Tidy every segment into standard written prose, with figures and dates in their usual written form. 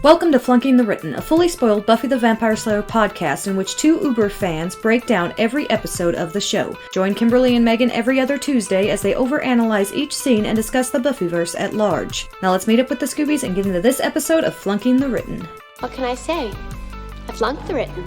Welcome to Flunking the Written, a fully spoiled Buffy the Vampire Slayer podcast in which two Uber fans break down every episode of the show. Join Kimberly and Megan every other Tuesday as they overanalyze each scene and discuss the Buffyverse at large. Now let's meet up with the Scoobies and get into this episode of Flunking the Written. What can I say? I flunked the written.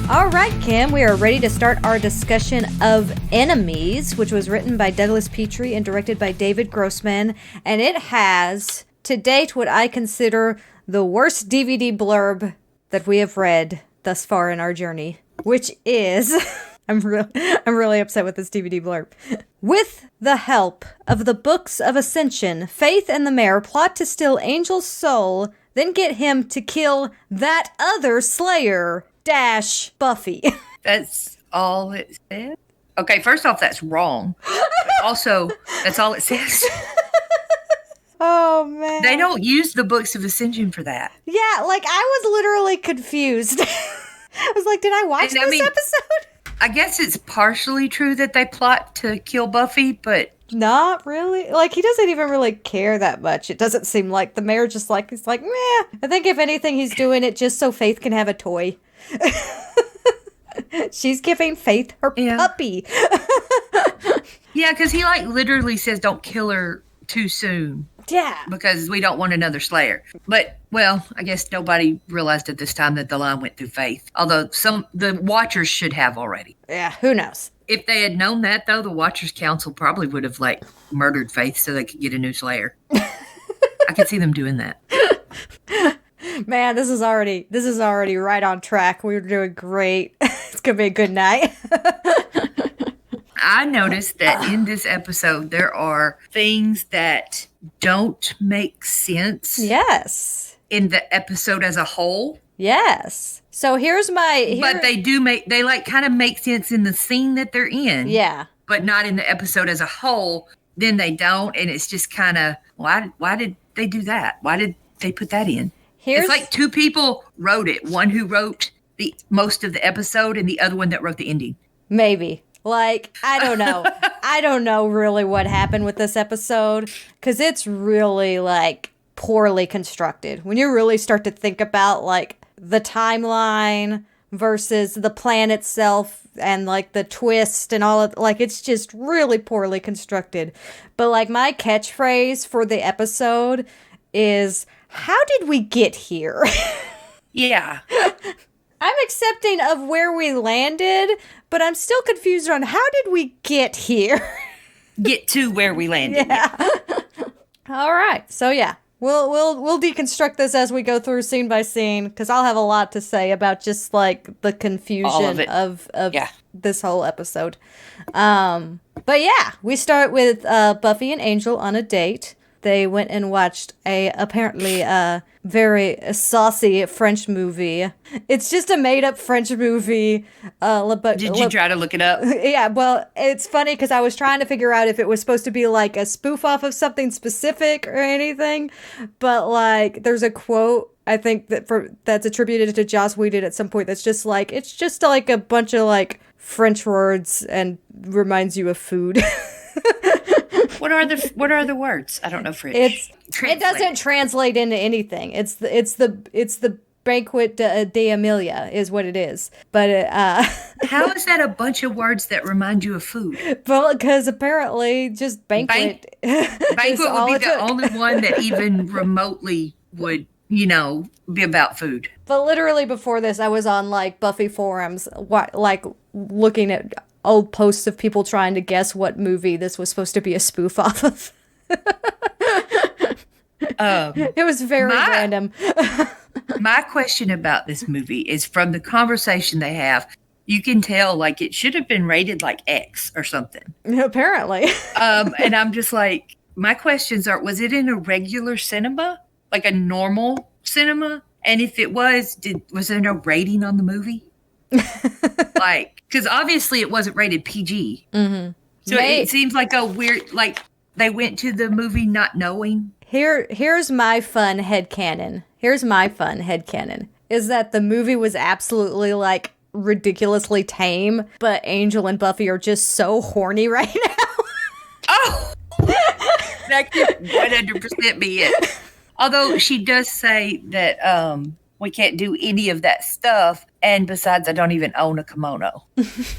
All right, Kim, we are ready to start our discussion of Enemies, which was written by Douglas Petrie and directed by David Grossman, and it has, to date, what I consider the worst DVD blurb that we have read thus far in our journey, which is, I'm really upset with this DVD blurb. With the help of the Books of Ascension, Faith and the Mayor plot to steal Angel's soul, then get him to kill that other Slayer. Buffy. That's all it says? Okay, first off, that's wrong. Also, that's all it says. Oh, man. They don't use the Books of Ascension for that. Yeah, like, I was literally confused. I was like, did I watch this episode? I guess it's partially true that they plot to kill Buffy, but... Not really. Like, he doesn't even really care that much. It doesn't seem like the mayor just like, he's like, meh. I think if anything, he's doing it just so Faith can have a toy. She's giving Faith her puppy. Yeah, because he like literally says don't kill her too soon. Yeah. Because we don't want another Slayer. But, well, I guess nobody realized at this time that the line went through Faith. Although the Watchers should have already. Yeah, who knows? If they had known that, though, the Watchers Council probably would have, like, murdered Faith so they could get a new Slayer. I could see them doing that. Man, this is already right on track. We're doing great. It's gonna be a good night. I noticed that in this episode there are things that don't make sense. Yes. In the episode as a whole. Yes. So but they like kind of make sense in the scene that they're in. Yeah. But not in the episode as a whole. Then they don't, and it's just kind of why did they do that? Why did they put that in? It's like two people wrote it. One who wrote the most of the episode and the other one that wrote the ending. Maybe. Like, I don't know. I don't know really what happened with this episode because it's really, like, poorly constructed. When you really start to think about, like, the timeline versus the plan itself and, like, the twist and all of, like, it's just really poorly constructed. But, like, my catchphrase for the episode is... How did we get here? Yeah. I'm accepting of where we landed, but I'm still confused on how did we get here? Get to where we landed. Yeah. All right. So yeah, we'll deconstruct this as we go through scene by scene because I'll have a lot to say about just like the confusion of this whole episode. But yeah, we start with Buffy and Angel on a date. They went and watched a apparently very saucy French movie. It's just a made-up French movie. Did you try to look it up? Yeah, well, it's funny because I was trying to figure out if it was supposed to be like a spoof off of something specific or anything. But like, there's a quote I think that's attributed to Joss Whedon at some point that's just like, it's just like a bunch of like French words and reminds you of food. What are the words? I don't know French. It doesn't translate into anything. It's the Banquet de Amelia is what it is. But how is that a bunch of words that remind you of food? Well, because apparently just banquet. Banquet would be the only one that even remotely would, be about food. But literally before this, I was on like Buffy forums, like looking at old posts of people trying to guess what movie this was supposed to be a spoof off of. It was very random. My question about this movie is from the conversation they have, you can tell like it should have been rated like X or something. Apparently. And I'm just like, my questions are, was it in a regular cinema? Like a normal cinema? And if it was there no rating on the movie? Like, because obviously it wasn't rated PG. Mm-hmm. So it seems like a weird, like they went to the movie not knowing. Here's my fun headcanon. Here's my fun headcanon, is that the movie was absolutely, like, ridiculously tame, but Angel and Buffy are just so horny right now. Oh! That could 100% be it. Although she does say that we can't do any of that stuff, and besides, I don't even own a kimono.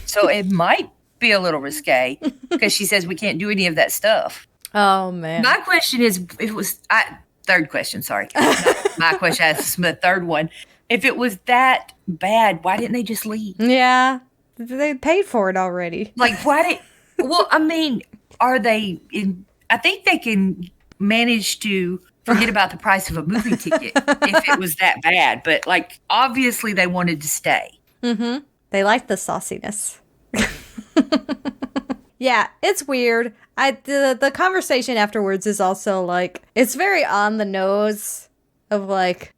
So it might be a little risque, because she says we can't do any of that stuff. Oh, man. My question is, third question, sorry. Not my question, that's the third one. If it was that bad, why didn't they just leave? Yeah, they paid for it already. Like, I mean, are they in, I think they can manage to forget about the price of a movie ticket if it was that bad. But, like, obviously they wanted to stay. Mm-hmm. They like the sauciness. Yeah, it's weird. The conversation afterwards is also, like, it's very on the nose of, like,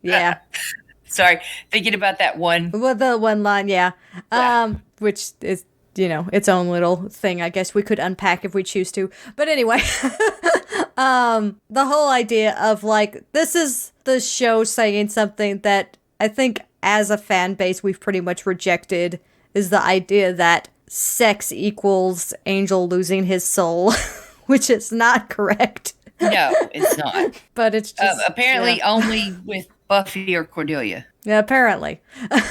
yeah. Sorry, thinking about that one. Well, the one line, yeah. Which is, its own little thing, I guess we could unpack if we choose to. But anyway, the whole idea of, like, this is the show saying something that I think as a fan base we've pretty much rejected, is the idea that sex equals Angel losing his soul, which is not correct. No, it's not. But it's just... apparently only with Buffy or Cordelia. Yeah, apparently.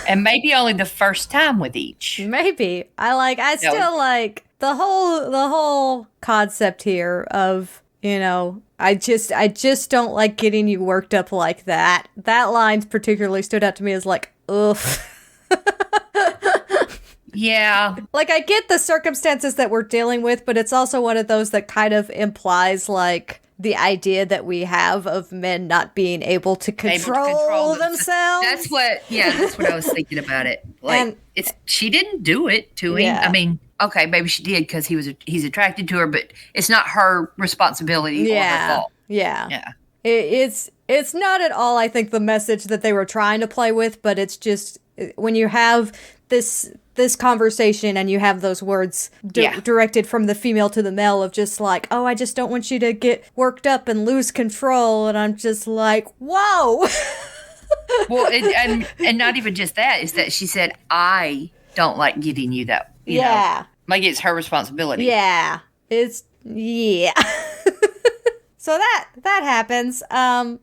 And maybe only the first time with each. Maybe. I still like the whole concept here of, I just don't like getting you worked up like that. That line particularly stood out to me as like, ugh. Yeah. Like, I get the circumstances that we're dealing with, but it's also one of those that kind of implies, like, the idea that we have of men not being able to control themselves. That's what I was thinking about it. Like, she didn't do it to him. Yeah. I mean, okay, maybe she did because he's attracted to her, but it's not her responsibility or her fault. Yeah. Yeah. It's not at all, I think, the message that they were trying to play with, but it's just when you have this conversation and you have those words directed from the female to the male of just like, oh, I just don't want you to get worked up and lose control. And I'm just like, whoa. Well, and not even just that, is that she said, I don't like getting you that. You know, like it's her responsibility. Yeah. So that happens.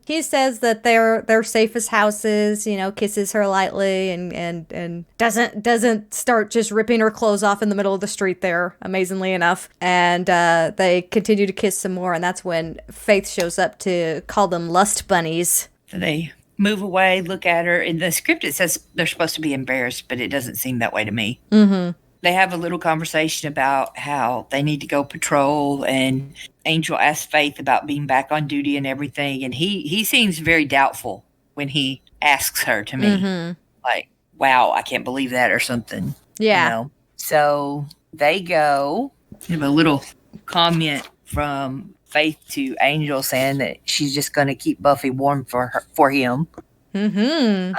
He says that they're safe as houses, kisses her lightly and doesn't start just ripping her clothes off in the middle of the street there, amazingly enough. And they continue to kiss some more, and that's when Faith shows up to call them lust bunnies. So they move away, look at her. In the script it says they're supposed to be embarrassed, but it doesn't seem that way to me. Mm-hmm. They have a little conversation about how they need to go patrol, and Angel asks Faith about being back on duty and everything, and he seems very doubtful when he asks her to me. Mm-hmm. Like, wow, I can't believe that, or something. Yeah. So they go. We have a little comment from Faith to Angel saying that she's just going to keep Buffy warm for him. Mm-hmm.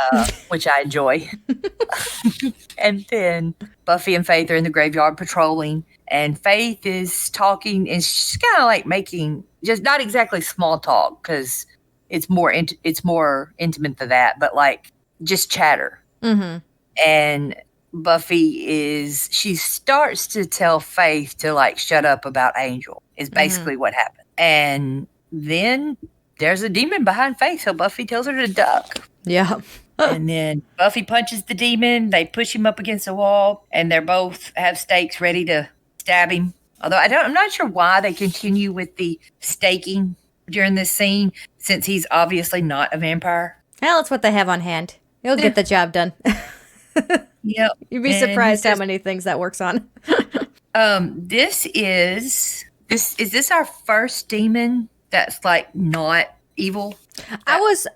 Which I enjoy. And then Buffy and Faith are in the graveyard patrolling, and Faith is talking, and she's kind of like making just not exactly small talk because it's more intimate than that, but like just chatter. Mm-hmm. And Buffy she starts to tell Faith to like shut up about Angel is basically what happened. And then there's a demon behind Faith, so Buffy tells her to duck. Yeah. And then Buffy punches the demon. They push him up against the wall, and they both have stakes ready to stab him. Although I'm not sure why they continue with the staking during this scene, since he's obviously not a vampire. Well, it's what they have on hand. You'll get the job done. Yep. You'd be surprised how many things that works on. Is this our first demon that's like not evil? I was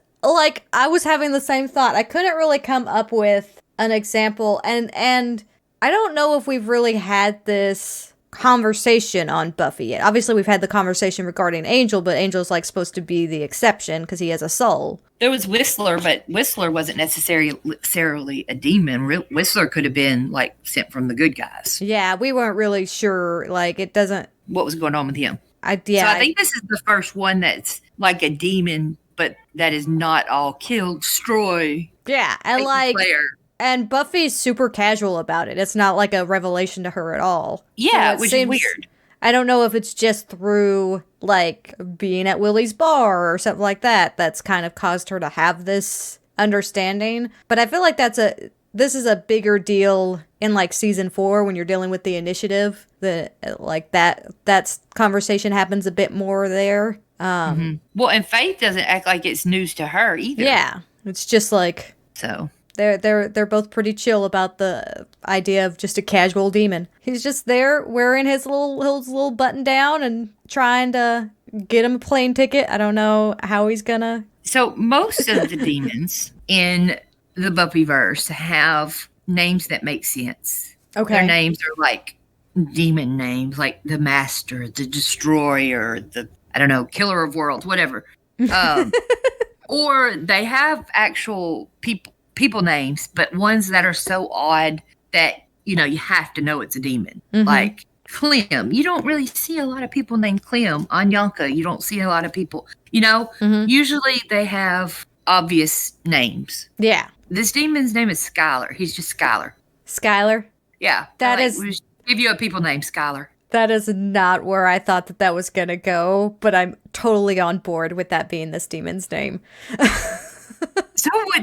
having the same thought. I couldn't really come up with an example, and I don't know if we've really had this conversation on Buffy yet. Obviously, we've had the conversation regarding Angel, but Angel's like supposed to be the exception because he has a soul. There was Whistler, but Whistler wasn't necessarily a demon. Whistler could have been like sent from the good guys. Yeah, we weren't really sure. Like, it doesn't. What was going on with him? I think this is the first one that's like a demon, but that is not all kill, destroy. Yeah, and and Buffy's super casual about it. It's not like a revelation to her at all. Yeah, So which is weird. I don't know if it's just through, like, being at Willie's bar or something like that that's kind of caused her to have this understanding. But I feel like this is a bigger deal in, like, season 4 when you're dealing with the initiative. That conversation happens a bit more there. Well, and Faith doesn't act like it's news to her either. Yeah, it's just like... So... They're both pretty chill about the idea of just a casual demon. He's just there wearing his little button down and trying to get him a plane ticket. I don't know how he's gonna. So most of the demons in the Buffyverse have names that make sense. Okay. Their names are like demon names, like the Master, the Destroyer, Killer of Worlds, whatever. Or they have actual people names, but ones that are so odd that, you have to know it's a demon. Mm-hmm. Like Clem. You don't really see a lot of people named Clem. Anyanka, you don't see a lot of people. Usually they have obvious names. Yeah. This demon's name is Skylar. He's just Skylar. Skylar? Yeah. We give you a people named Skylar. That is not where I thought that was going to go, but I'm totally on board with that being this demon's name. So where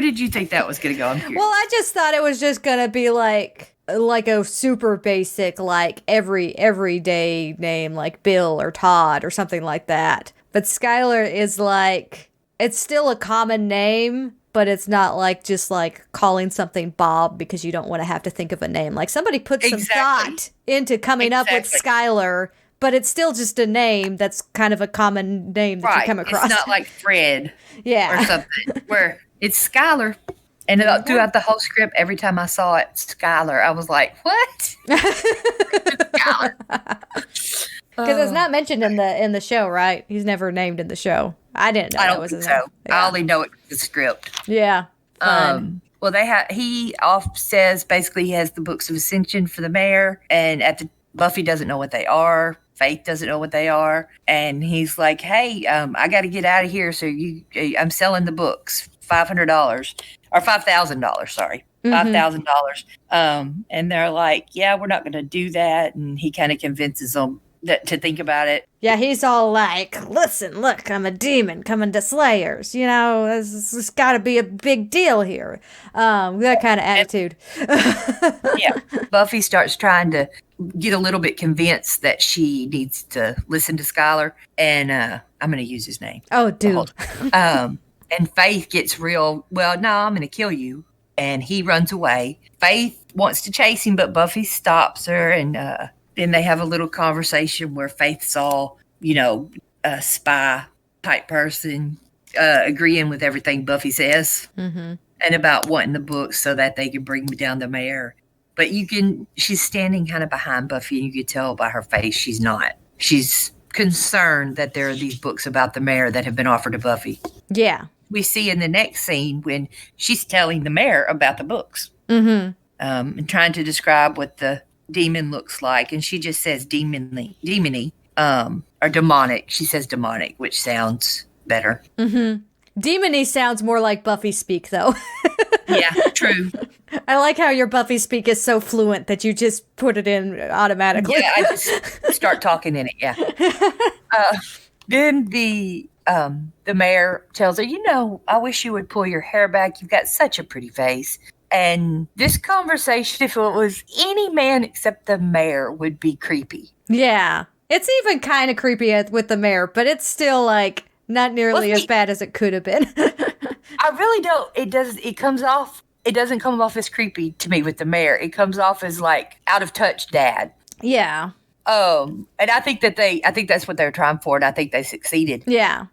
did you think that was going to go? Well, I just thought it was just going to be like a super basic, like everyday name, like Bill or Todd or something like that. But Skylar is like, it's still a common name, but it's not like just like calling something Bob because you don't want to have to think of a name. Like somebody put some thought into coming up with Skylar, but it's still just a name that's kind of a common name that you come across. It's not like Fred or something, where it's Skylar. And throughout the whole script, every time I saw it, Skylar, I was like, what? Skylar. Because it's not mentioned in the show, right? He's never named in the show. I didn't know that was his name. Yeah. I only know it the script. Yeah. Well, he says basically he has the books of Ascension for the mayor, and Buffy doesn't know what they are. Faith doesn't know what they are, and he's like, "Hey, I got to get out of here. So I'm selling the books, $500 or $5,000. Sorry, $5,000." And they're like, "Yeah, we're not going to do that." And he kind of convinces them to think about it. Yeah, he's all like, "Listen, look, I'm a demon coming to Slayers. This got to be a big deal here." That kind of attitude. Yeah, Buffy starts trying to get a little bit convinced that she needs to listen to Skylar, and I'm going to use his name. Oh, dude. And Faith gets real, well, no, I'm going to kill you, and he runs away. Faith wants to chase him, but Buffy stops her, and then they have a little conversation where Faith saw, a spy type person agreeing with everything Buffy says, and about wanting the books so that they can bring down the mayor. But she's standing kind of behind Buffy, and you can tell by her face she's not. She's concerned that there are these books about the mayor that have been offered to Buffy. Yeah. We see in the next scene when she's telling the mayor about the books. And trying to describe what the demon looks like. And she just says demony, or demonic. She says demonic, which sounds better. Demony sounds more like Buffy speak, though. Yeah, true. I like how your Buffy speak is so fluent that you just put it in automatically. Yeah, I just start talking in it, yeah. Then the mayor tells her, I wish you would pull your hair back. You've got such a pretty face. And this conversation, if it was any man except the mayor, would be creepy. Yeah. It's even kind of creepy with the mayor, but it's still, like, not nearly as bad as it could have been. I really don't. It doesn't come off as creepy to me with the mayor. It comes off as, like, out of touch dad. Yeah. And I think that's what they're trying for, and I think they succeeded. Yeah.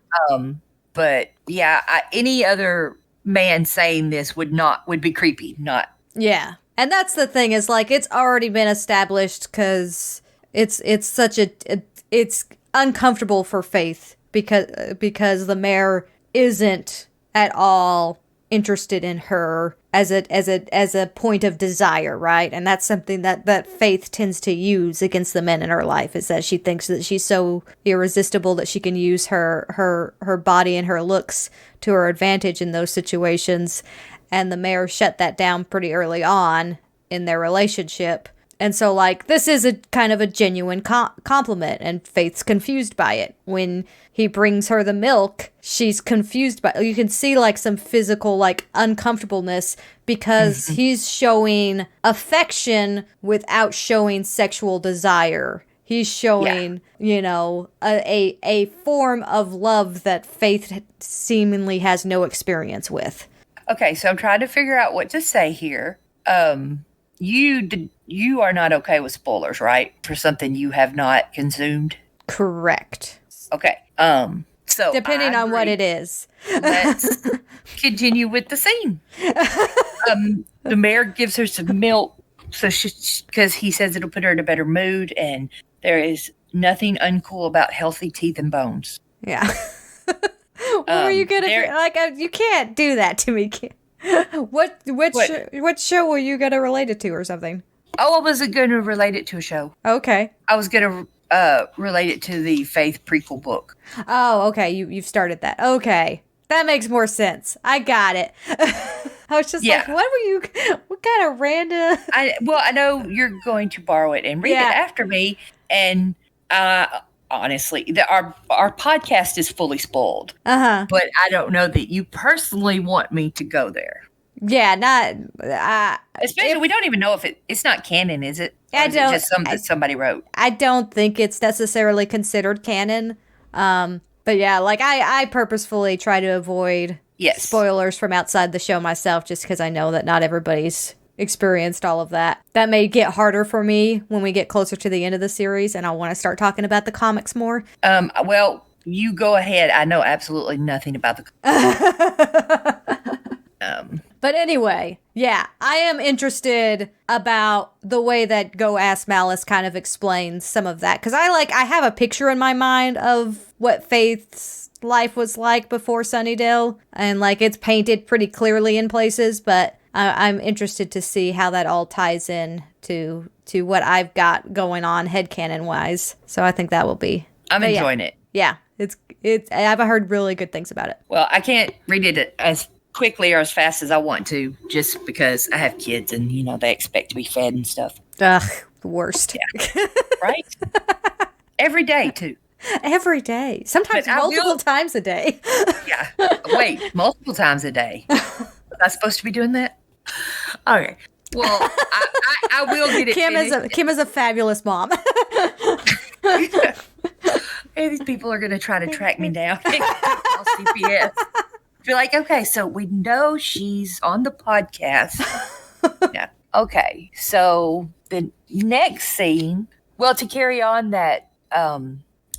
But yeah, any other man saying this would be creepy, not. Yeah. And that's the thing is, like, it's already been established because it's such it's uncomfortable for Faith because the mayor isn't at all interested in her as a point of desire, right? And that's something that Faith tends to use against the men in her life, is that she thinks that she's so irresistible that she can use her body and her looks to her advantage in those situations. And the mayor shut that down pretty early on in their relationship. And so, like, this is a kind of a genuine compliment, and Faith's confused by it. When he brings her the milk, she's confused by it. You can see, like, some physical, like, uncomfortableness because he's showing affection without showing sexual desire. He's showing, you know, a form of love that Faith seemingly has no experience with. Okay, so I'm trying to figure out what to say here. You are not okay with spoilers, right? For something you have not consumed? Correct. Okay. So depending on what it is. Let's continue with the scene. The mayor gives her some milk, so because he says it'll put her in a better mood, and there is nothing uncool about healthy teeth and bones. Yeah. What were you gonna like? You can't do that to me. What show were you gonna relate it to, or something? Oh, I wasn't gonna relate it to a show. Okay. I was gonna relate it to the Faith prequel book. Oh, okay. You've started that. Okay, that makes more sense. I got it. I was just like, what kind of random? I know you're going to borrow it and read it after me, and honestly, our podcast is fully spoiled. But I don't know that you personally want me to go there. Yeah, not. Especially, we don't even know if it's not canon, is it? Or is it just something that somebody wrote? I don't think it's necessarily considered canon. But yeah, like I purposefully try to avoid spoilers from outside the show myself, just because I know that not everybody's experienced all of that. That may get harder for me when we get closer to the end of the series, and I want to start talking about the comics more. Well, you go ahead. I know absolutely nothing about the But anyway, yeah, I am interested about the way that Go Ask Malice kind of explains some of that. Because I have a picture in my mind of what Faith's life was like before Sunnydale. And, like, it's painted pretty clearly in places. But I'm interested to see how that all ties in to what I've got going on headcanon-wise. So I think that will be... I'm enjoying it. Yeah, it's I've heard really good things about it. Well, I can't read it as quickly or as fast as I want to, just because I have kids and, you know, they expect to be fed and stuff. Ugh, the worst. Yeah. Right? Every day, too. Every day. Sometimes multiple times a day. Yeah. Wait, multiple times a day. Was I supposed to be doing that? Okay. Well, I will get it. Kim is a fabulous mom. Hey, these people are going to try to track me down. I'll CPS. You're like, okay, so we know she's on the podcast. Yeah. Okay. So the next scene, well, to carry on that,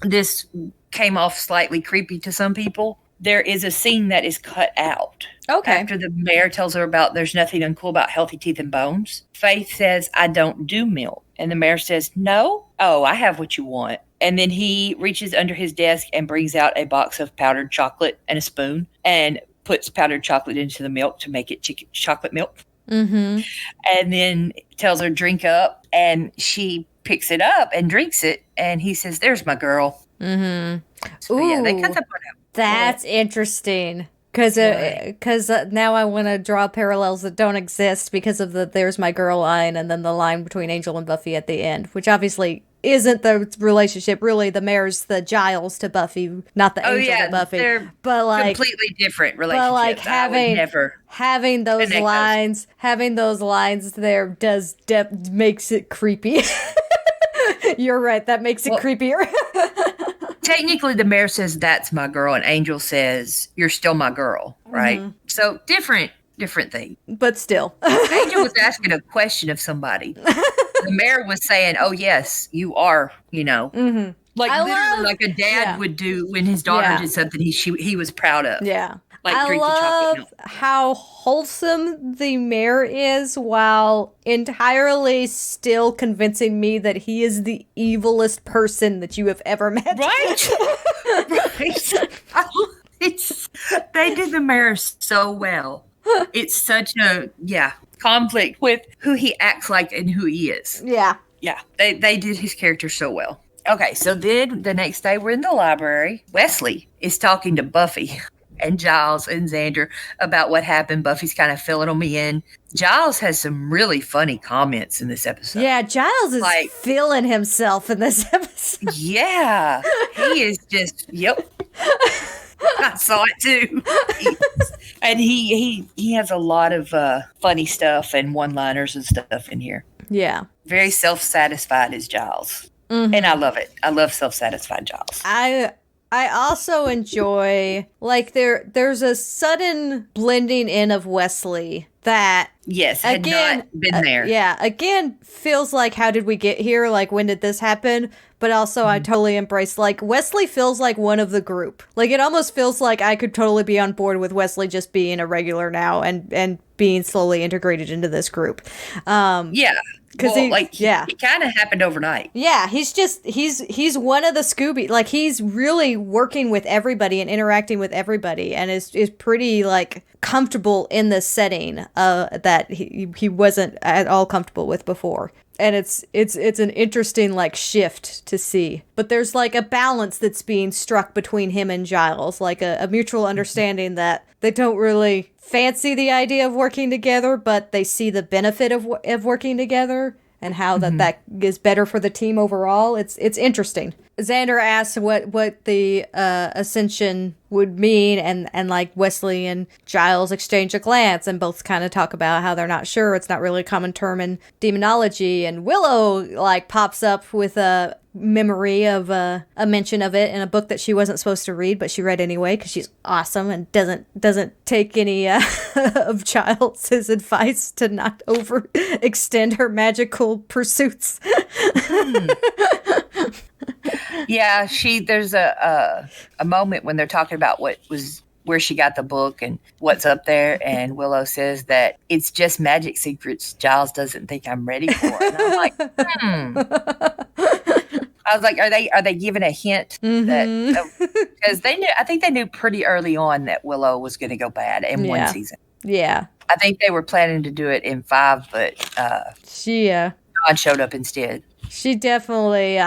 this came off slightly creepy to some people. There is a scene that is cut out. Okay. After the mayor tells her about there's nothing uncool about healthy teeth and bones, Faith says, I don't do milk. And the mayor says, no? Oh, I have what you want. And then he reaches under his desk and brings out a box of powdered chocolate and a spoon and puts powdered chocolate into the milk to make it chocolate milk. Mm-hmm. And then tells her, drink up. And she picks it up and drinks it. And he says, there's my girl. Mm-hmm. So, yeah, they cut that part out. That's interesting. Because now I want to draw parallels that don't exist because of the there's my girl line and then the line between Angel and Buffy at the end, which obviously isn't the relationship. Really, the mayor's the Giles to Buffy, not the Angel to Buffy. They're completely different relationships. But like having those lines there makes it creepy. You're right. That makes it creepier. Technically, the mayor says, that's my girl, and Angel says, you're still my girl, right? Mm-hmm. So, different thing. But still. Angel was asking a question of somebody. The mayor was saying, oh, yes, you are, you know. Mm-hmm. Like a dad would do when his daughter did something he was proud of. Yeah. Like I love how wholesome the mayor is while entirely still convincing me that he is the evilest person that you have ever met. Right? Right. They did the mayor so well. It's such a conflict with who he acts like and who he is. Yeah. Yeah, they did his character so well. Okay, so then the next day we're in the library. Wesley is talking to Buffy and Giles and Xander about what happened. Buffy's kind of filling them in. Giles has some really funny comments in this episode. Yeah, Giles is feeling himself in this episode. Yeah, he is just, yep. I saw it too. And he has a lot of funny stuff and one-liners and stuff in here. Yeah. Very self-satisfied is Giles. Mm-hmm. And I love it. I love self-satisfied Giles. I also enjoy, like, there's a sudden blending in of Wesley that... Yes, had not been there. Yeah, again, feels like, how did we get here? Like, when did this happen? But also, I totally embrace, like, Wesley feels like one of the group. Like, it almost feels like I could totally be on board with Wesley just being a regular now and being slowly integrated into this group. Yeah. Because it kind of happened overnight. Yeah, he's one of the Scooby. Like, he's really working with everybody and interacting with everybody, and is pretty, like, comfortable in this setting that he wasn't at all comfortable with before. And it's an interesting, like, shift to see. But there's, like, a balance that's being struck between him and Giles, like a mutual understanding that they don't really fancy the idea of working together, but they see the benefit of working together and how that is better for the team overall. It's interesting. Xander asks what the ascension would mean, and like Wesley and Giles exchange a glance and both kind of talk about how they're not sure. It's not really a common term in demonology, and Willow like pops up with a memory of a mention of it in a book that she wasn't supposed to read, but she read anyway because she's awesome and doesn't take any of Giles' advice to not overextend her magical pursuits. Yeah, there's a moment when they're talking about where she got the book and what's up there, and Willow says that it's just magic secrets Giles doesn't think I'm ready for. And I'm like, I was like, are they giving a hint that because I think they knew pretty early on that Willow was going to go bad in one season. Yeah, I think they were planning to do it in 5, but John showed up instead. She definitely,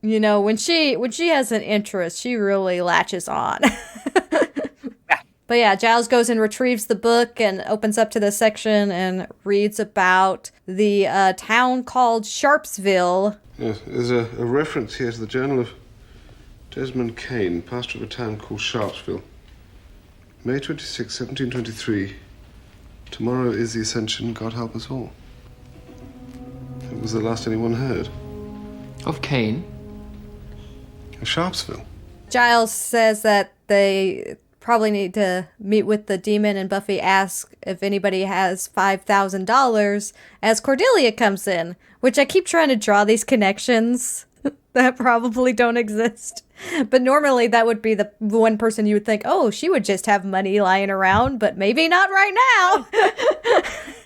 when she has an interest, she really latches on. But yeah, Giles goes and retrieves the book and opens up to the section and reads about the town called Sharpsville. Yes, there's a reference here to the journal of Desmond Kane, pastor of a town called Sharpsville. May 26, 1723. Tomorrow is the Ascension, God help us all. It was the last anyone heard. Of Kane? Of Sharpsville. Giles says that they probably need to meet with the demon, and Buffy asks if anybody has $5,000 as Cordelia comes in, which I keep trying to draw these connections that probably don't exist. But normally that would be the one person you would think, oh, she would just have money lying around, but maybe not right now.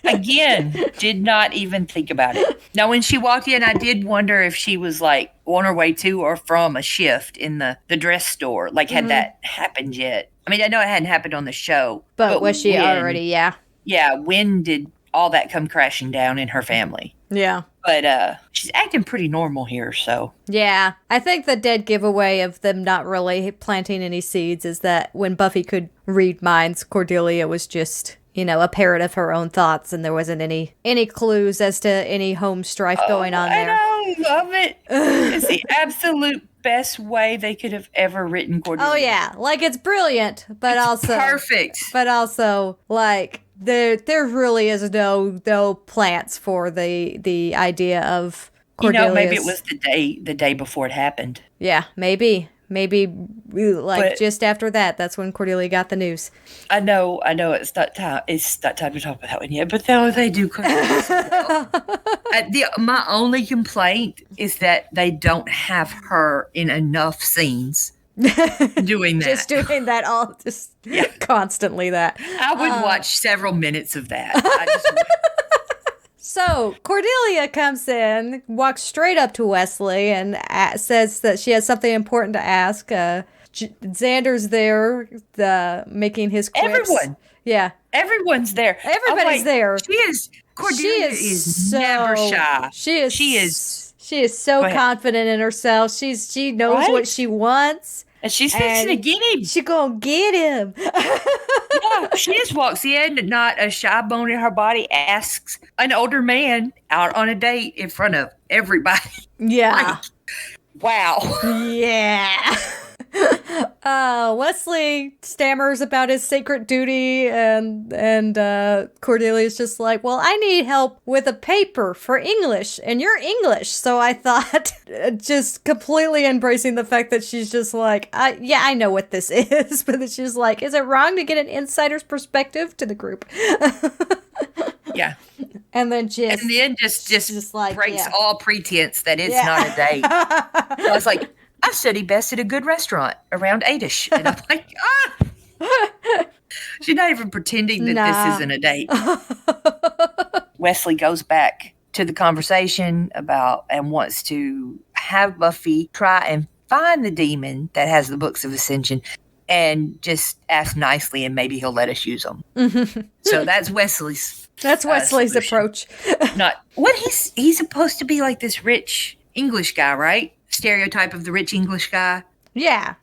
Again, did not even think about it. Now, when she walked in, I did wonder if she was like on her way to or from a shift in the dress store. Like, had that happened yet? I mean, I know it hadn't happened on the show. But was she already, yeah. Yeah, when did all that come crashing down in her family? Yeah. But she's acting pretty normal here, so. Yeah. I think the dead giveaway of them not really planting any seeds is that when Buffy could read minds, Cordelia was just, a parrot of her own thoughts, and there wasn't any clues as to any home strife going on there. I love it. It's the absolute best way they could have ever written Cordelia. Oh, yeah. Like, it's brilliant, but it's also. Perfect. But also, like, there really is no plants for the idea of Cordelia's. Maybe it was the day before it happened. Yeah, maybe just after that's when Cordelia got the news. I know it's not time to talk about that one yet, but no, they do Cordelia. My only complaint is that they don't have her in enough scenes doing that. Just doing that constantly that. I would watch several minutes of that. So Cordelia comes in, walks straight up to Wesley, and says that she has something important to ask. Xander's there, making his quips. Everyone. Yeah. Everyone's there. Everybody's there. Cordelia is never shy. She is so confident in herself. She knows what she wants. And she's fixing to get him. She gonna get him. Yeah, she just walks in, not a shy bone in her body, asks an older man out on a date in front of everybody. Yeah. Wow. Yeah. Wesley stammers about his sacred duty, and Cordelia's just like, well, I need help with a paper for English, and you're English, so I thought, just completely embracing the fact that she's just like, I know what this is, but then she's like, is it wrong to get an insider's perspective to the group? Yeah. And then just like breaks all pretense that it's not a date. So I was like, I study best at a good restaurant around 8ish. And I'm like, She's not even pretending that this isn't a date. Wesley goes back to the conversation about and wants to have Buffy try and find the demon that has the books of ascension and just ask nicely and maybe he'll let us use them. So that's Wesley's. That's Wesley's approach. He's supposed to be like this rich English guy, right? Stereotype of the rich English guy. Yeah.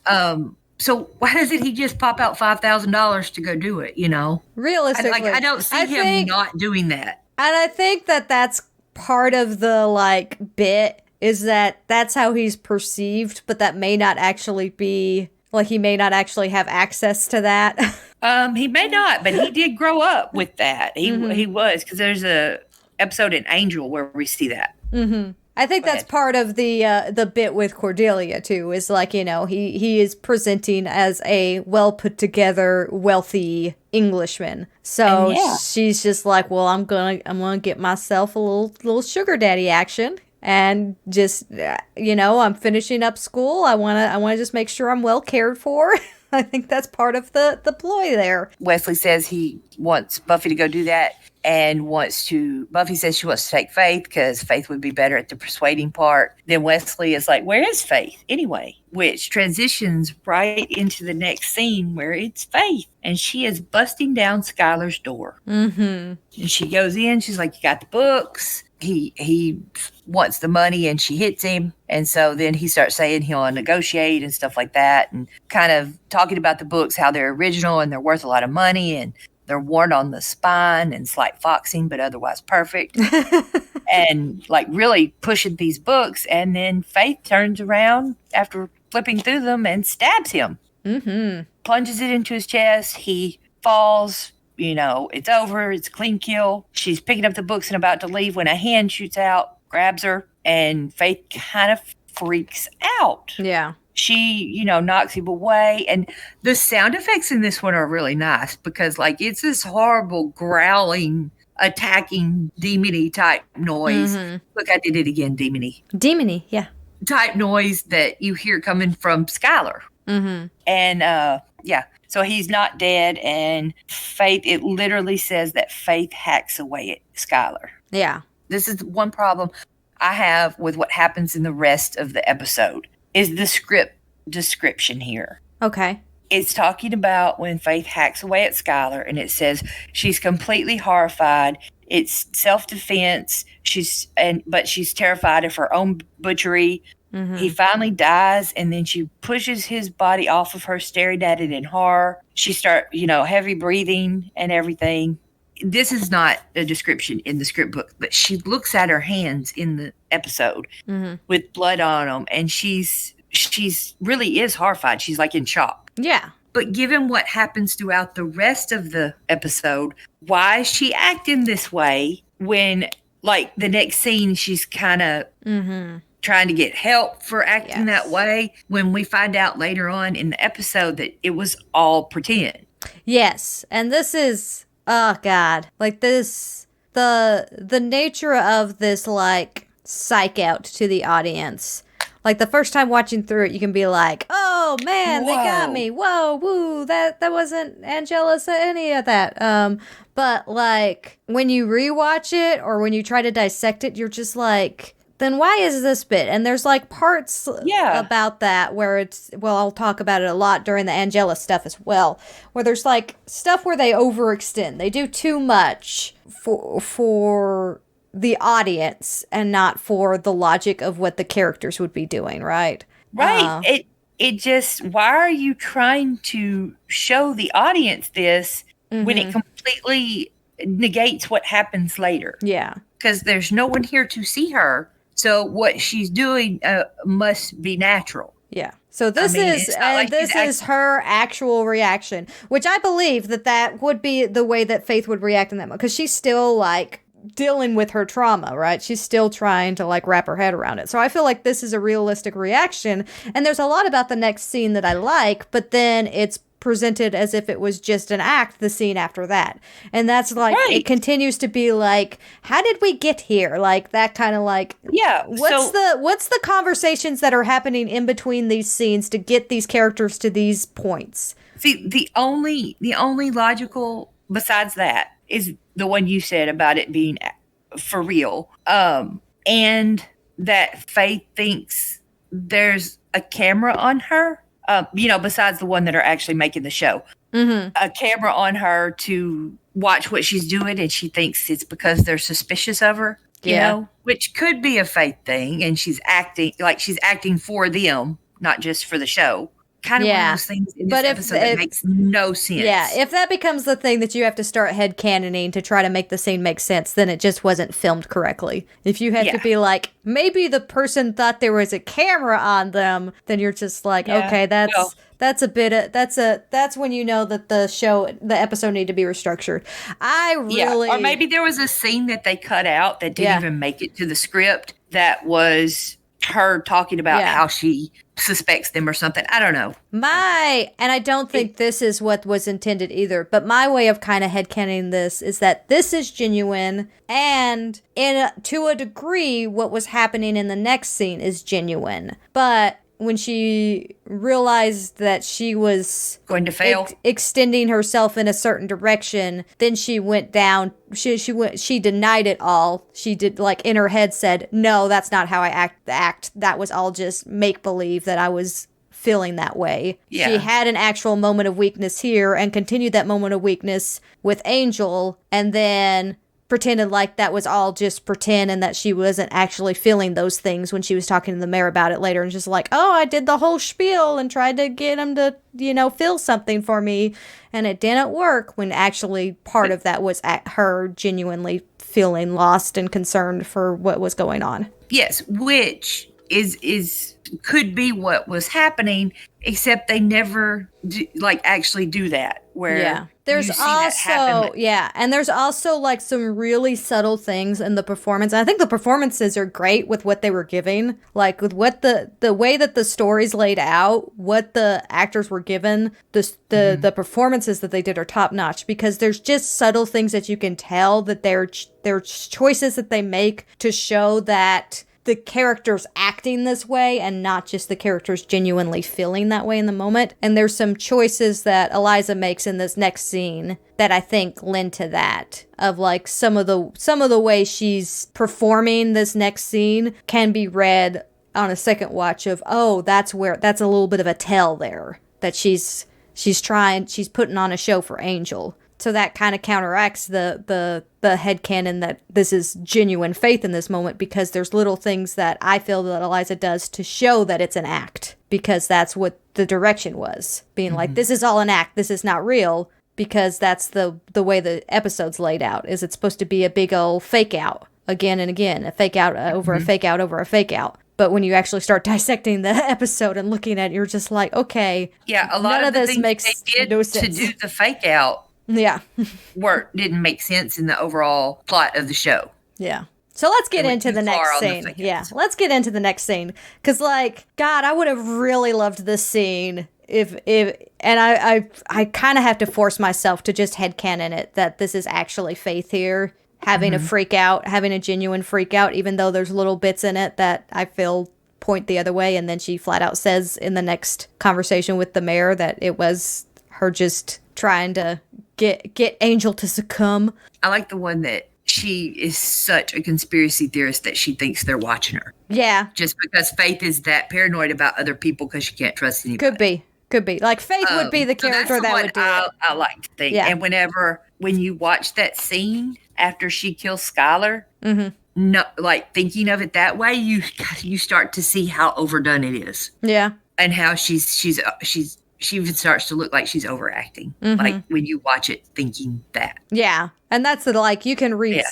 So why doesn't he just pop out $5,000 to go do it? You know, realistically, I don't see him not doing that. And I think that that's part of the bit is that that's how he's perceived, but that may not actually be he may not actually have access to that. He may not, but he did grow up with that. He was, because there's a episode in Angel where we see that. Mm-hmm. I think that's part of the bit with Cordelia too. Is he is presenting as a well put together, wealthy Englishman. So she's just like, well, I'm gonna get myself a little sugar daddy action. And just, I'm finishing up school. I wanna just make sure I'm well cared for. I think that's part of the ploy there. Wesley says he wants Buffy to go do that and Buffy says she wants to take Faith because Faith would be better at the persuading part. Then Wesley is like, where is Faith anyway? Which transitions right into the next scene where it's Faith and she is busting down Skylar's door. Mm-hmm. And she goes in, she's like, you got the books. He wants the money and she hits him. And so then he starts saying he'll negotiate and stuff like that and kind of talking about the books, how they're original and they're worth a lot of money and they're worn on the spine and slight foxing, but otherwise perfect. And really pushing these books. And then Faith turns around after flipping through them and stabs him. Mm-hmm. Plunges it into his chest. He falls. It's over. It's a clean kill. She's picking up the books and about to leave when a hand shoots out, grabs her, and Faith kind of freaks out. Yeah. She, knocks him away. And the sound effects in this one are really nice because, it's this horrible growling, attacking, demony type noise. Mm-hmm. Look, I did it again, demony. Demony, yeah. Type noise that you hear coming from Skylar. Mm-hmm. And, so he's not dead, and Faith, it literally says that Faith hacks away at Skylar. Yeah. This is one problem I have with what happens in the rest of the episode, is the script description here. Okay. It's talking about when Faith hacks away at Skylar, and it says she's completely horrified. It's self-defense. But she's terrified of her own butchery. Mm-hmm. He finally dies, and then she pushes his body off of her, staring at it in horror. She starts, heavy breathing and everything. This is not a description in the script book, but she looks at her hands in the episode with blood on them, and she's really is horrified. She's in shock. Yeah. But given what happens throughout the rest of the episode, why is she acting this way when, the next scene, she's kind of trying to get help for acting that way, when we find out later on in the episode that it was all pretend. Yes. And this is, oh God, this, the nature of this, psych out to the audience. The first time watching through it, you can be like, oh man, Whoa. They got me. Whoa, woo, that wasn't Angela's any of that. But when you rewatch it or when you try to dissect it, you're just like, then why is this bit? And there's like parts Yeah. about that where it's, well, I'll talk about it a lot during the Angela stuff as well, where there's like stuff where they overextend. They do too much for the audience and not for the logic of what the characters would be doing, right? Right. It just, why are you trying to show the audience this when it completely negates what happens later? Yeah. Because there's no one here to see her. So what she's doing must be natural. Yeah. So this is her actual reaction, which I believe that would be the way that Faith would react in that moment, because she's still like dealing with her trauma, right? She's still trying to like wrap her head around it. So I feel like this is a realistic reaction. And there's a lot about the next scene that I like, but then it's presented as if it was just an act, the scene after that. And that's like, It continues to be like, how did we get here? Like that kind of like, what's the conversations that are happening in between these scenes to get these characters to these points? See, the only logical besides that is the one you said about it being for real. And that Faith thinks there's a camera on her. Besides the one that are actually making the show, a camera on her to watch what she's doing, and she thinks it's because they're suspicious of her, you know, which could be a Faith thing, and she's acting for them, not just for the show. Kind of one of those things in this episode that makes no sense. Yeah, if that becomes the thing that you have to start headcanoning to try to make the scene make sense, then it just wasn't filmed correctly. If you have to be like, maybe the person thought there was a camera on them, then you're just like, okay, that's when you know that the episode need to be restructured. Or maybe there was a scene that they cut out that didn't even make it to the script that was her talking about how she suspects them or something. I don't know. And I don't think this is what was intended either, but my way of kind of headcanoning this is that this is genuine, and to a degree what was happening in the next scene is genuine. But when she realized that she was going to fail, extending herself in a certain direction, then she went down. She denied it all. She did, like, in her head said, no, that's not how I act. That was all just make believe that I was feeling that way. Yeah. She had an actual moment of weakness here and continued that moment of weakness with Angel, and then pretended like that was all just pretend and that she wasn't actually feeling those things when she was talking to the mayor about it later, and just like, oh, I did the whole spiel and tried to get him to, feel something for me, and it didn't work, when actually part of that was at her genuinely feeling lost and concerned for what was going on. Yes, which is could be what was happening, except they never actually do that. Where there's also and there's also like some really subtle things in the performance. And I think the performances are great with what they were giving, like with what the way that the story's laid out, what the actors were given, the performances that they did are top notch, because there's just subtle things that you can tell that they're choices that they make to show that the characters acting this way and not just the characters genuinely feeling that way in the moment. And there's some choices that Eliza makes in this next scene that I think lend to that, of like some of the way she's performing this next scene can be read on a second watch of, oh, that's a little bit of a tell there, that she's putting on a show for Angel. So that kind of counteracts the headcanon that this is genuine Faith in this moment, because there's little things that I feel that Eliza does to show that it's an act, because that's what the direction was. Being like, this is all an act, this is not real, because that's the way the episode's laid out, is it's supposed to be a big old fake out again and again, a fake out over a fake out over a fake out. But when you actually start dissecting the episode and looking at it, you're just like, okay, a lot none of the this things makes they did no sense. to do the fake out didn't make sense in the overall plot of the show. Yeah. So let's get into the next scene. Let's get into the next scene. Because, like, God, I would have really loved this scene if and I kind of have to force myself to just headcanon it, that this is actually Faith here, having a freak out, having a genuine freak out, even though there's little bits in it that I feel point the other way. And then she flat out says in the next conversation with the mayor that it was her just trying to get Angel to succumb. I like the one that she is such a conspiracy theorist that she thinks they're watching her. Yeah. Just because Faith is that paranoid about other people because she can't trust anybody. Could be. Like, Faith would be the character that would do it. I like to think. Yeah. And when you watch that scene after she kills Skylar, no, like thinking of it that way, you start to see how overdone it is. Yeah. And how she even starts to look like she's overacting. Like when you watch it thinking that. Yeah. And that's like, you can read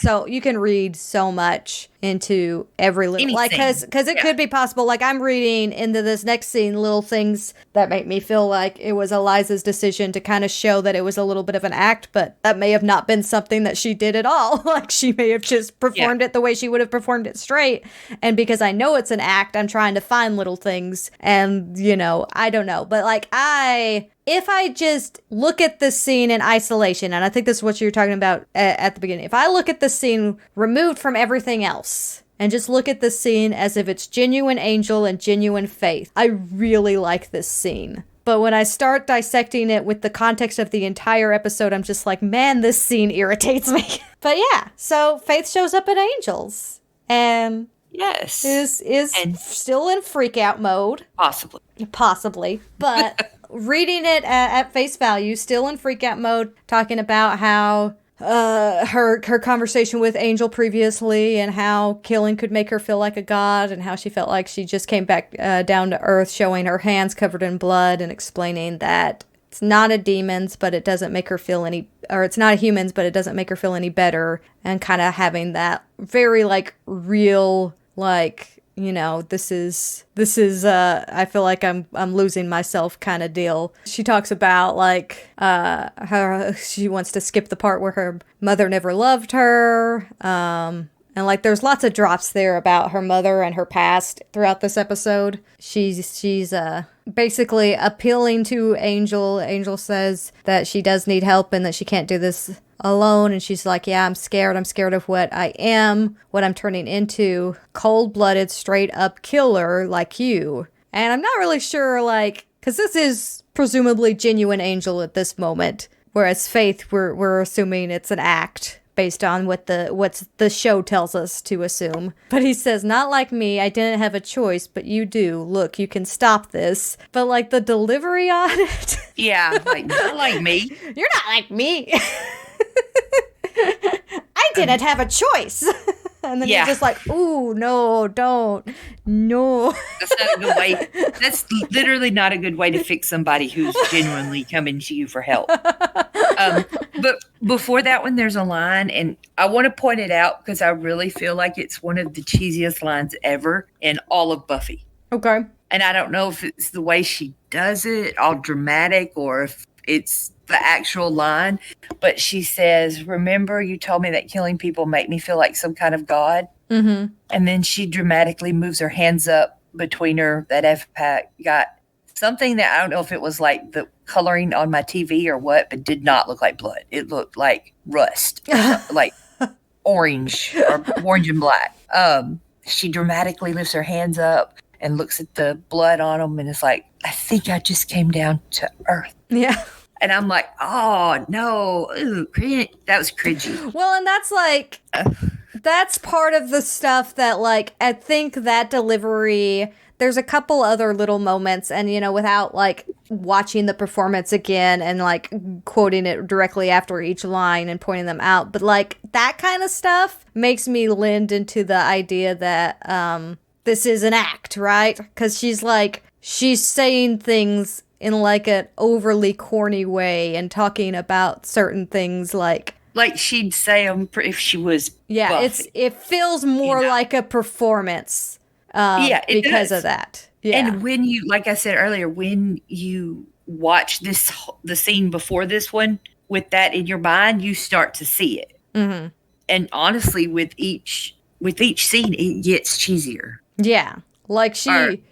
so much into every little, Anything. like, because it could be possible. Like, I'm reading into this next scene little things that make me feel like it was Eliza's decision to kind of show that it was a little bit of an act, but that may have not been something that she did at all. Like, she may have just performed it the way she would have performed it straight. And because I know it's an act, I'm trying to find little things. And, you know, I don't know. But like, if I just look at this scene in isolation, and I think this is what you were talking about at the beginning, if I look at this scene removed from everything else and just look at this scene as if it's genuine Angel and genuine Faith, I really like this scene. But when I start dissecting it with the context of the entire episode, I'm just like, man, this scene irritates me. But yeah, so Faith shows up at Angel's and Yes. is still in freak out mode. Possibly. But reading it at face value, still in freak out mode, talking about how her conversation with Angel previously and how killing could make her feel like a god and how she felt like she just came back down to earth, showing her hands covered in blood and explaining that it's not a demon's, but it doesn't make her feel any, or it's not a human's, but it doesn't make her feel any better, and kind of having that very like real, like, you know, this is I feel like I'm losing myself kind of deal. She talks about like how she wants to skip the part where her mother never loved her, and like there's lots of drops there about her mother and her past throughout this episode. She's basically appealing to Angel. Angel says that she does need help and that she can't do this alone, and she's like, yeah, I'm scared of what I am, what I'm turning into, cold-blooded, straight-up killer like you. And I'm not really sure, like, because this is presumably genuine Angel at this moment, whereas Faith, we're assuming it's an act based on what the show tells us to assume. But he says, not like me, I didn't have a choice, but you do. Look, you can stop this. But like the delivery on it. Yeah, like, not like me. You're not like me. I didn't have a choice. And then you're just like, ooh, no, don't. No. That's not a good way. That's literally not a good way to fix somebody who's genuinely coming to you for help. But before that one, there's a line, and I want to point it out because I really feel like it's one of the cheesiest lines ever in all of Buffy. Okay. And I don't know if it's the way she does it, all dramatic, or if it's the actual line, but she says, remember you told me that killing people make me feel like some kind of god? Mm-hmm. And then she dramatically moves her hands up between her, that F-pack got something that I don't know if it was like the coloring on my TV or what, but did not look like blood. It looked like rust, like orange or orange and black. She dramatically lifts her hands up and looks at the blood on them and is like, I think I just came down to earth. Yeah. And I'm like, oh, no. Ooh, that was cringy. Well, and that's like, that's part of the stuff that, like, I think that delivery, there's a couple other little moments, and, you know, without, like, watching the performance again and, like, quoting it directly after each line and pointing them out, but, like, that kind of stuff makes me lend into the idea that this is an act, right? Because she's saying things in like an overly corny way and talking about certain things like she'd say them if she was Buffy. It feels more like a performance because of that. Yeah. And when you, like I said earlier, when you watch the scene before this one with that in your mind, you start to see it. Mm-hmm. And honestly, with each scene, it gets cheesier. Yeah. Like she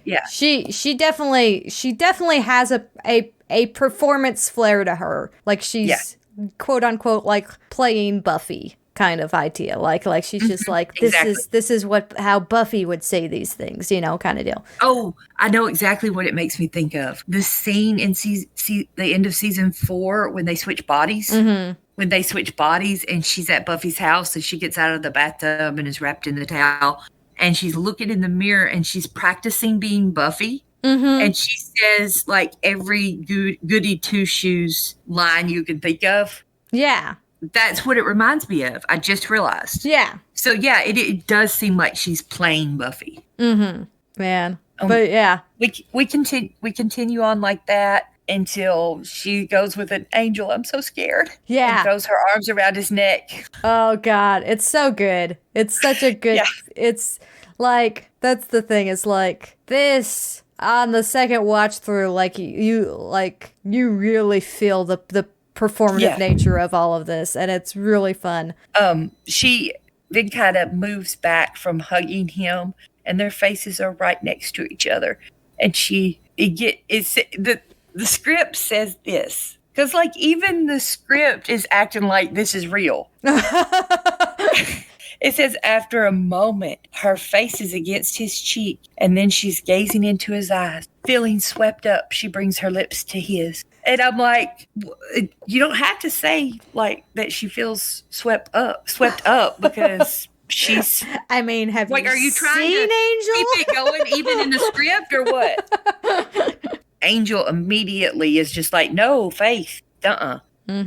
definitely has a performance flair to her. Like she's quote unquote like playing Buffy kind of idea. Like she's just like, this is how Buffy would say these things, you know, kind of deal. Oh, I know exactly what it makes me think of. The scene in the end of season 4 when they switch bodies. Mm-hmm. when they switch bodies and she's at Buffy's house and she gets out of the bathtub and is wrapped in the towel and she's looking in the mirror and she's practicing being Buffy. And she says like every goody two shoes line you can think of. Yeah. That's what it reminds me of. I just realized. Yeah. So yeah, it does seem like she's playing Buffy. Man. But yeah. We continue on like that until she goes with an angel. I'm so scared. Yeah. And throws her arms around his neck. Oh God, it's so good. It's such a good. It's like that's the thing. Is like this on the second watch through. Like you really feel the performative nature of all of this, and it's really fun. She then kind of moves back from hugging him, and their faces are right next to each other, and the script says this. Because, like, even the script is acting like this is real. It says, after a moment, her face is against his cheek, and then she's gazing into his eyes. Feeling swept up, she brings her lips to his. And I'm like, you don't have to say, like, that she feels swept up because she's... I mean, have like, you are you trying seen to Angel? keep it going even in the script or what? Angel immediately is just like, no, Faith,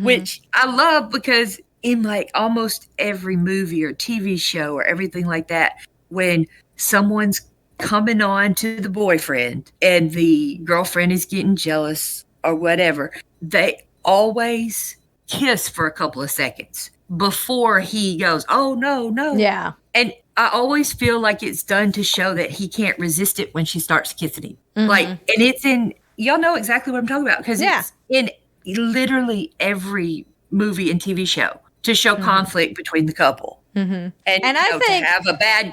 which I love because in like almost every movie or TV show or everything like that, when someone's coming on to the boyfriend and the girlfriend is getting jealous or whatever, they always kiss for a couple of seconds before he goes, oh, no. Yeah. And I always feel like it's done to show that he can't resist it when she starts kissing him. Like, and it's in, y'all know exactly what I'm talking about because it's in literally every movie and TV show to show conflict between the couple. And I think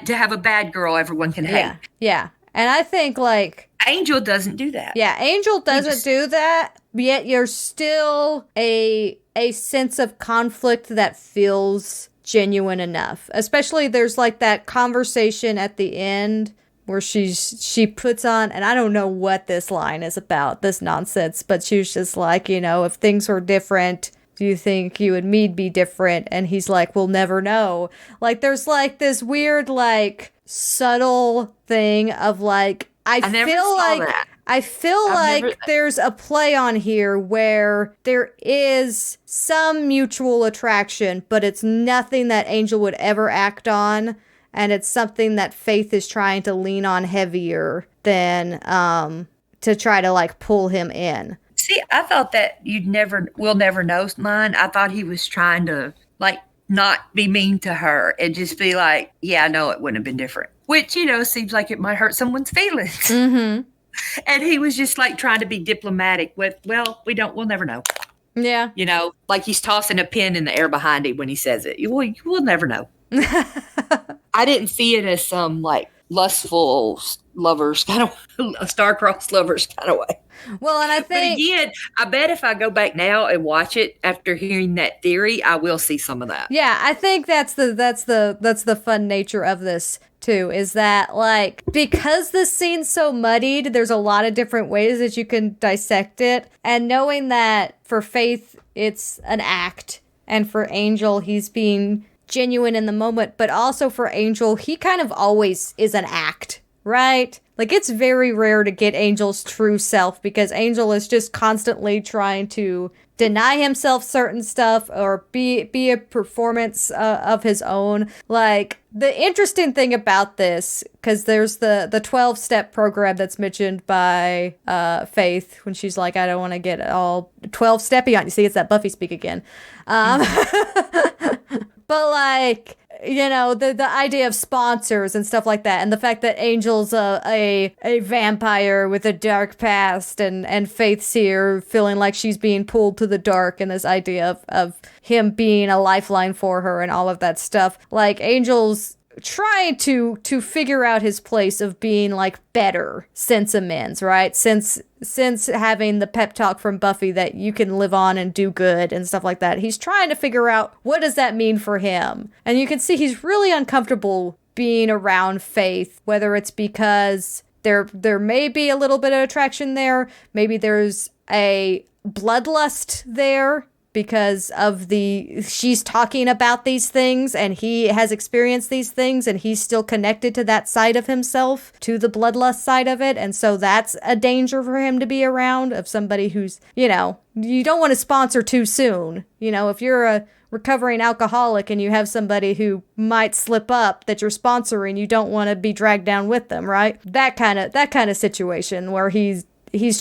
to have a bad girl everyone can hate. Yeah. And I think like Angel doesn't do that. Yeah, Angel doesn't do that, yet you're still a sense of conflict that feels genuine enough. Especially there's like that conversation at the end where she puts on, and I don't know what this line is about, this nonsense, but she was just like, you know, if things were different, do you think you and me'd be different? And he's like, we'll never know. Like there's like this weird like subtle thing of like I feel like there's a play on here where there is some mutual attraction, but it's nothing that Angel would ever act on, and it's something that Faith is trying to lean on heavier than to try to like pull him in. See, I thought that we'll never know line. I thought he was trying to like not be mean to her and just be like, yeah, I know it wouldn't have been different. Which, you know, seems like it might hurt someone's feelings. And he was just like trying to be diplomatic with, well, we'll never know. Yeah. You know, like he's tossing a pin in the air behind him when he says it. We'll never know. I didn't see it as some like lustful lovers kind of star-crossed lovers kind of way. Well, and I think, but again, I bet if I go back now and watch it after hearing that theory, I will see some of that. Yeah, I think that's the fun nature of this too, is that like because this scene's so muddied, there's a lot of different ways that you can dissect it, and knowing that for Faith it's an act, and for Angel he's being genuine in the moment, but also for Angel he kind of always is an act, right? Like, it's very rare to get Angel's true self because Angel is just constantly trying to deny himself certain stuff or be a performance of his own. Like, the interesting thing about this, because there's the 12-step program that's mentioned by Faith when she's like, I don't want to get all 12-steppy on you. See, it's that Buffy speak again. But, like, you know, the idea of sponsors and stuff like that, and the fact that Angel's a vampire with a dark past, and Faith's here feeling like she's being pulled to the dark, and this idea of him being a lifeline for her and all of that stuff. Like, Angel's trying to figure out his place of being like better since amends, right? Since having the pep talk from Buffy that you can live on and do good and stuff like that, he's trying to figure out what does that mean for him. And you can see he's really uncomfortable being around Faith, whether it's because there may be a little bit of attraction there, maybe there's a bloodlust there because of she's talking about these things and he has experienced these things and he's still connected to that side of himself, to the bloodlust side of it. And so that's a danger for him to be around, of somebody who's, you don't want to sponsor too soon. If you're a recovering alcoholic and you have somebody who might slip up that you're sponsoring, you don't want to be dragged down with them, right? That kind of situation where he's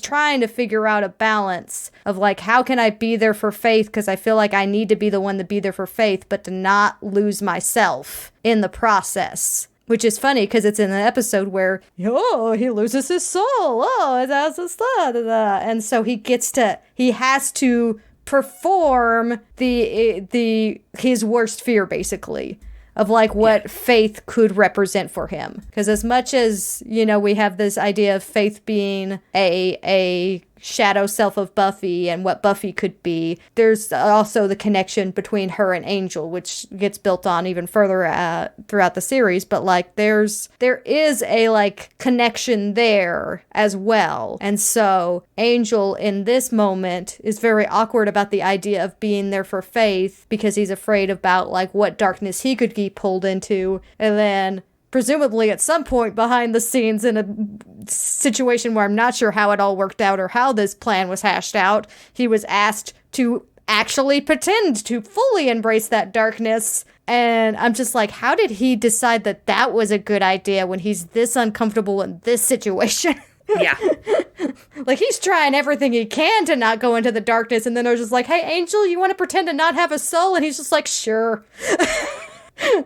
trying to figure out a balance of like, how can I be there for Faith, because I feel like I need to be the one to be there for Faith, but to not lose myself in the process. Which is funny because it's in an episode where, he loses his soul. That's and so he has to perform his worst fear, basically, of like what Faith could represent for him. Because as much as, we have this idea of Faith being a shadow self of Buffy and what Buffy could be, there's also the connection between her and Angel, which gets built on even further throughout the series. But like there is a like connection there as well. And so Angel in this moment is very awkward about the idea of being there for Faith because he's afraid about like what darkness he could be pulled into. And then presumably at some point behind the scenes in a situation where I'm not sure how it all worked out or how this plan was hashed out, he was asked to actually pretend to fully embrace that darkness. And I'm just like, how did he decide that was a good idea when he's this uncomfortable in this situation? Yeah. Like, he's trying everything he can to not go into the darkness, and then they're just like, hey, Angel, you want to pretend to not have a soul? And he's just like, sure.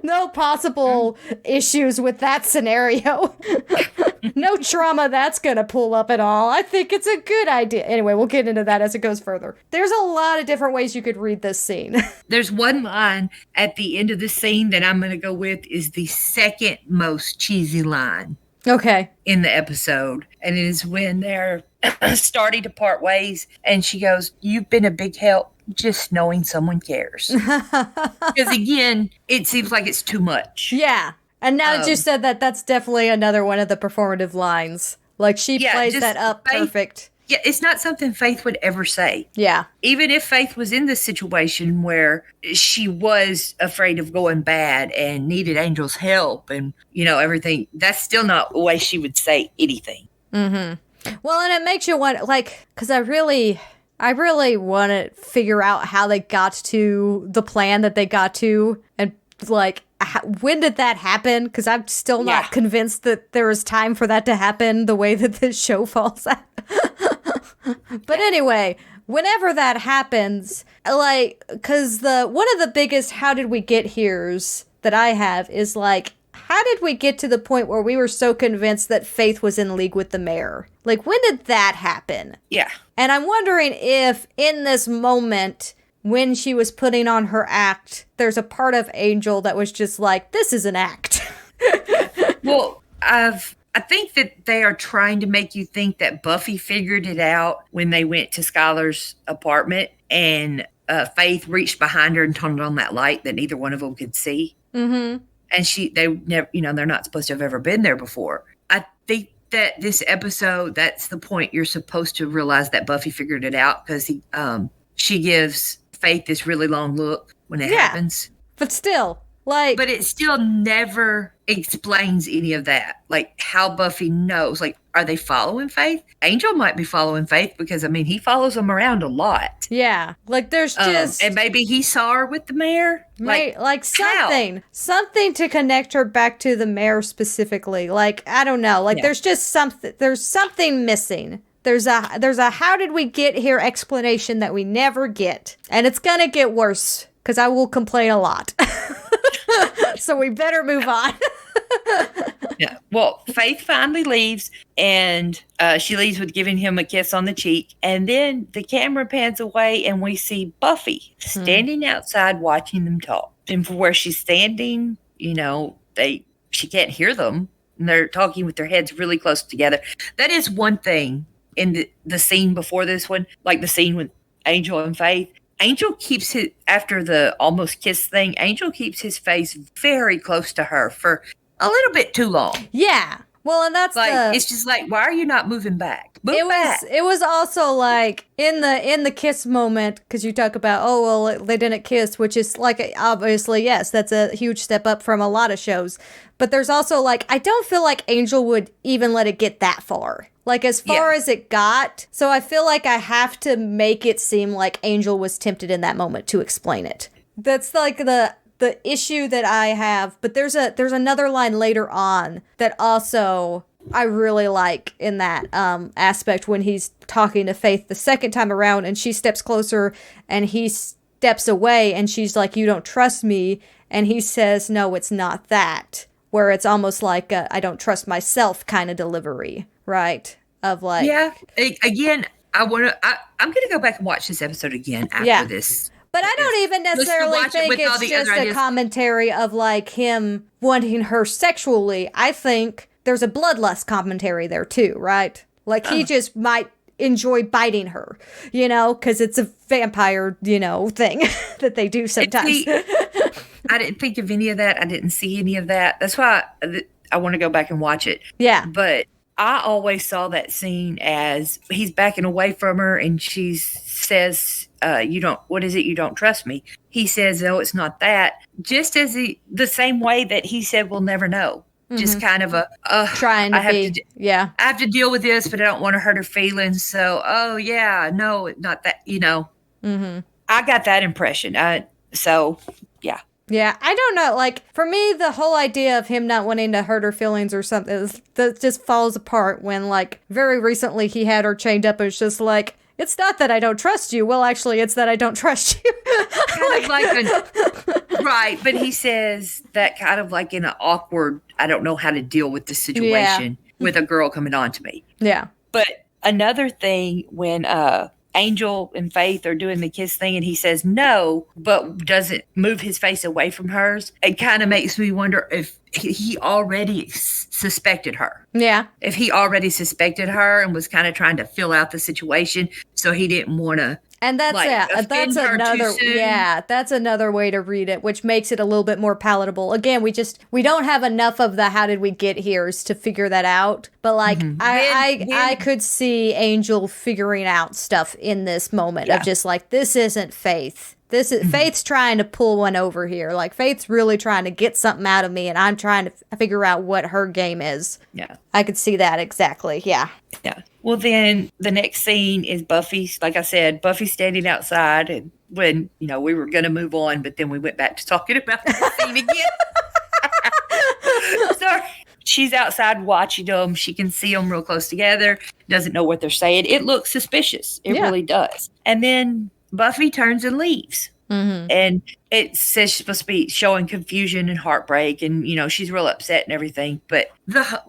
No possible issues with that scenario. No trauma that's going to pull up at all. I think it's a good idea. Anyway, we'll get into that as it goes further. There's a lot of different ways you could read this scene. There's one line at the end of the scene that I'm going to go with is the second most cheesy line. Okay. In the episode. And it is when they're starting to part ways and she goes, "You've been a big help. Just knowing someone cares." Because again, it seems like it's too much. Yeah. And now that you said that, that's definitely another one of the performative lines. Like, she plays that up perfect. Yeah, it's not something Faith would ever say. Yeah. Even if Faith was in this situation where she was afraid of going bad and needed Angel's help and, everything, that's still not the way she would say anything. Mm-hmm. Well, and it makes you want, like, because I really want to figure out how they got to the plan that they got to, and like, when did that happen? Because I'm still not convinced that there was time for that to happen the way that this show falls out. But anyway, whenever that happens, like, because one of the biggest how did we get here's that I have is like, how did we get to the point where we were so convinced that Faith was in league with the mayor? Like, when did that happen? Yeah. And I'm wondering if in this moment, when she was putting on her act, there's a part of Angel that was just like, this is an act. Well, I think that they are trying to make you think that Buffy figured it out when they went to Skylar's apartment and Faith reached behind her and turned on that light that neither one of them could see. Mm-hmm. And they never, they're not supposed to have ever been there before. I think that this episode, that's the point you're supposed to realize that Buffy figured it out, because she gives Faith this really long look when it happens. But still, like... But it still never explains any of that. Like, how Buffy knows. Like, are they following Faith? Angel might be following Faith because, he follows them around a lot. Yeah. Like, there's just... and maybe he saw her with the mayor. Like something. How? Something to connect her back to the mayor specifically. Like, I don't know. Like, there's just something... There's something missing. There's a how did we get here explanation that we never get. And it's gonna get worse, because I will complain a lot. So we better move on. Yeah. Well, Faith finally leaves, and she leaves with giving him a kiss on the cheek. And then the camera pans away, and we see Buffy standing outside watching them talk. And from where she's standing, she can't hear them. And they're talking with their heads really close together. That is one thing in the scene before this one, like the scene with Angel and Faith. Angel keeps after the almost kiss thing, Angel keeps his face very close to her for a little bit too long. Yeah. Well, and that's Like, it's just like, why are you not moving back? Move back. It was also like in the kiss moment, because you talk about, oh well, they didn't kiss, which is like, obviously yes, that's a huge step up from a lot of shows. But there's also like, I don't feel like Angel would even let it get that far. Like as far as it got. So I feel like I have to make it seem like Angel was tempted in that moment to explain it. That's like the issue that I have. But there's another line later on that also I really like in that aspect, when he's talking to Faith the second time around and she steps closer and he steps away and she's like, you don't trust me. And he says, no, it's not that. Where it's almost like a, I don't trust myself kind of delivery, right? Of like... Yeah. Again, I'm going to go back and watch this episode again after this. But I don't even necessarily think it's just a commentary of like him wanting her sexually. I think there's a bloodlust commentary there too, right? Like he just might enjoy biting her, you know, because it's a vampire, you know, thing that they do sometimes. I didn't think of any of that. I didn't see any of that. That's why I want to go back and watch it. Yeah. But I always saw that scene as he's backing away from her and she says, you don't trust me. He says, no, it's not that. Just as the same way that he said, we'll never know. Mm-hmm. Just kind of trying to I have to deal with this, but I don't want to hurt her feelings. So, oh yeah, no, not that, you know. Mm-hmm. I got that impression. Yeah. Yeah, I don't know. Like, for me, the whole idea of him not wanting to hurt her feelings or something, that just falls apart when, like, very recently he had her chained up and it's just like, it's not that I don't trust you. Well, actually, it's that I don't trust you. Right, but he says that kind of like in an awkward, I don't know how to deal with the situation with a girl coming on to me. Yeah. But another thing, when Angel and Faith are doing the kiss thing and he says no, but doesn't move his face away from hers, it kind of makes me wonder if he already suspected her. Yeah. If he already suspected her and was kind of trying to fill out the situation, so he didn't want to. And that's that's another way to read it, which makes it a little bit more palatable. Again, we don't have enough of the how did we get here's to figure that out. But like I could see Angel figuring out stuff in this moment of just like, this isn't Faith. This is Faith's trying to pull one over here. Like Faith's really trying to get something out of me and I'm trying to figure out what her game is. Yeah. I could see that exactly. Yeah. Yeah. Well, then the next scene is Buffy. Like I said, Buffy standing outside, and when, you know, we were going to move on, but then we went back to talking about the scene again. So she's outside watching them. She can see them real close together. Doesn't know what they're saying. It looks suspicious. It really does. And then Buffy turns and leaves. Mm-hmm. And it says she's supposed to be showing confusion and heartbreak, and you know she's real upset and everything. But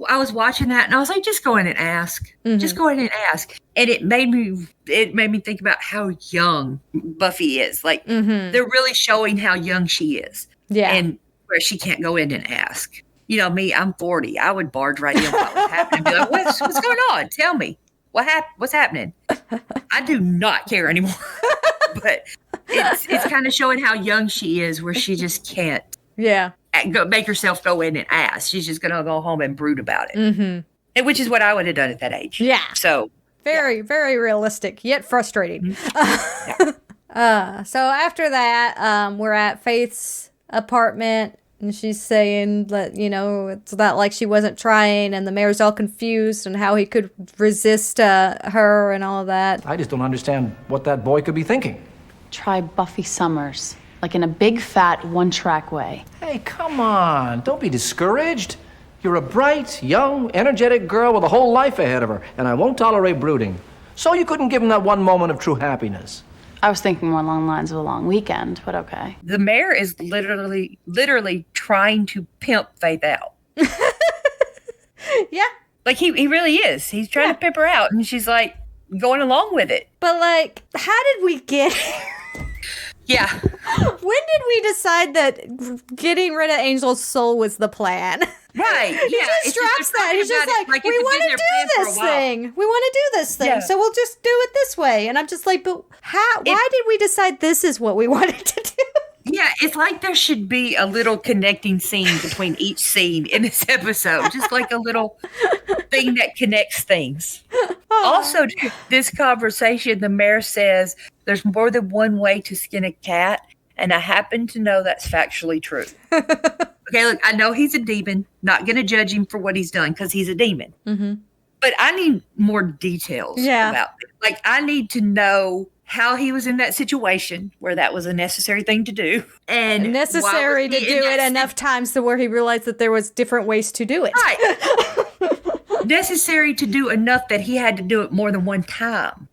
I was watching that, and I was like, "Just go in and ask. Just go in and ask." And it made me think about how young Buffy is. Like they're really showing how young she is. Yeah, and where she can't go in and ask. You know me, I'm 40. I would barge right in what was happening. And be like, what's going on? Tell me what's happening. I do not care anymore. But it's kind of showing how young she is, where she just can't make herself go in and ask. She's just going to go home and brood about it, and which is what I would have done at that age. Yeah. So very realistic, yet frustrating. So after that, we're at Faith's apartment. And she's saying that, you know, it's not like she wasn't trying, and the mayor's all confused and how he could resist her and all of that. I just don't understand what that boy could be thinking. Try Buffy Summers, like in a big, fat, one-track way. Hey, come on. Don't be discouraged. You're a bright, young, energetic girl with a whole life ahead of her, and I won't tolerate brooding. So you couldn't give him that one moment of true happiness. I was thinking more along the lines of a long weekend, but okay. The mayor is literally trying to pimp Faith out. Yeah. Like he really is. He's trying to pimp her out, and she's like going along with it. But like, how did we get here? Yeah. When did we decide that getting rid of Angel's soul was the plan? Right. He just drops that. He's just like, we want to do this thing. We want to do this thing. Yeah. So we'll just do it this way. And I'm just like, but how? Why did we decide this is what we wanted to do? Yeah, it's like there should be a little connecting scene between each scene in this episode, just like a little thing that connects things. Also, this conversation, the mayor says there's more than one way to skin a cat, and I happen to know that's factually true. Okay, look, I know he's a demon. Not going to judge him for what he's done because he's a demon. Mm-hmm. But I need more details about it. Like, I need to know how he was in that situation where that was a necessary thing to do. And necessary to do it enough times to where he realized that there was different ways to do it. Right. Necessary to do enough that he had to do it more than one time.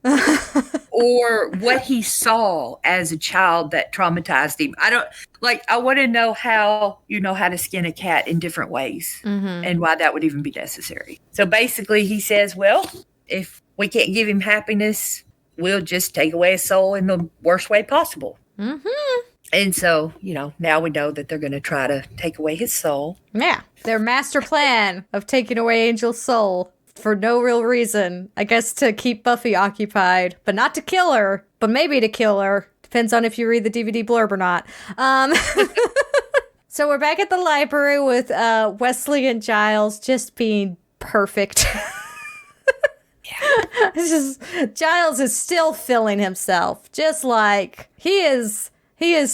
Or what he saw as a child that traumatized him. I want to know how you know how to skin a cat in different ways and why that would even be necessary. So basically he says, well, if we can't give him happiness, we'll just take away his soul in the worst way possible. Mm-hmm. And so, now we know that they're going to try to take away his soul. Yeah. Their master plan of taking away Angel's soul for no real reason. I guess to keep Buffy occupied, but not to kill her, but maybe to kill her. Depends on if you read the DVD blurb or not. So we're back at the library with Wesley and Giles just being perfect. It's just Giles is still feeling himself, just like he is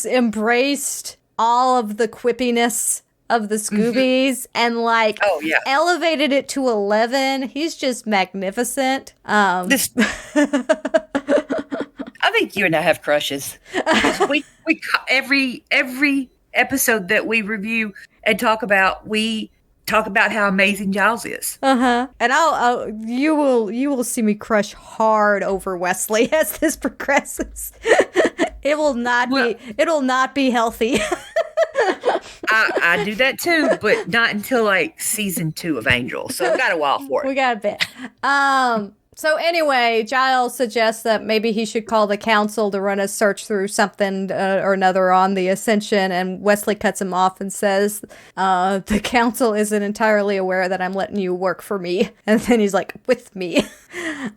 embraced all of the quippiness of the Scoobies and elevated it to 11. He's just magnificent. I think you and I have crushes. we every episode that we review and talk about, we talk about how amazing Giles is. And you will see me crush hard over Wesley as this progresses. It'll not be healthy. I do that too, but not until season 2 of Angel. So we got a while for it. We got a bit. So anyway, Giles suggests that maybe he should call the council to run a search through something or another on the Ascension, and Wesley cuts him off and says, the council isn't entirely aware that I'm letting you work for me. And then he's like, with me.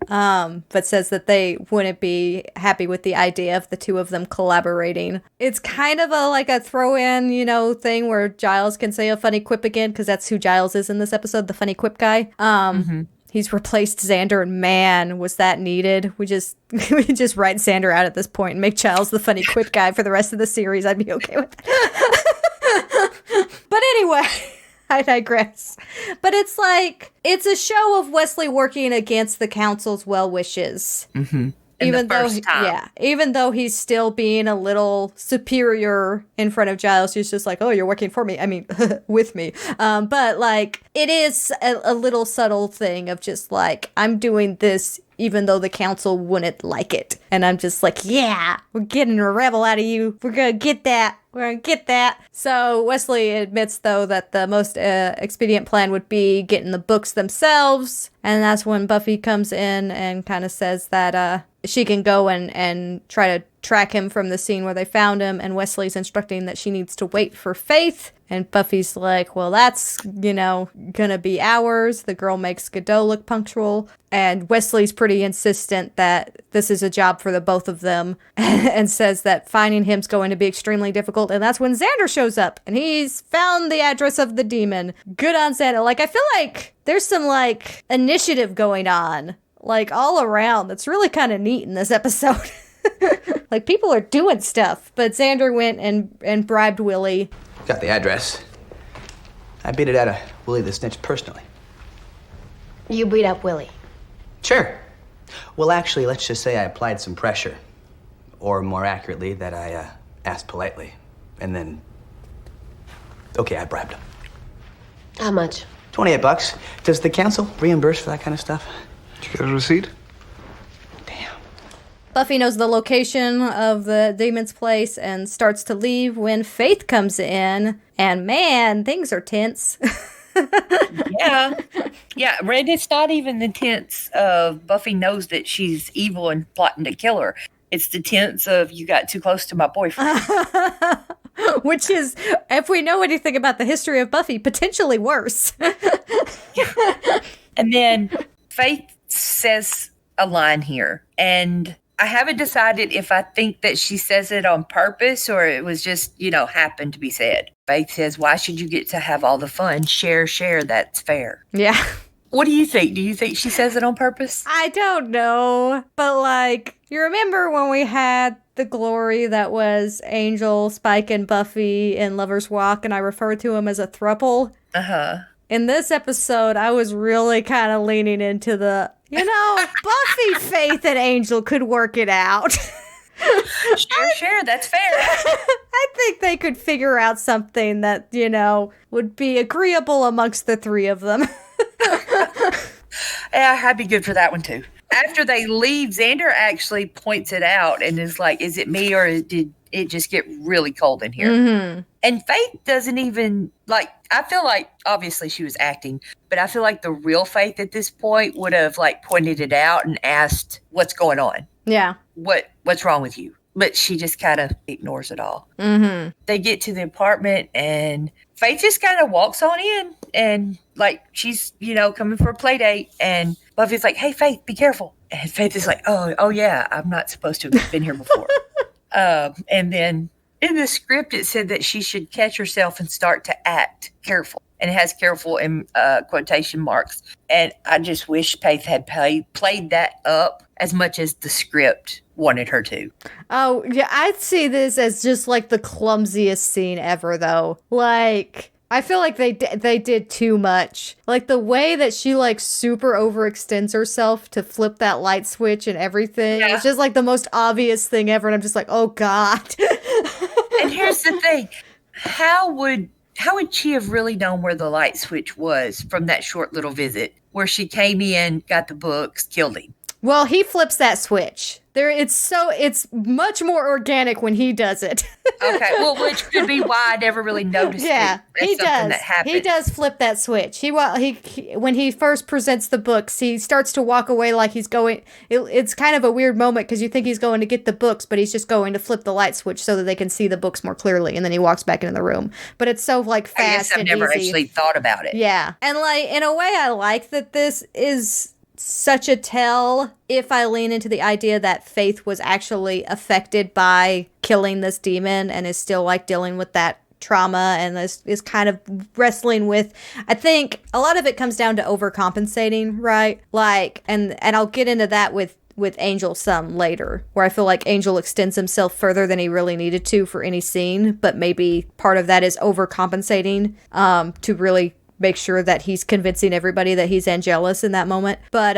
But says that they wouldn't be happy with the idea of the two of them collaborating. It's kind of a throw-in, thing where Giles can say a funny quip again, because that's who Giles is in this episode, the funny quip guy. He's replaced Xander, and man, was that needed. We just write Xander out at this point and make Giles the funny quip guy for the rest of the series. I'd be okay with that. But anyway, I digress. But it's a show of Wesley working against the council's well wishes. Mm-hmm. Even though he's still being a little superior in front of Giles, he's just like, oh, you're working for me. I mean, with me. But it is a little subtle thing of just I'm doing this even though the council wouldn't like it. And I'm just like, yeah, we're getting a rebel out of you. We're going to get that. We're going to get that. So Wesley admits, though, that the most expedient plan would be getting the books themselves. And that's when Buffy comes in and kind of says that she can go and try to track him from the scene where they found him. And Wesley's instructing that she needs to wait for Faith. And Buffy's like, well, that's, gonna be hours. The girl makes Godot look punctual. And Wesley's pretty insistent that this is a job for the both of them and says that finding him's going to be extremely difficult. And that's when Xander shows up and he's found the address of the demon. Good on Xander. I feel like there's some initiative going on all around. That's really kind of neat in this episode. People are doing stuff. But Xander went and bribed Willie. Got the address. I beat it out of Willie the Snitch personally. You beat up Willie. Sure. Well, actually, let's just say I applied some pressure. Or more accurately, that I asked politely. And then, okay, I bribed him. How much? $28. Does the council reimburse for that kind of stuff? Did you get a receipt? Buffy knows the location of the demon's place and starts to leave when Faith comes in. And man, things are tense. Yeah. Red, it's not even the tense of Buffy knows that she's evil and plotting to kill her. It's the tense of you got too close to my boyfriend. Which is, if we know anything about the history of Buffy, potentially worse. And then Faith says a line here, and I haven't decided if I think that she says it on purpose or it was just, happened to be said. Faith says, why should you get to have all the fun? Share, that's fair. Yeah. What do you think? Do you think she says it on purpose? I don't know. But, you remember when we had the glory that was Angel, Spike, and Buffy in Lover's Walk, and I referred to him as a throuple? Uh-huh. In this episode, I was really kind of leaning into the, Buffy, Faith, and Angel could work it out. Share, that's fair. I think they could figure out something that, would be agreeable amongst the three of them. Yeah, I'd be good for that one too. After they leave, Xander actually points it out and is like, is it me or did it just get really cold in here? Mm-hmm. And Faith doesn't even, I feel like, obviously she was acting, but I feel like the real Faith at this point would have, pointed it out and asked, what's going on? Yeah. What's wrong with you? But she just kind of ignores it all. Mm-hmm. They get to the apartment and Faith just kind of walks on in and, she's, coming for a play date. And Buffy's like, hey, Faith, be careful. And Faith is like, oh yeah, I'm not supposed to have been here before. And then in the script, it said that she should catch herself and start to act careful. And it has careful in quotation marks. And I just wish Faith had played that up as much as the script wanted her to. Oh, yeah, I'd see this as just, the clumsiest scene ever, though. I feel like they did too much. The way that she, super overextends herself to flip that light switch and everything. Yeah. It's just, the most obvious thing ever. And I'm just like, oh, God. And here's the thing. How would she have really known where the light switch was from that short little visit where she came in, got the books, killed him? Well, he flips that switch. It's much more organic when he does it. Okay, well, which could be why I never really noticed it. He does. That happened. He does flip that switch. He when he first presents the books, he starts to walk away like he's going. It's kind of a weird moment because you think he's going to get the books, but he's just going to flip the light switch so that they can see the books more clearly, and then he walks back into the room. But it's so fast I guess I've never easy. actually thought about it. Yeah, and in a way, I like that this is such a tell if I lean into the idea that Faith was actually affected by killing this demon and is still dealing with that trauma and is kind of wrestling with, I think a lot of it comes down to overcompensating, right? And I'll get into that with Angel some later, where I feel like Angel extends himself further than he really needed to for any scene, but maybe part of that is overcompensating to really make sure that he's convincing everybody that he's Angelus in that moment. But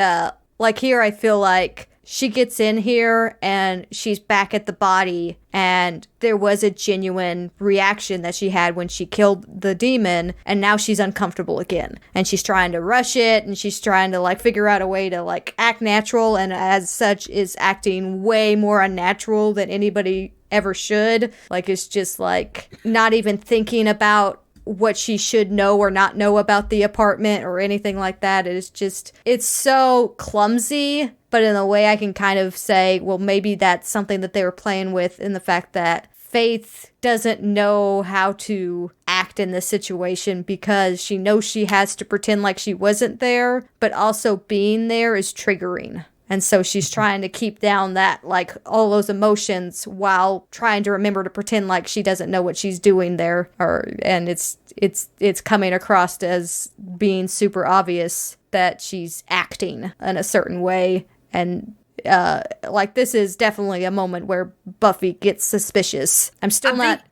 here, I feel like she gets in here and she's back at the body, and there was a genuine reaction that she had when she killed the demon, and now she's uncomfortable again. And she's trying to rush it, and she's trying to figure out a way to act natural, and as such is acting way more unnatural than anybody ever should. It's just not even thinking about what she should know or not know about the apartment or anything like that. It's so clumsy, but in a way I can kind of say, well, maybe that's something that they were playing with in the fact that Faith doesn't know how to act in this situation because she knows she has to pretend like she wasn't there, but also being there is triggering. And so she's trying to keep down that, all those emotions while trying to remember to pretend like she doesn't know what she's doing there. And it's coming across as being super obvious that she's acting in a certain way. And this is definitely a moment where Buffy gets suspicious. I'm still not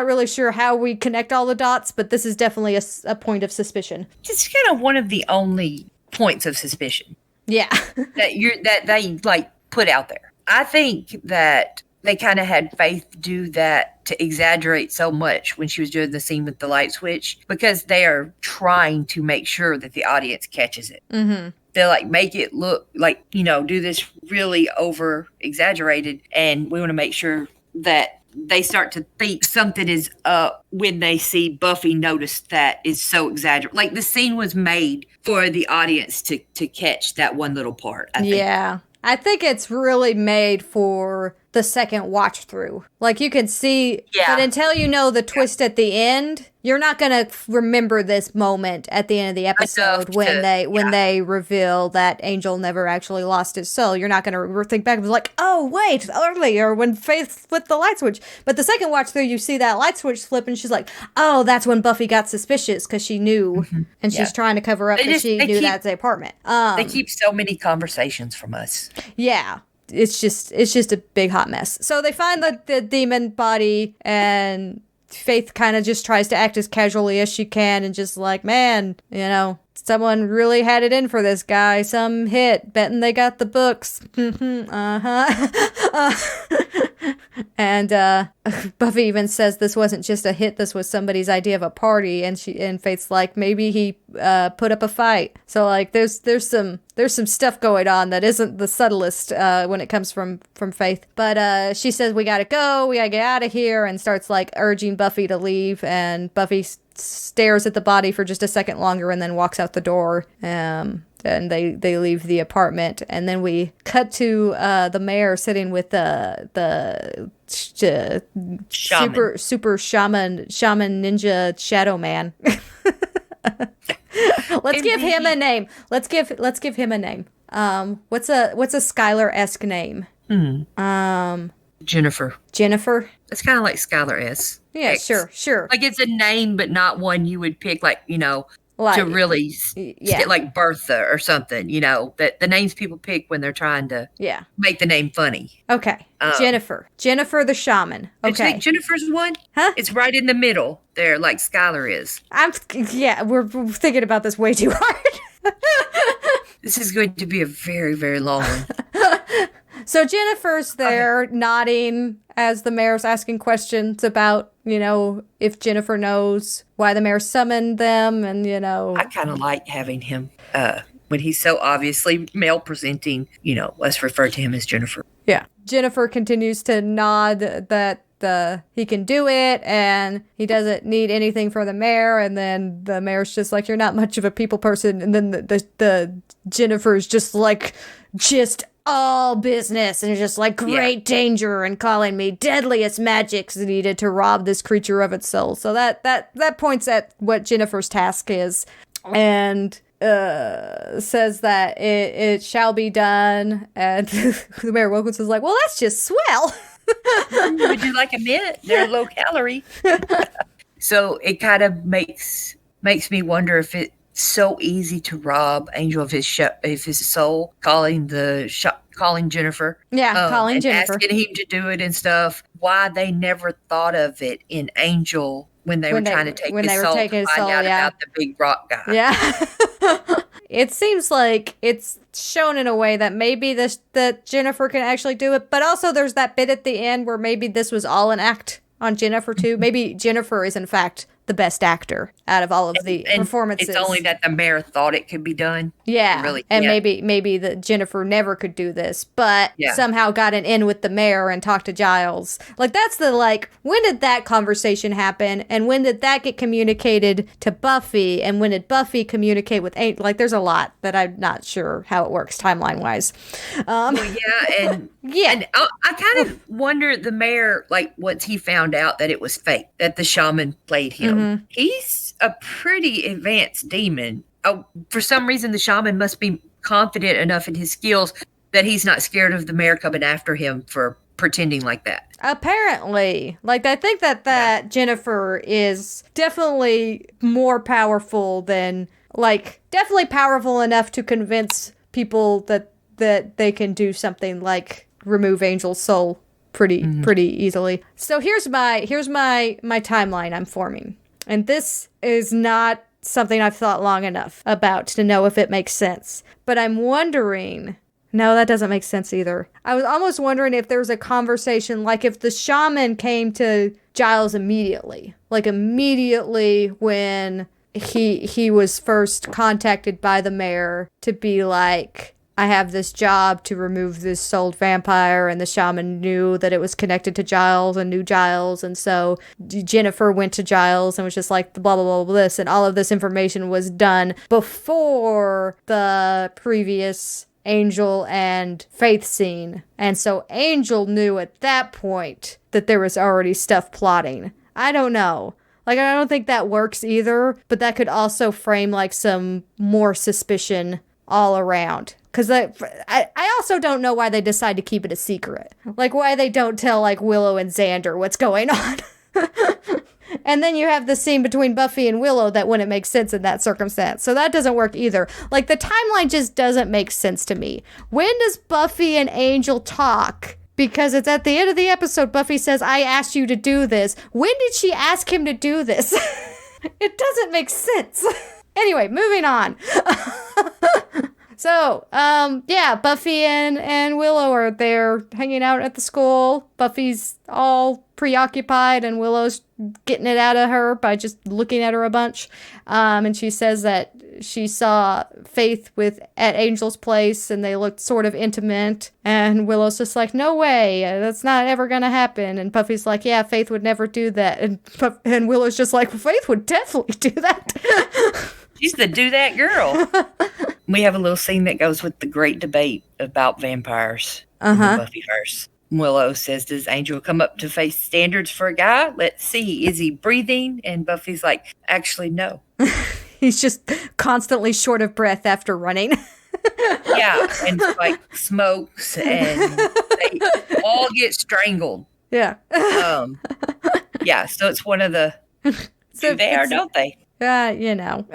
really sure how we connect all the dots, but this is definitely a point of suspicion. It's kind of one of the only points of suspicion. Yeah. that they put out there. I think that they kind of had Faith do that to exaggerate so much when she was doing the scene with the light switch because they are trying to make sure that the audience catches it. Mm-hmm. They make it look do this really over exaggerated, and we want to make sure that they start to think something is up when they see Buffy notice that is so exaggerated. The scene was made for the audience to catch that one little part, I think. Yeah. I think it's really made for the second watch through. Like, you can see, Yeah. but until you know the twist at the end, you're not going to remember this moment at the end of the episode when they reveal that Angel never actually lost his soul. You're not going to think back and be like, oh, wait, earlier when Faith flipped the light switch. But the second watch through, you see that light switch flip, and she's like, oh, that's when Buffy got suspicious because she knew, and she's trying to cover up because she knew that's the apartment. They keep so many conversations from us. Yeah. It's just a big hot mess. So they find the demon body, and Faith kind of just tries to act as casually as she can, and just like, man, someone really had it in for this guy. Some hit. Betting they got the books. And Buffy even says this wasn't just a hit. This was somebody's idea of a party. And Faith's like, maybe he put up a fight. So like, there's some stuff going on that isn't the subtlest when it comes from Faith. But she says, we gotta go. We gotta get out of here. And starts like urging Buffy to leave. And Buffy stares at the body for just a second longer and then walks out the door. And they leave the apartment, and then we cut to the mayor sitting with the super shaman ninja shadow man. Let's give him a name. Let's give him a name. What's a Skylar-esque name? Jennifer. It's kind of like Skylar S. Yeah, sure. Like, it's a name, but not one you would pick, like, like, to really like Bertha or something, that the names people pick when they're trying to make the name funny. Okay. Jennifer the shaman. Okay. Did you think Jennifer's one? Huh? It's right in the middle there, like Skylar is. We're thinking about this way too hard. This is going to be a very, very long one. So Jennifer's there nodding as the mayor's asking questions about, if Jennifer knows why the mayor summoned them, and, I kind of like having him, when he's so obviously male presenting, let's refer to him as Jennifer. Yeah. Jennifer continues to nod that he can do it, and he doesn't need anything from the mayor, and then the mayor's just like, you're not much of a people person, and then the Jennifer's just like, all business, and it's just like great danger, and calling me deadliest magics needed to rob this creature of its soul. So that points at what Jennifer's task is, and says that it shall be done. And the mayor Wilkins is like, well, that's just swell. Would you like a mint? They're low calorie. So it kind of makes me wonder if it's so easy to rob Angel of his soul, calling Jennifer. Yeah, calling Jennifer. Asking him to do it and stuff. Why they never thought of it in Angel when they were trying to take his soul to find out about the big rock guy. Yeah. It seems like it's shown in a way that maybe that Jennifer can actually do it, but also there's that bit at the end where maybe this was all an act on Jennifer too. Maybe Jennifer is in fact the best actor out of all of the performances. It's only that the mayor thought it could be done. Yeah, really, and maybe that Jennifer never could do this, but somehow got an in with the mayor and talked to Giles. Like, that's the, like, when did that conversation happen, and when did that get communicated to Buffy, and when did Buffy communicate with Angel? Like, there's a lot that I'm not sure how it works timeline-wise. And I kind of wonder, the mayor, like, once he found out that it was fake, that the shaman played him, he's a pretty advanced demon. For some reason, the shaman must be confident enough in his skills that he's not scared of the mayor coming after him for pretending like that. Apparently. Like, I think that Jennifer is definitely more powerful than, like, definitely powerful enough to convince people that they can do something like remove Angel's soul pretty easily. So here's my timeline I'm forming. And this is not something I've thought long enough about to know if it makes sense. But I'm wondering... No, that doesn't make sense either. I was almost wondering if there was a conversation, like if the shaman came to Giles immediately. Like immediately when he was first contacted by the mayor to be like... I have this job to remove this souled vampire, and the shaman knew that it was connected to Giles and knew Giles, and so Jennifer went to Giles and was just like, blah, blah, blah, blah, this, and all of this information was done before the previous Angel and Faith scene. And so Angel knew at that point that there was already stuff plotting. I don't know. Like, I don't think that works either, but that could also frame, like, some more suspicion all around. Because I also don't know why they decide to keep it a secret. Like, why they don't tell, like, Willow and Xander what's going on. And then you have the scene between Buffy and Willow that wouldn't make sense in that circumstance. So that doesn't work either. Like, the timeline just doesn't make sense to me. When does Buffy and Angel talk? Because it's at the end of the episode, Buffy says, I asked you to do this. When did she ask him to do this? It doesn't make sense. Anyway, moving on. So, yeah, Buffy and Willow are there hanging out at the school. Buffy's all preoccupied and Willow's getting it out of her by just looking at her a bunch. And she says that she saw Faith at Angel's place and they looked sort of intimate. And Willow's just like, no way, that's not ever gonna happen. And Buffy's like, yeah, Faith would never do that. And Willow's just like, Faith would definitely do that. She's the do that girl. We have a little scene that goes with the great debate about vampires in the Buffyverse. Willow says, does Angel come up to Faith's standards for a guy? Let's see. Is he breathing? And Buffy's like, actually, no. He's just constantly short of breath after running. Yeah, and like smokes and they all get strangled. Yeah. Yeah, so it's one of the, So they are, don't they? You know.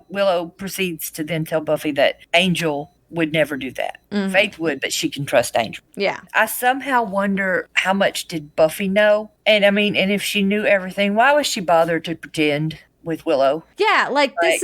Willow proceeds to then tell Buffy that Angel would never do that. Faith would, but she can trust Angel. Yeah. I somehow wonder how much did Buffy know? And I mean, and if she knew everything, why was she bothered to pretend with Willow? Yeah, this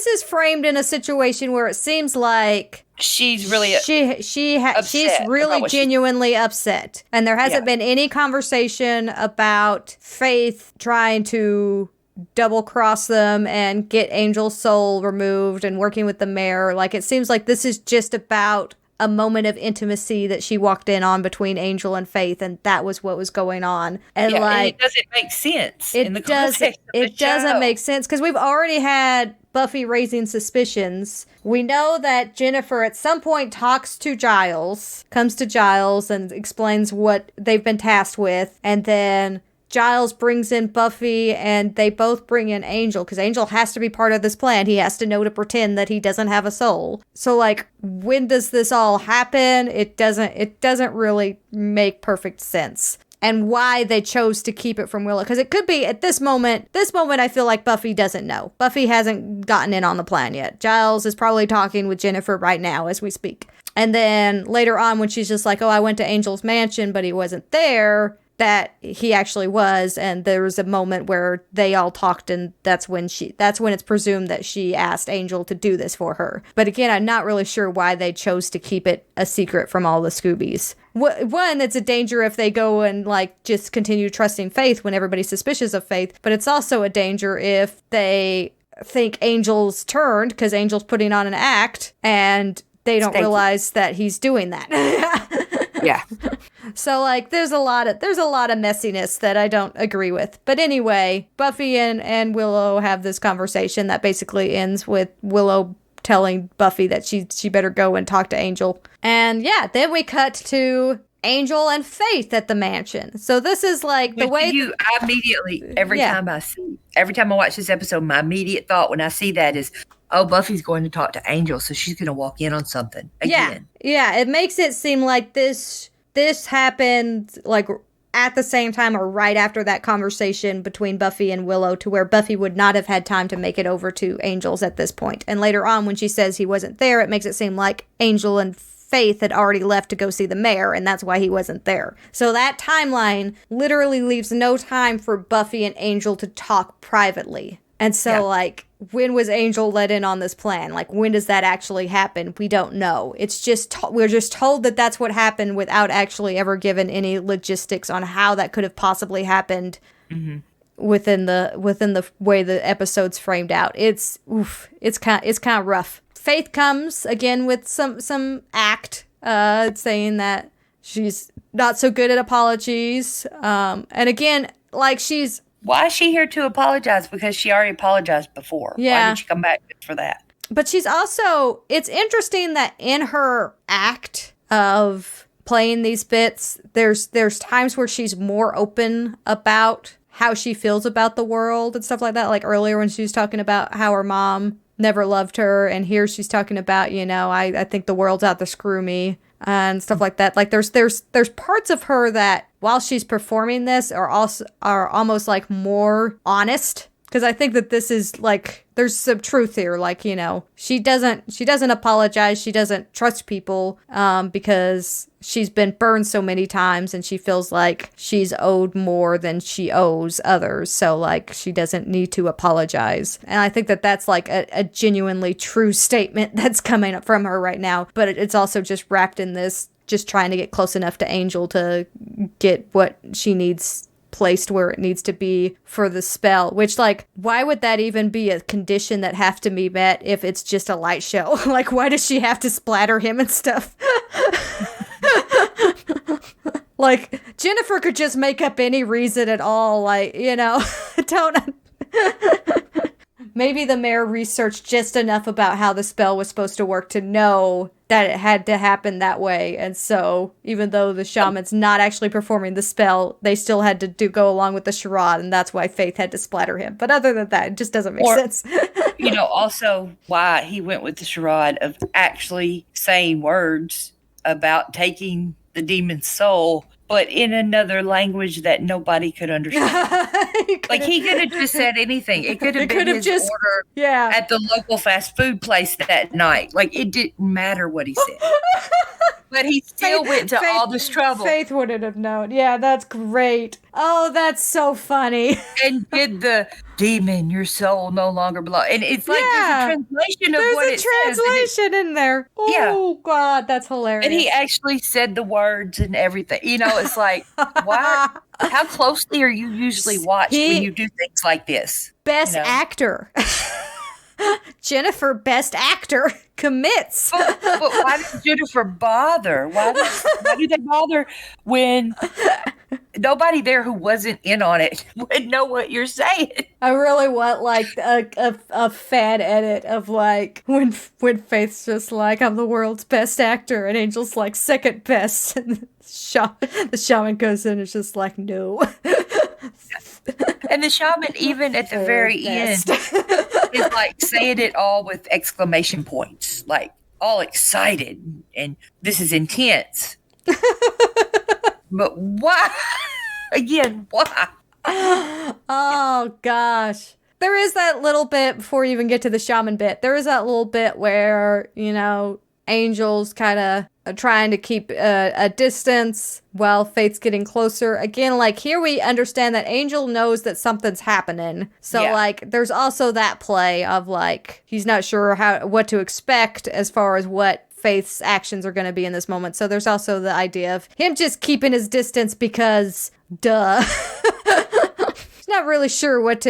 is framed in a situation where it seems like she's really she's really genuinely upset, and there hasn't been any conversation about Faith trying to double cross them and get Angel's soul removed and working with the mayor. Like, it seems like this is just about a moment of intimacy that she walked in on between Angel and Faith, and that was what was going on. And and it doesn't make sense in the context of the show. Doesn't make sense because we've already had Buffy raising suspicions. We know that Jennifer at some point comes to Giles and explains what they've been tasked with, and then Giles brings in Buffy and they both bring in Angel because Angel has to be part of this plan. He has to know to pretend that he doesn't have a soul. So, like, when does this all happen? It doesn't really make perfect sense. And why they chose to keep it from Willow. Because it could be at this moment I feel like Buffy doesn't know. Buffy hasn't gotten in on the plan yet. Giles is probably talking with Jennifer right now as we speak. And then later on when she's just like, oh, I went to Angel's mansion, but he wasn't there, that he actually was, and there was a moment where they all talked, and that's when it's presumed that she asked Angel to do this for her. But again, I'm not really sure why they chose to keep it a secret from all the Scoobies. One, it's a danger if they go and, like, just continue trusting Faith when everybody's suspicious of Faith, but it's also a danger if they think Angel's turned, because Angel's putting on an act, and they don't realize that he's doing that. Yeah. So, like, there's a lot of messiness that I don't agree with. But anyway, Buffy and Willow have this conversation that basically ends with Willow telling Buffy that she better go and talk to Angel. And yeah, then we cut to Angel and Faith at the mansion. So this is like the way I immediately every time I watch this episode, my immediate thought when I see that is, oh, Buffy's going to talk to Angel, so she's going to walk in on something again. Yeah, it makes it seem like this happened like at the same time or right after that conversation between Buffy and Willow, to where Buffy would not have had time to make it over to Angel's at this point. And later on, when she says he wasn't there, it makes it seem like Angel and Faith had already left to go see the mayor, and that's why he wasn't there. So that timeline literally leaves no time for Buffy and Angel to talk privately. And so, like, when was Angel let in on this plan? Like, when does that actually happen? We don't know. It's just, we're just told that that's what happened without actually ever given any logistics on how that could have possibly happened within the way the episode's framed out. It's kind of rough. Faith comes again with some act, saying that she's not so good at apologies. And again, like, she's... Why is she here to apologize? Because she already apologized before. Yeah. Why did she come back for that? But she's also, it's interesting that in her act of playing these bits, there's times where she's more open about how she feels about the world and stuff like that. Like earlier when she was talking about how her mom never loved her, and here she's talking about, I think the world's out to screw me and stuff like that. Like there's parts of her that while she's performing this are almost like more honest. Because I think that this is like, there's some truth here. Like, she doesn't apologize. She doesn't trust people because she's been burned so many times and she feels like she's owed more than she owes others. So like, she doesn't need to apologize. And I think that that's like a genuinely true statement that's coming up from her right now. But it's also just wrapped in this, just trying to get close enough to Angel to get what she needs placed where it needs to be for the spell, which like, why would that even be a condition that have to be met if it's just a light show? Like, why does she have to splatter him and stuff? Like, Jennifer could just make up any reason at all, like, don't... Maybe the mayor researched just enough about how the spell was supposed to work to know that it had to happen that way. And so even though the shaman's not actually performing the spell, they still had to go along with the charade. And that's why Faith had to splatter him. But other than that, it just doesn't make sense. Also why he went with the charade of actually saying words about taking the demon's soul, but in another language that nobody could understand. He could have just said anything. It could have been his order at the local fast food place that night. Like, it didn't matter what he said. But he still went to all this trouble. Faith wouldn't have known. Yeah, that's great. Oh, that's so funny. And did the demon, your soul no longer belongs. And it's like there's a translation of what it says. There's a translation in there. Oh, God, that's hilarious. And he actually said the words and everything. It's like, why? How closely are you usually watched when you do things like this? Best actor. Jennifer, best actor, commits. But why did Jennifer bother? Why did they bother when nobody there who wasn't in on it would know what you're saying? I really want like a fan edit of like when Faith's just like, I'm the world's best actor, and Angel's like second best, and the shaman goes in and is just like, no. And the shaman, even at the very end, is like saying it all with exclamation points, like all excited, and this is intense. But why? Again, why? Oh, gosh. There is that little bit, before you even get to the shaman bit, there is that little bit where, Angel's kind of trying to keep a distance while Faith's getting closer. Again, like, here we understand that Angel knows that something's happening. So, like, there's also that play of, like, he's not sure what to expect as far as what Faith's actions are going to be in this moment. So there's also the idea of him just keeping his distance because, duh. He's not really sure what's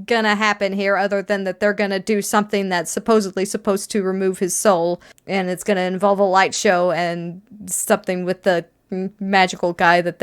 gonna happen here, other than that they're gonna do something that's supposedly supposed to remove his soul, and it's gonna involve a light show and something with the magical guy that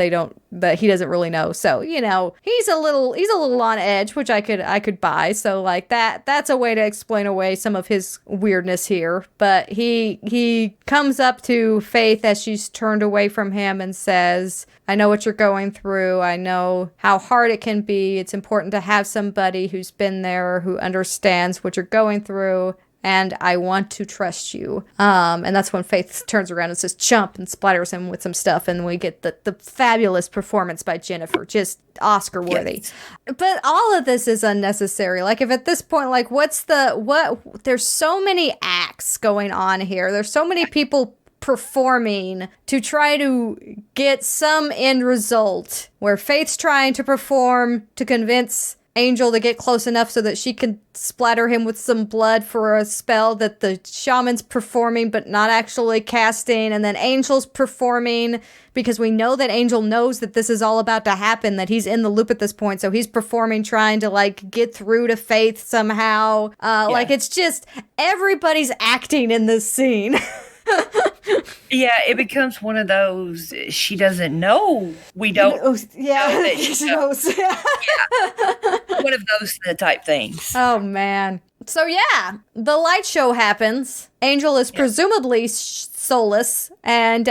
he doesn't really know. So, he's a little on edge, which I could buy. So like that's a way to explain away some of his weirdness here. But he comes up to Faith as she's turned away from him and says, I know what you're going through. I know how hard it can be. It's important to have somebody who's been there, who understands what you're going through. And I want to trust you. And that's when Faith turns around and says, chump, and splatters him with some stuff. And we get the fabulous performance by Jennifer, just Oscar worthy. Yes. But all of this is unnecessary. Like, if at this point, like, there's so many acts going on here. There's so many people performing to try to get some end result, where Faith's trying to perform to convince Angel to get close enough so that she can splatter him with some blood for a spell that the shaman's performing but not actually casting, and then Angel's performing because we know that Angel knows that this is all about to happen, that he's in the loop at this point, so he's performing trying to like get through to Faith somehow. Like, it's just everybody's acting in this scene. Yeah, it becomes one of those, she doesn't know. We don't know that she knows. Yeah. One of those type things. Oh, man. So yeah, the light show happens. Angel is presumably soulless and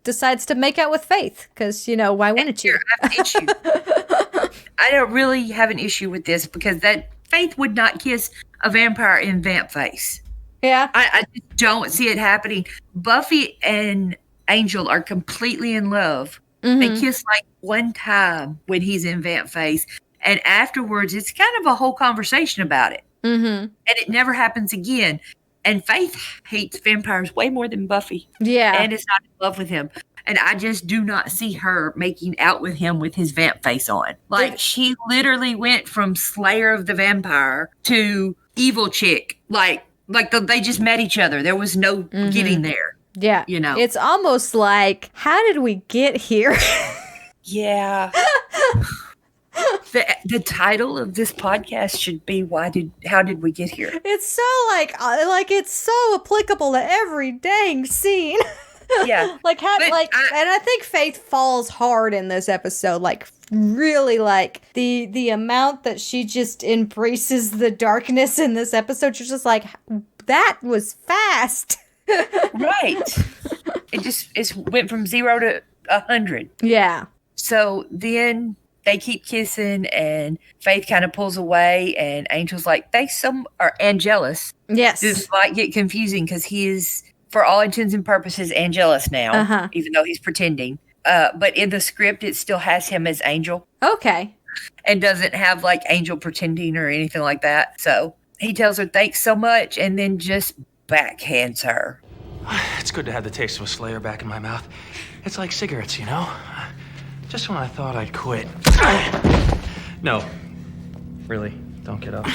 decides to make out with Faith because, why wouldn't you? I have an issue. I don't really have an issue with this because that Faith would not kiss a vampire in vamp face. Yeah. I just don't see it happening. Buffy and Angel are completely in love. They kiss like one time when he's in vamp face. And afterwards, it's kind of a whole conversation about it. And it never happens again. And Faith hates vampires way more than Buffy. Yeah. And is not in love with him. And I just do not see her making out with him with his vamp face on. Like, she literally went from Slayer of the Vampire to evil chick. They just met each other. There was no getting there. Yeah. It's almost like, how did we get here? Yeah. The title of this podcast should be how did we get here? It's so it's so applicable to every dang scene. Yeah. And I think Faith falls hard in this episode. Really, the amount that she just embraces the darkness in this episode. She's just like, that was fast. Right. It went from 0 to 100. Yeah. So then they keep kissing, and Faith kind of pulls away, and Angel's like, or Angelus. Yes. This might get confusing because he is, for all intents and purposes, Angelus now, even though he's pretending. But in the script, it still has him as Angel. Okay. And doesn't have Angel pretending or anything like that. So he tells her thanks so much, and then just backhands her. It's good to have the taste of a Slayer back in my mouth. It's like cigarettes, Just when I thought I'd quit. No. Really, don't get up.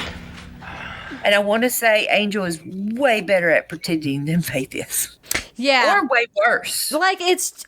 And I want to say Angel is way better at pretending than Faith is. Yeah. Or way worse. It's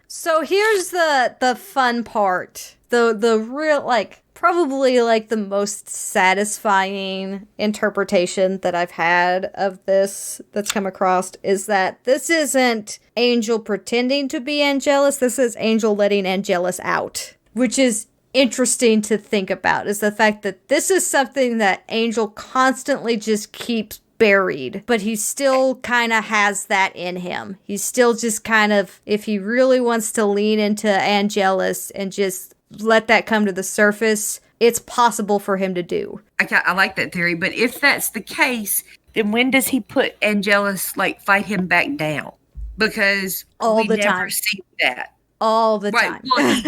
so here's the fun part. The real probably the most satisfying interpretation that I've had of this that's come across is that this isn't Angel pretending to be Angelus. This is Angel letting Angelus out, which is interesting to think about, is the fact that this is something that Angel constantly just keeps buried, but he still kind of has that in him. He's still just kind of, if he really wants to lean into Angelus and just let that come to the surface, it's possible for him to do. I like that theory, but if that's the case, then when does he put Angelus, fight him back down? Because we never see that. All the time. Well,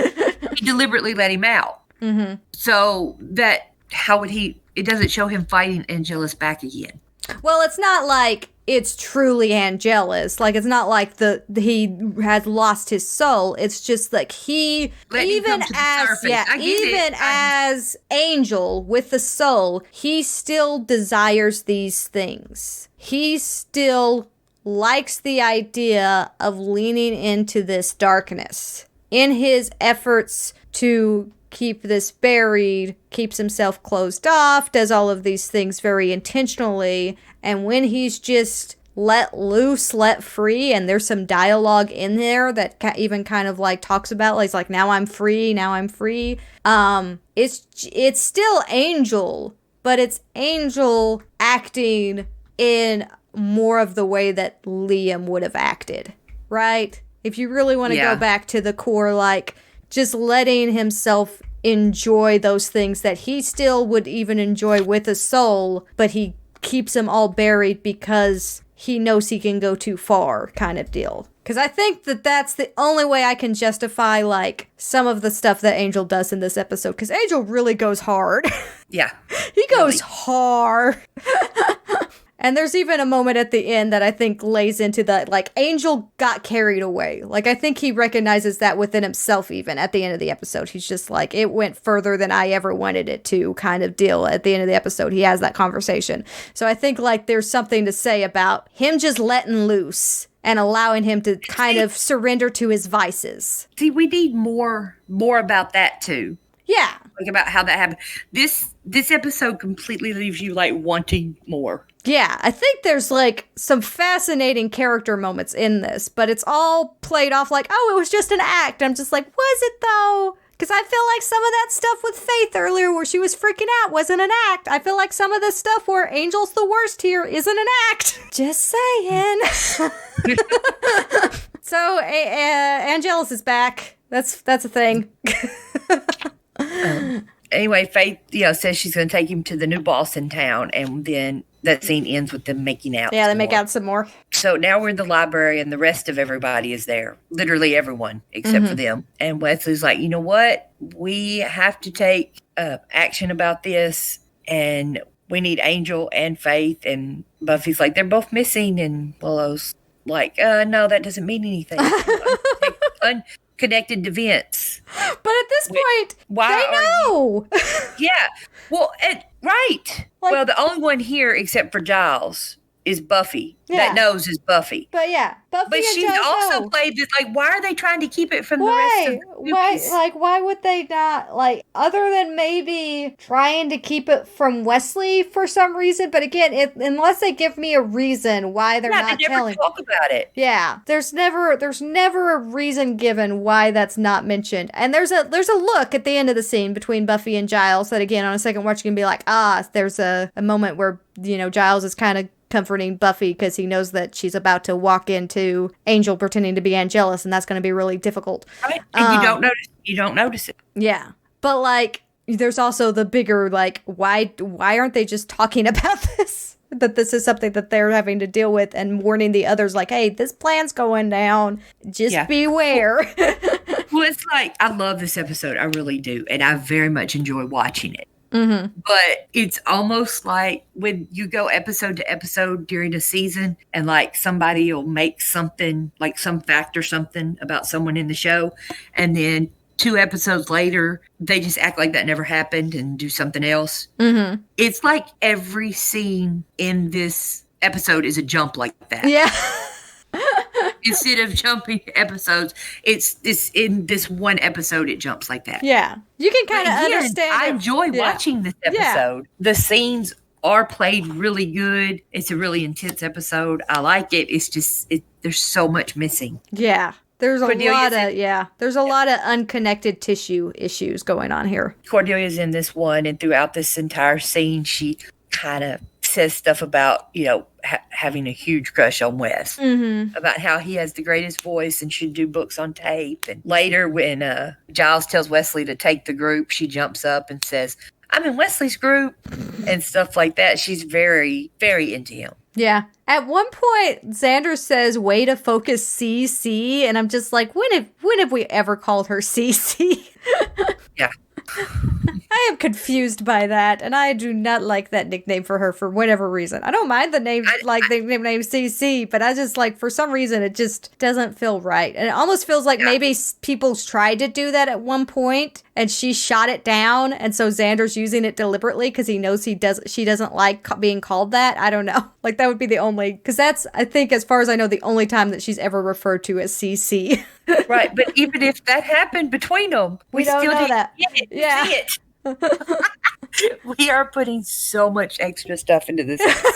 he deliberately let him out. Mm-hmm. So how would it doesn't show him fighting Angelus back again. Well, it's not like it's truly Angelus. It's not like he has lost his soul. It's just he, even as Angel with the soul, he still desires these things. He still likes the idea of leaning into this darkness. In his efforts to keep this buried, keeps himself closed off, does all of these things very intentionally, and when he's just let loose, let free, and there's some dialogue in there that even kind of talks about he's now I'm free, it's still Angel, but it's Angel acting in more of the way that Liam would have acted, right? If you really want to go back to the core, just letting himself enjoy those things that he still would even enjoy with a soul, but he keeps them all buried because he knows he can go too far, kind of deal. Because I think that's the only way I can justify, some of the stuff that Angel does in this episode. Because Angel really goes hard. Yeah. He goes hard. And there's even a moment at the end that I think lays into that, Angel got carried away. I think he recognizes that within himself even at the end of the episode. He's just it went further than I ever wanted it to, kind of deal. At the end of the episode, he has that conversation. So I think, there's something to say about him just letting loose and allowing him to kind of surrender to his vices. See, we need more about that, too. Yeah. About how that happened. This episode completely leaves you, wanting more. Yeah, I think there's some fascinating character moments in this, but it's all played off oh, it was just an act. I'm just was it though? Because I feel like some of that stuff with Faith earlier where she was freaking out wasn't an act. I feel like some of the stuff where Angel's the worst here isn't an act. Just saying. So, Angelus is back. That's a thing. Anyway, Faith, says she's going to take him to the new boss in town, and then that scene ends with them making out. Yeah, they make out some more. So now we're in the library, and the rest of everybody is there. Literally everyone, except for them. And Wesley's like, you know what? We have to take action about this, and we need Angel and Faith. And Buffy's like, they're both missing, and Willow's like, no, that doesn't mean anything. Unconnected events. But at this point, they know. Yeah. Well, right. Well, the only one here, except for Giles, is Buffy. That knows is Buffy. But yeah, Buffy but and she's Giles also know. played this, like, why are they trying to keep it from the rest of the movies? Why would they not, like, other than maybe trying to keep it from Wesley for some reason, but again, unless they give me a reason why they're not they never telling. talk about it. Yeah, there's never a reason given why that's not mentioned. And there's a look at the end of the scene between Buffy and Giles that, again, on a second watch, you can be like, there's a moment where, Giles is kind of comforting Buffy because he knows that she's about to walk into Angel pretending to be Angelus, and that's going to be really difficult. Right. And you don't notice it. Yeah. But, like, there's also the bigger, like, why aren't they just talking about this? That this is something that they're having to deal with and warning the others, like, hey, this plan's going down. Just beware. Well, it's like, I love this episode. I really do. And I very much enjoy watching it. Mm-hmm. But it's almost like when you go episode to episode during a season and like somebody will make something, like some fact or something about someone in the show, and then 2 episodes later they just act like that never happened and do something else. Mm-hmm. It's like every scene in this episode is a jump like that. Yeah. Instead of jumping episodes, it's in this one episode it jumps like that. Yeah. You can kind of understand. I enjoy watching this episode. Yeah. The scenes are played really good. It's a really intense episode. I like it. It's just there's so much missing. Yeah. There's a lot of unconnected tissue issues going on here. Cordelia's in this one, and throughout this entire scene, she kind of says stuff about, having a huge crush on Wes, about how he has the greatest voice and should do books on tape. And later when Giles tells Wesley to take the group, she jumps up and says, I'm in Wesley's group, and stuff like that. She's very, very into him. Yeah. At one point, Xander says, way to focus CC, and I'm just like, when have we ever called her CC? Yeah. I am confused by that, and I do not like that nickname for her for whatever reason. I don't mind the name, the name CC, but I just, like, for some reason, it just doesn't feel right. And it almost feels like maybe people tried to do that at one point, and she shot it down, and so Xander's using it deliberately because he knows she doesn't like being called that. I don't know. Like, that would be the only, because that's, I think, as far as I know, the only time that she's ever referred to as CC. Right, but even if that happened between them, we don't know that. Yeah. We are putting so much extra stuff into this episode.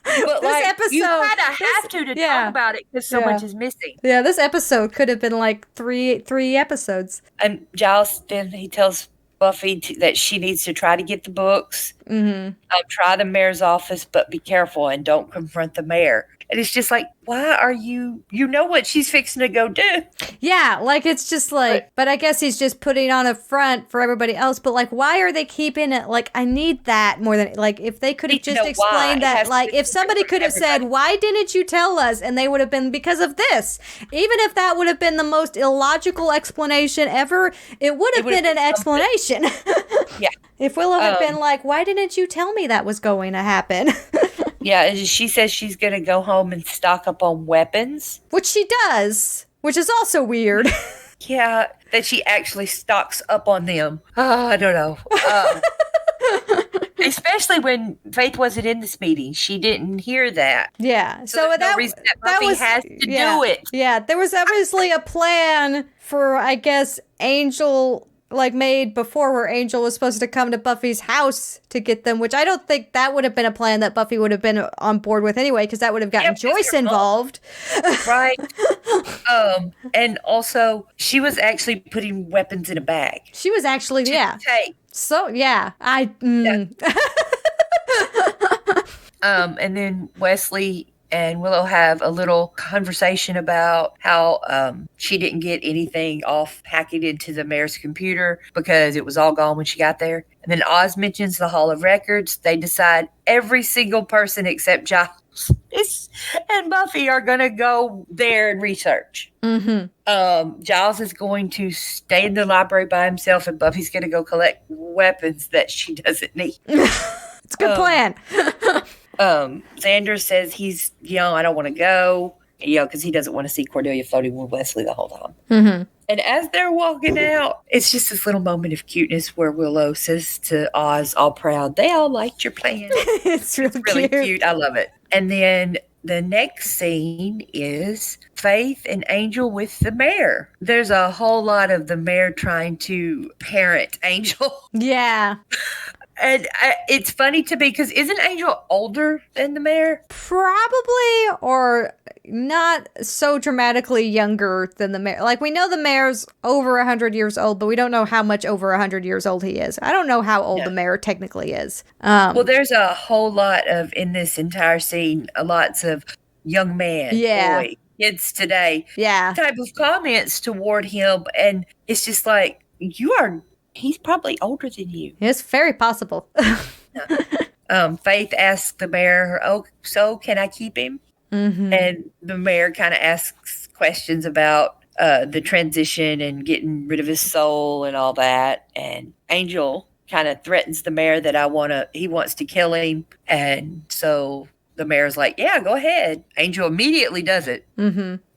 But this episode, you kind of have to talk about it because so much is missing. Yeah, this episode could have been like three episodes. And Giles, then he tells Buffy that she needs to try to get the books. Mm-hmm. Try the mayor's office, but be careful and don't confront the mayor. And it's just like, why are you know what she's fixing to go do. Yeah, like, it's just like, but I guess he's just putting on a front for everybody else. But, like, why are they keeping it? Like, I need that more than, like, if they could have just explained that, like, if somebody could have said, why didn't you tell us? And they would have been, because of this. Even if that would have been the most illogical explanation ever, it would have been an explanation. Yeah. If Willow had been like, why didn't you tell me that was going to happen? Yeah, she says she's going to go home and stock up on weapons. Which she does, which is also weird. Yeah, that she actually stocks up on them. I don't know. Especially when Faith wasn't in this meeting. She didn't hear that. Yeah. So that reason that Buffy has to do it. Yeah, there was obviously a plan for, I guess, Angel like made before where Angel was supposed to come to Buffy's house to get them, which I don't think that would have been a plan that Buffy would have been on board with anyway, because that would have gotten Joyce involved. Right. And also, she was actually putting weapons in a bag. She was actually, yeah. Take. So, yeah. And then Wesley and Willow have a little conversation about how she didn't get anything off hacking into the mayor's computer because it was all gone when she got there. And then Oz mentions the Hall of Records. They decide every single person except Giles and Buffy are going to go there and research. Giles is going to stay in the library by himself, and Buffy's going to go collect weapons that she doesn't need. It's a good plan. Xander says he's, I don't want to go, because he doesn't want to see Cordelia floating with Wesley the whole time. And as they're walking out, it's just this little moment of cuteness where Willow says to Oz, all proud, they all liked your plan. It's really cute. I love it. And then the next scene is Faith and Angel with the mayor. There's a whole lot of the mayor trying to parent Angel. Yeah. And it's funny to me because isn't Angel older than the mayor? Probably, or not so dramatically younger than the mayor. Like, we know the mayor's over 100 years old, but we don't know how much over 100 years old he is. I don't know how old the mayor technically is. Well, there's a whole lot of, in this entire scene, lots of young man, boy, kids today, type of comments toward him. And it's just like, he's probably older than you. It's very possible. Faith asks the mayor, so can I keep him? And the mayor kind of asks questions about the transition and getting rid of his soul and all that. And Angel kind of threatens the mayor that he wants to kill him. And so the mayor's like, yeah, go ahead. Angel immediately does it.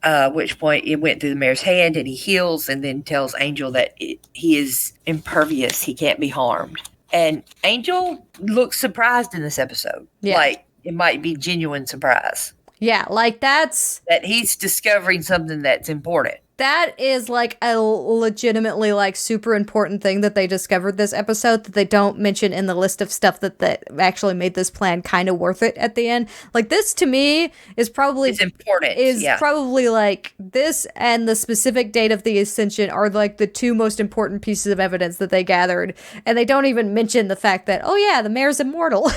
At which point it went through the mayor's hand and he heals and then tells Angel that he is impervious. He can't be harmed. And Angel looks surprised in this episode. Yeah. Like, it might be genuine surprise. Yeah, like that he's discovering something that's important. That is like a legitimately like super important thing that they discovered this episode that they don't mention in the list of stuff that actually made this plan kind of worth it at the end. Like, this to me is probably important. Probably like this and the specific date of the ascension are like the two most important pieces of evidence that they gathered, and they don't even mention the fact that the mayor's immortal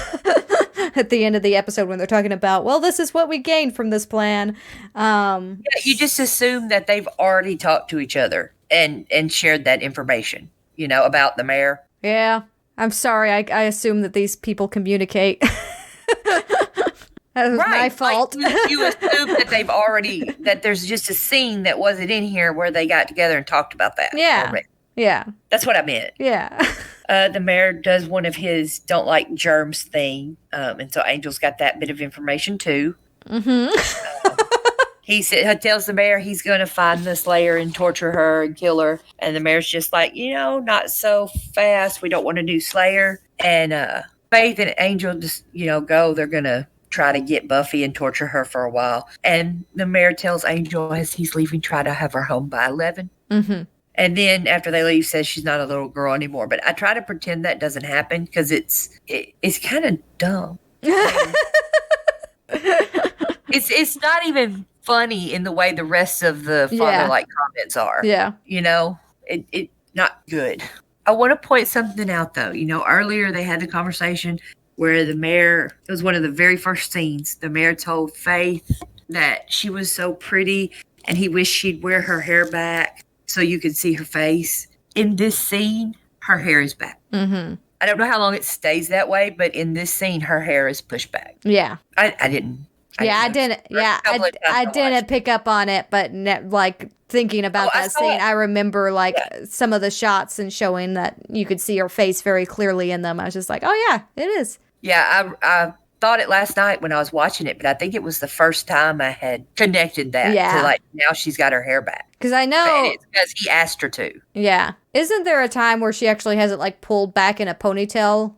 at the end of the episode when they're talking about, well, this is what we gained from this plan. You just assume that they've already talked to each other and shared that information, about the mayor. Yeah. I'm sorry. I assume that these people communicate. That was my fault. Like, you assume that they've already, that there's just a scene that wasn't in here where they got together and talked about that. Yeah. Already. Yeah. That's what I meant. Yeah. The mayor does one of his don't like germs thing. And so Angel's got that bit of information too. He tells the mayor he's going to find the Slayer and torture her and kill her. And the mayor's just like, not so fast. We don't want a new Slayer. And Faith and Angel just, go. They're going to try to get Buffy and torture her for a while. And the mayor tells Angel as he's leaving, try to have her home by 11. And then after they leave, says she's not a little girl anymore. But I try to pretend that doesn't happen because it's kind of dumb. It's not even funny in the way the rest of the father-like comments are. Yeah. It not good. I want to point something out, though. Earlier they had the conversation where the mayor, it was one of the very first scenes, the mayor told Faith that she was so pretty and he wished she'd wear her hair back so you could see her face. In this scene, her hair is back. I don't know how long it stays that way, but in this scene, her hair is pushed back. Yeah. I didn't. I didn't pick up on it, but thinking about that scene, I remember some of the shots and showing that you could see her face very clearly in them. I was just like, oh yeah, it is. Yeah, I thought it last night when I was watching it, but I think it was the first time I had connected that to now she's got her hair back. Because I know it's because he asked her to. Yeah. Isn't there a time where she actually has it pulled back in a ponytail?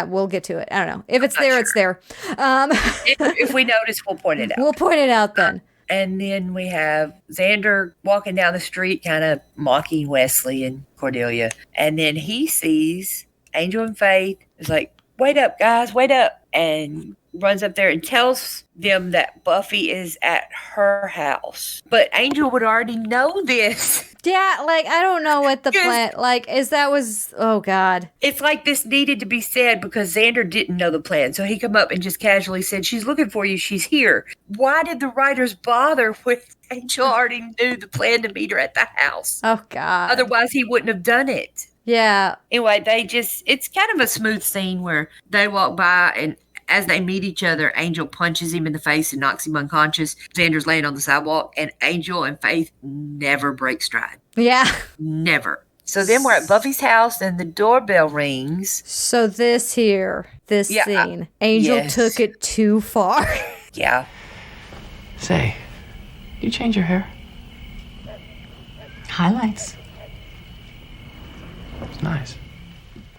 We'll get to it. I don't know. If it's there, it's there. If we notice, we'll point it out. We'll point it out then. And then we have Xander walking down the street, kind of mocking Wesley and Cordelia. And then he sees Angel and Faith. Is like, wait up, guys, wait up. And runs up there and tells them that Buffy is at her house. But Angel would already know this. Yeah, like, I don't know what the plan, like, oh, God. It's like this needed to be said because Xander didn't know the plan. So he come up and just casually said, she's looking for you, she's here. Why did the writers bother when Angel already knew the plan to meet her at the house? Oh, God. Otherwise, he wouldn't have done it. Yeah. Anyway, it's kind of a smooth scene where they walk by and as they meet each other, Angel punches him in the face and knocks him unconscious. Xander's laying on the sidewalk, and Angel and Faith never break stride. Yeah. Never. So then we're at Buffy's house, and the doorbell rings. So this scene, Angel took it too far. Yeah. Say, you change your hair? Highlights. It's nice.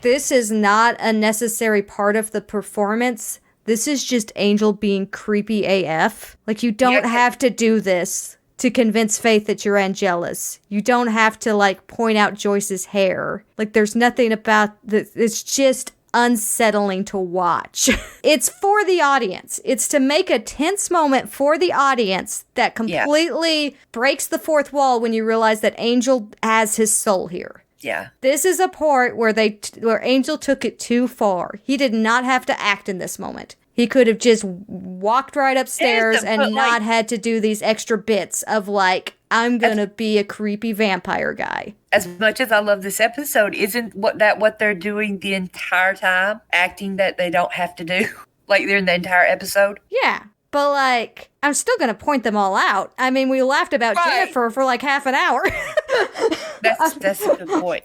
This is not a necessary part of the performance. This is just Angel being creepy AF. Like, you don't have to do this to convince Faith that you're Angelus. You don't have to, like, point out Joyce's hair. Like, there's nothing about this. It's just unsettling to watch. It's for the audience. It's to make a tense moment for the audience that completely breaks the fourth wall when you realize that Angel has his soul here. Yeah. This is a part where where Angel took it too far. He did not have to act in this moment. He could have just walked right upstairs and not had to do these extra bits of like, I'm gonna be a creepy vampire guy. As much as I love this episode, isn't what they're doing the entire time? Acting that they don't have to do? Like they're in the entire episode? Yeah. But, like, I'm still going to point them all out. I mean, we laughed about Jennifer for, like, half an hour. That's a good point.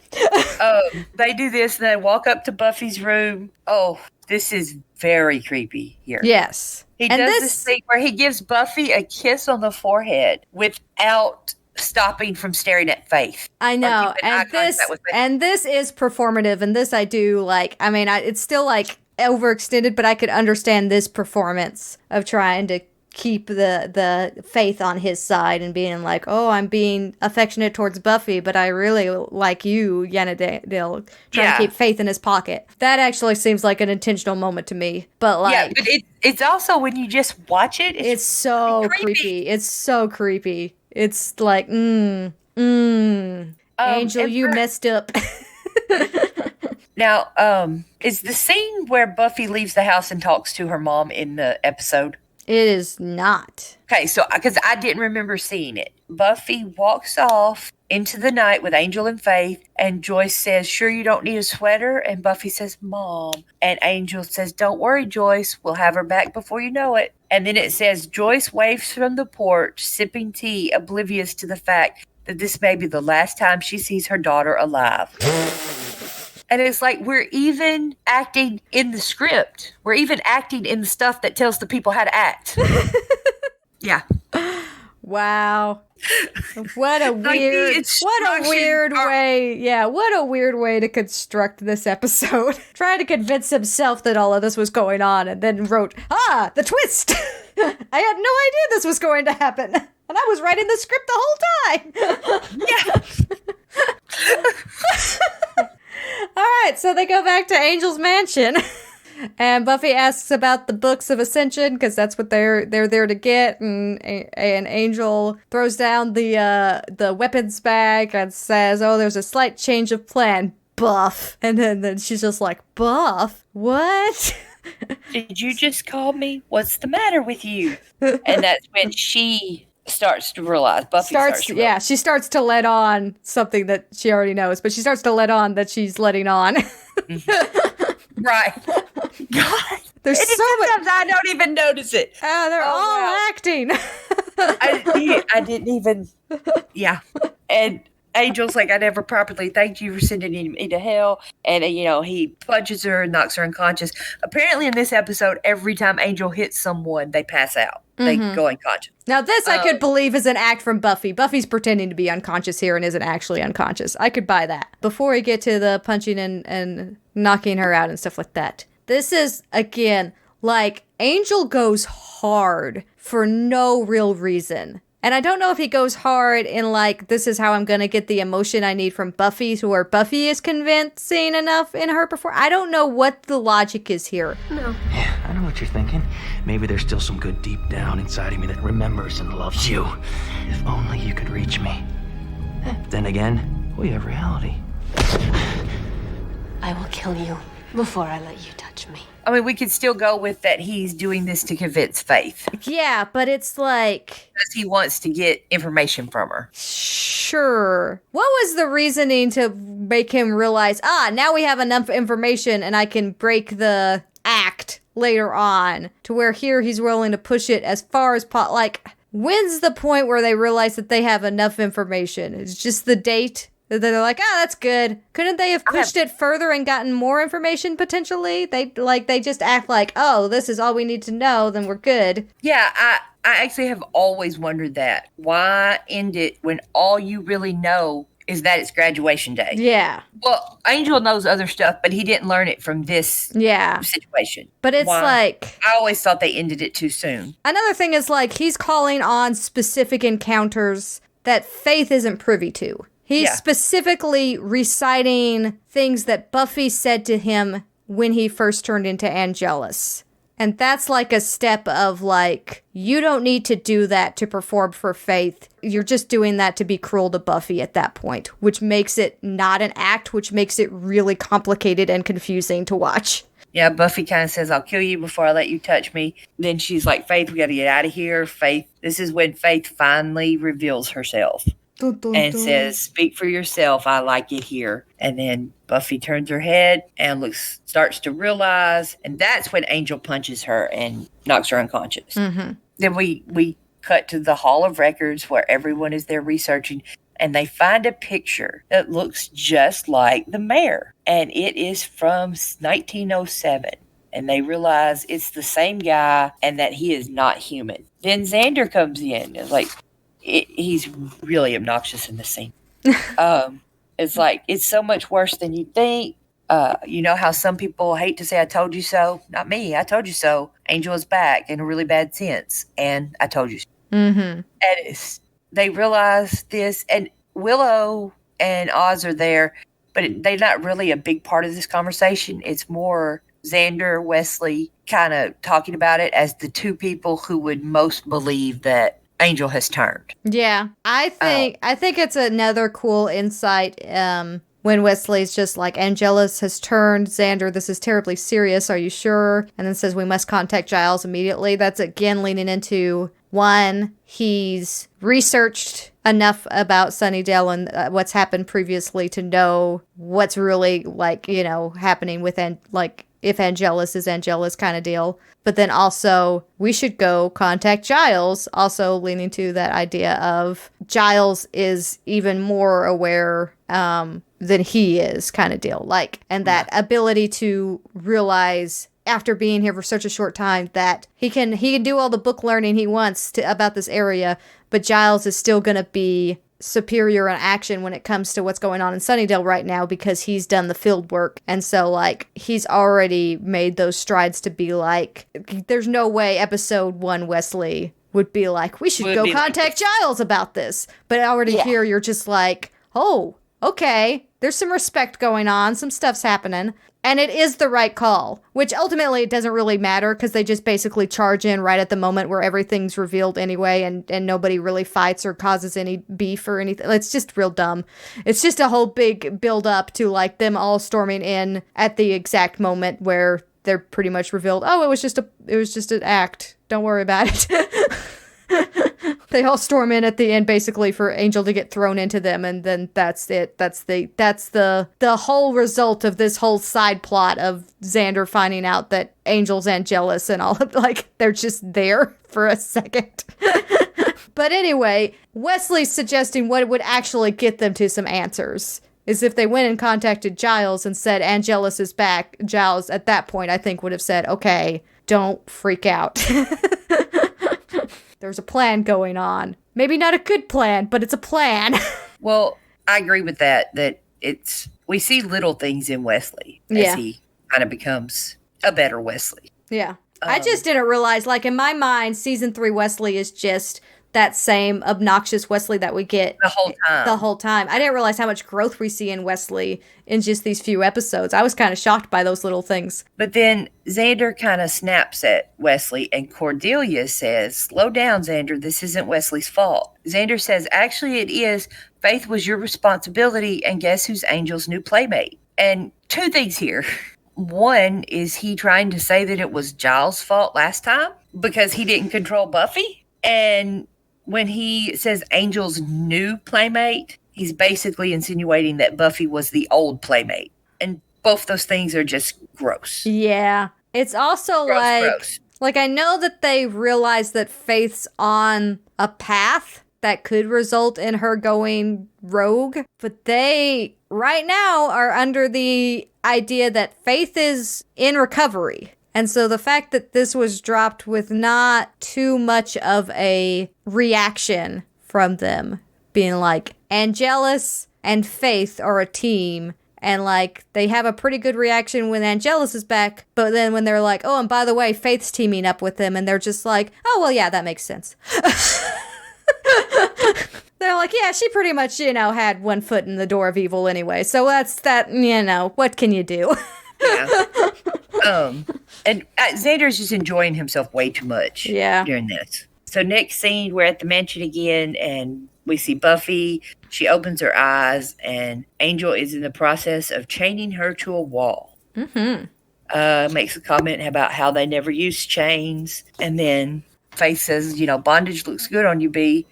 They do this, and they walk up to Buffy's room. Oh, this is very creepy here. Yes. He does this thing where he gives Buffy a kiss on the forehead without stopping from staring at Faith. I know. And this is performative, and this I do, like, I mean, it's still, like, overextended, but I could understand this performance of trying to keep the Faith on his side and being like, oh, I'm being affectionate towards Buffy, but I really like you, Yannadale, trying to keep Faith in his pocket. That actually seems like an intentional moment to me. But like, yeah, but it's also when you just watch it, it's so creepy. It's so creepy. It's like, Angel, you messed up. Now, is the scene where Buffy leaves the house and talks to her mom in the episode? It is not. Okay, so, because I didn't remember seeing it. Buffy walks off into the night with Angel and Faith, and Joyce says, sure you don't need a sweater? And Buffy says, Mom. And Angel says, don't worry, Joyce. We'll have her back before you know it. And then it says, Joyce waves from the porch, sipping tea, oblivious to the fact that this may be the last time she sees her daughter alive. And it's like, we're even acting in the script. We're even acting in the stuff that tells the people how to act. Yeah. Wow. What a weird way. Yeah, what a weird way to construct this episode. Trying to convince himself that all of this was going on and then wrote, the twist. I had no idea this was going to happen. And I was writing the script the whole time. Yeah. All right, so they go back to Angel's mansion, and Buffy asks about the books of Ascension because that's what they're there to get. And Angel throws down the weapons bag and says, "Oh, there's a slight change of plan, Buff." And then she's just like, "Buff? What?" Did you just call me? What's the matter with you? And that's when she starts to realize. Buffy starts to realize. Yeah, she starts to let on something that she already knows, but she starts to let on that she's letting on. Right. God. There's so much. Sometimes I don't even notice it. They're all acting. I didn't even. Yeah. And Angel's like, I never properly thanked you for sending me to hell. And, he punches her and knocks her unconscious. Apparently in this episode, every time Angel hits someone, they pass out. They go unconscious. Now this I could believe is an act from Buffy. Buffy's pretending to be unconscious here and isn't actually unconscious. I could buy that. Before we get to the punching and knocking her out and stuff like that. This is, again, like, Angel goes hard for no real reason. And I don't know if he goes hard in like, this is how I'm going to get the emotion I need from Buffy to where Buffy is convincing enough in her performance. I don't know what the logic is here. No. Yeah, I know what you're thinking. Maybe there's still some good deep down inside of me that remembers and loves you. If only you could reach me. Then again, we have reality. I will kill you before I let you touch me. I mean, we could still go with that he's doing this to convince Faith. Yeah, but it's like... Because he wants to get information from her. Sure. What was the reasoning to make him realize, now we have enough information and I can break the act later on, to where here he's willing to push it as far as like, when's the point where they realize that they have enough information? It's just the date. They're like, that's good. Couldn't they have pushed it further and gotten more information potentially? They just act like, this is all we need to know, then we're good. Yeah, I actually have always wondered that. Why end it when all you really know is that it's graduation day? Yeah. Well, Angel knows other stuff, but he didn't learn it from this situation. But it's like... I always thought they ended it too soon. Another thing is like, he's calling on specific encounters that Faith isn't privy to. He's specifically reciting things that Buffy said to him when he first turned into Angelus. And that's like a step of like, you don't need to do that to perform for Faith. You're just doing that to be cruel to Buffy at that point, which makes it not an act, which makes it really complicated and confusing to watch. Yeah, Buffy kind of says, I'll kill you before I let you touch me. Then she's like, Faith, we got to get out of here. Faith, this is when Faith finally reveals herself. And says, speak for yourself. I like it here. And then Buffy turns her head and starts to realize. And that's when Angel punches her and knocks her unconscious. Mm-hmm. Then we cut to the Hall of Records where everyone is there researching. And they find a picture that looks just like the mayor. And it is from 1907. And they realize it's the same guy and that he is not human. Then Xander comes in. It's like... he's really obnoxious in this scene. It's like, it's so much worse than you think. You know how some people hate to say, I told you so? Not me. I told you so. Angel is back in a really bad sense. And I told you so. Mm-hmm. And they realize this. And Willow and Oz are there. But they're not really a big part of this conversation. It's more Xander, Wesley kind of talking about it as the two people who would most believe that Angel has turned. Yeah, I think it's another cool insight when Wesley's just like, Angelus has turned. Xander, this is terribly serious. Are you sure? And then says we must contact Giles immediately. That's again leaning into, one, he's researched enough about Sunnydale and what's happened previously to know what's really like, happening with if Angelus is Angelus kind of deal. But then also, we should go contact Giles, also leaning to that idea of Giles is even more aware than he is kind of deal. And that ability to realize after being here for such a short time that he can do all the book learning he wants about this area, but Giles is still going to be superior in action when it comes to what's going on in Sunnydale right now because he's done the field work. And so he's already made those strides to be like, there's no way episode 1 Wesley would be like, we should go contact Giles about this. But already here you're just like, oh, okay, there's some respect going on, some stuff's happening. And it is the right call, which ultimately it doesn't really matter because they just basically charge in right at the moment where everything's revealed anyway and nobody really fights or causes any beef or anything. It's just real dumb. It's just a whole big build up to them all storming in at the exact moment where they're pretty much revealed, oh, it was just an act. Don't worry about it. They all storm in at the end basically for Angel to get thrown into them, and then that's it. That's the whole result of this whole side plot of Xander finding out that Angel's Angelus and all of they're just there for a second. But anyway, Wesley's suggesting what would actually get them to some answers is if they went and contacted Giles and said Angelus is back. Giles at that point I think would have said, okay, don't freak out. There's a plan going on. Maybe not a good plan, but it's a plan. Well, I agree with that we see little things in Wesley as he kind of becomes a better Wesley. Yeah. I just didn't realize, like, in my mind, season 3 Wesley is just that same obnoxious Wesley that we get the whole time. I didn't realize how much growth we see in Wesley in just these few episodes. I was kind of shocked by those little things. But then Xander kind of snaps at Wesley, and Cordelia says, "Slow down, Xander. This isn't Wesley's fault." Xander says, "Actually, it is. Faith was your responsibility, and guess who's Angel's new playmate?" And two things here. One, is he trying to say that it was Giles' fault last time because he didn't control Buffy? And when he says Angel's new playmate, he's basically insinuating that Buffy was the old playmate. And both those things are just gross. Yeah. It's also gross. Like, I know that they realize that Faith's on a path that could result in her going rogue, but they right now are under the idea that Faith is in recovery. And so the fact that this was dropped with not too much of a reaction from them, being like, Angelus and Faith are a team, and like they have a pretty good reaction when Angelus is back, but then when they're like, oh, and by the way, Faith's teaming up with them, and they're just like, oh, well, yeah, that makes sense. They're like, yeah, she pretty much, had one foot in the door of evil anyway, so that's that, what can you do? Yeah. And Xander's just enjoying himself way too much during this. So next scene, we're at the mansion again, and we see Buffy. She opens her eyes, and Angel is in the process of chaining her to a wall. Mm-hmm. Makes a comment about how they never use chains. And then Faith says, bondage looks good on you, B.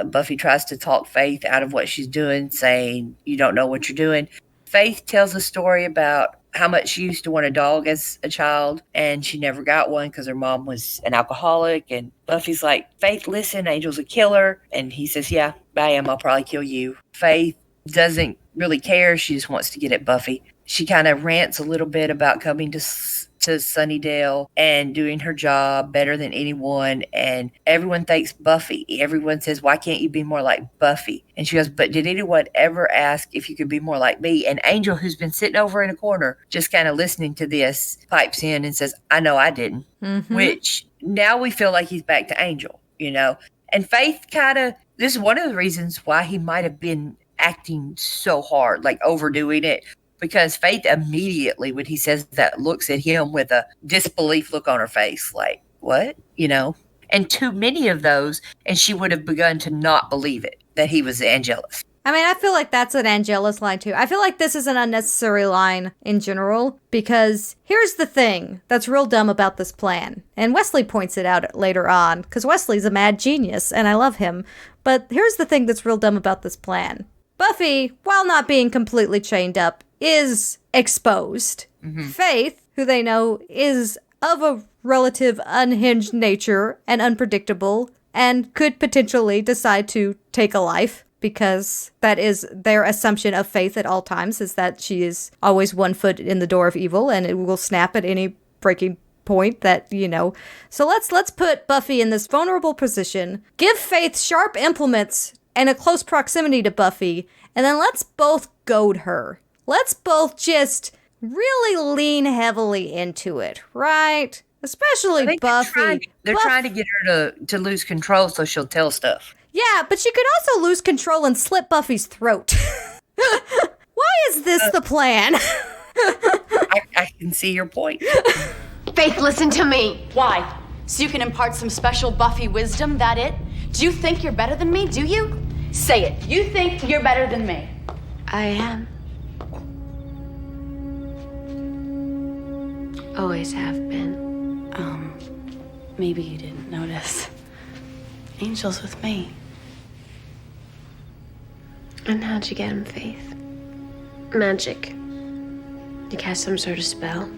Buffy tries to talk Faith out of what she's doing, saying, you don't know what you're doing. Faith tells a story about how much she used to want a dog as a child, and she never got one because her mom was an alcoholic. And Buffy's like, Faith, listen, Angel's a killer. And he says, yeah, I am. I'll probably kill you. Faith doesn't really care. She just wants to get at Buffy. She kind of rants a little bit about coming to Sunnydale and doing her job better than anyone, and everyone thanks Buffy. Everyone says, why can't you be more like Buffy? And she goes, but did anyone ever ask if you could be more like me? And Angel, who's been sitting over in a corner just kind of listening to this, pipes in and says, I know I didn't. Mm-hmm. Which now we feel like he's back to Angel, and Faith this is one of the reasons why he might have been acting so hard, like overdoing it. Because Faith immediately, when he says that, looks at him with a disbelief look on her face. Like, what? And too many of those, and she would have begun to not believe it, that he was Angelus. I mean, I feel like that's an Angelus line, too. I feel like this is an unnecessary line in general, because here's the thing that's real dumb about this plan. And Wesley points it out later on, because Wesley's a mad genius, and I love him. But here's the thing that's real dumb about this plan. Buffy, while not being completely chained up, is exposed. Mm-hmm. Faith, who they know is of a relative unhinged nature and unpredictable, and could potentially decide to take a life, because that is their assumption of Faith at all times, is that she is always one foot in the door of evil, and it will snap at any breaking point that, So let's put Buffy in this vulnerable position, give Faith sharp implements and a close proximity to Buffy, and then let's both goad her. Let's both just really lean heavily into it, right? Especially Buffy. They're trying to get her to lose control so she'll tell stuff. Yeah, but she could also lose control and slit Buffy's throat. Why is this the plan? I can see your point. Faith, listen to me. Why? So you can impart some special Buffy wisdom, that it? Do you think you're better than me, do you? Say it. You think you're better than me. I am. Always have been. Maybe you didn't notice. Angel's with me. And how'd you get him, Faith? Magic. You cast some sort of spell?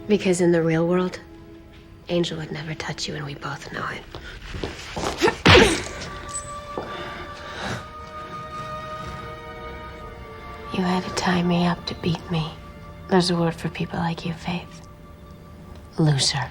Because in the real world, Angel would never touch you, and we both know it. You had to tie me up to beat me. There's a word for people like you, Faith. Loser.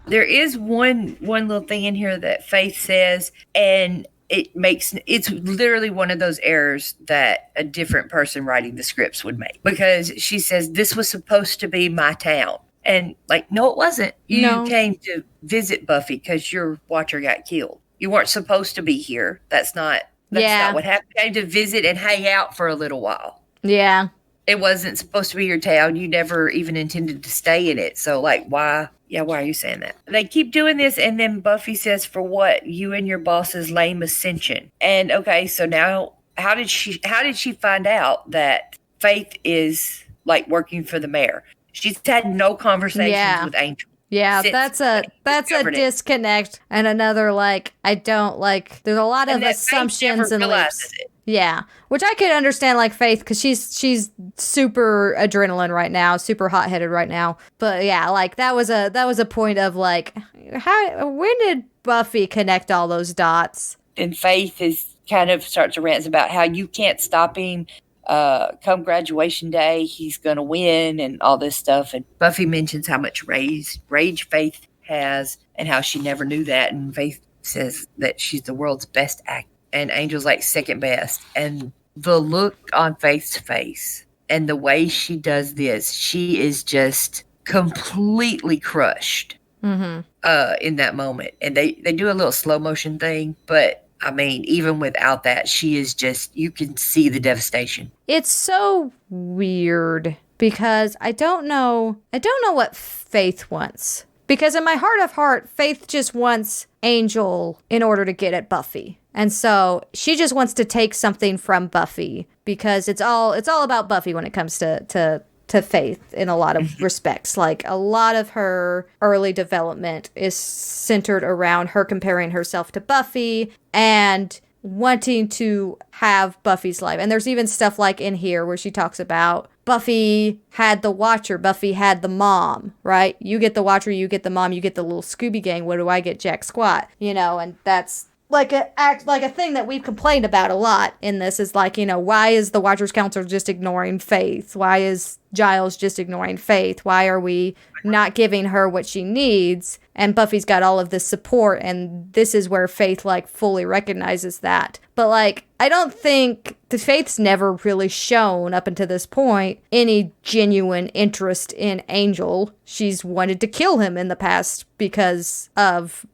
There is one little thing in here that Faith says, and it's literally one of those errors that a different person writing the scripts would make. Because she says, this was supposed to be my town. And like, no, it wasn't. You No. came to visit Buffy because your watcher got killed. You weren't supposed to be here. That's not what happened. You came to visit and hang out for a little while. Yeah. It wasn't supposed to be your town. You never even intended to stay in it. So like, why? Yeah, why are you saying that? They keep doing this, and then Buffy says, "For what? You and your boss's lame ascension." And okay, so now how did she find out that Faith is like working for the mayor? She's had no conversations with Angel. Yeah, that's a disconnect, and another like I don't like. There's a lot of assumptions and leaps. Yeah, which I could understand, like Faith, because she's super adrenaline right now, super hot headed right now. But yeah, like that was a point of like, when did Buffy connect all those dots? And Faith is kind of starts to rant about how you can't stop him. Come graduation day, he's gonna win and all this stuff. And Buffy mentions how much rage Faith has and how she never knew that. And Faith says that she's the world's best actor. And Angel's like second best. And the look on Faith's face and the way she does this, she is just completely crushed in that moment. And they do a little slow motion thing, but I mean, even without that, she is just, you can see the devastation. It's so weird because I don't know what Faith wants. Because in my heart of heart, Faith just wants Angel in order to get at Buffy. And so she just wants to take something from Buffy because it's all about Buffy when it comes to Faith in a lot of respects. Like a lot of her early development is centered around her comparing herself to Buffy and wanting to have Buffy's life. And there's even stuff like in here where she talks about Buffy had the Watcher, Buffy had the mom, right? You get the Watcher, you get the mom, you get the little Scooby Gang. What do I get? Jack Squat, and that's like a thing that we've complained about a lot in this is like, why is the Watchers Council just ignoring Faith? Why is Giles just ignoring Faith? Why are we not giving her what she needs? And Buffy's got all of this support, and this is where Faith like fully recognizes that. But like, I don't think the Faith's never really shown up until this point any genuine interest in Angel. She's wanted to kill him in the past because of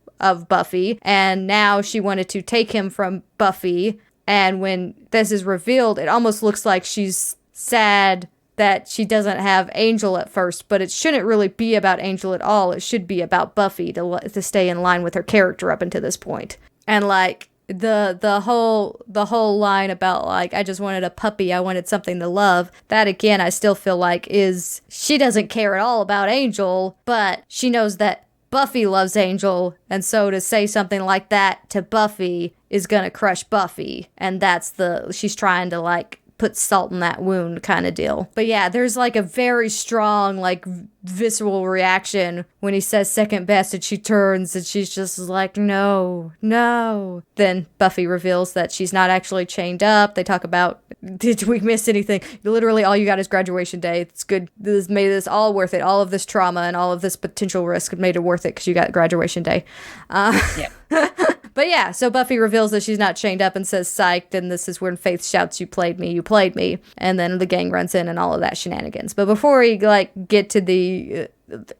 Buffy, and now she wanted to take him from Buffy. And when this is revealed, it almost looks like she's sad that she doesn't have Angel at first, but it shouldn't really be about Angel at all. It should be about Buffy to stay in line with her character up until this point. And like the whole line about like, I just wanted a puppy, I wanted something to love, that again I still feel like is, she doesn't care at all about Angel, but she knows that Buffy loves Angel, and so to say something like that to Buffy is gonna crush Buffy, and she's trying to like put salt in that wound kind of deal. But yeah, there's like a very strong like visceral reaction when he says second best, and she turns and she's just like, no. Then Buffy reveals that she's not actually chained up. They talk about, did we miss anything? Literally all you got is graduation day. It's good. This made this all worth it. All of this trauma and all of this potential risk made it worth it because you got graduation day. Yeah. But yeah, so Buffy reveals that she's not chained up and says psyched, and this is when Faith shouts, you played me. And then the gang runs in and all of that shenanigans. But before we like get to the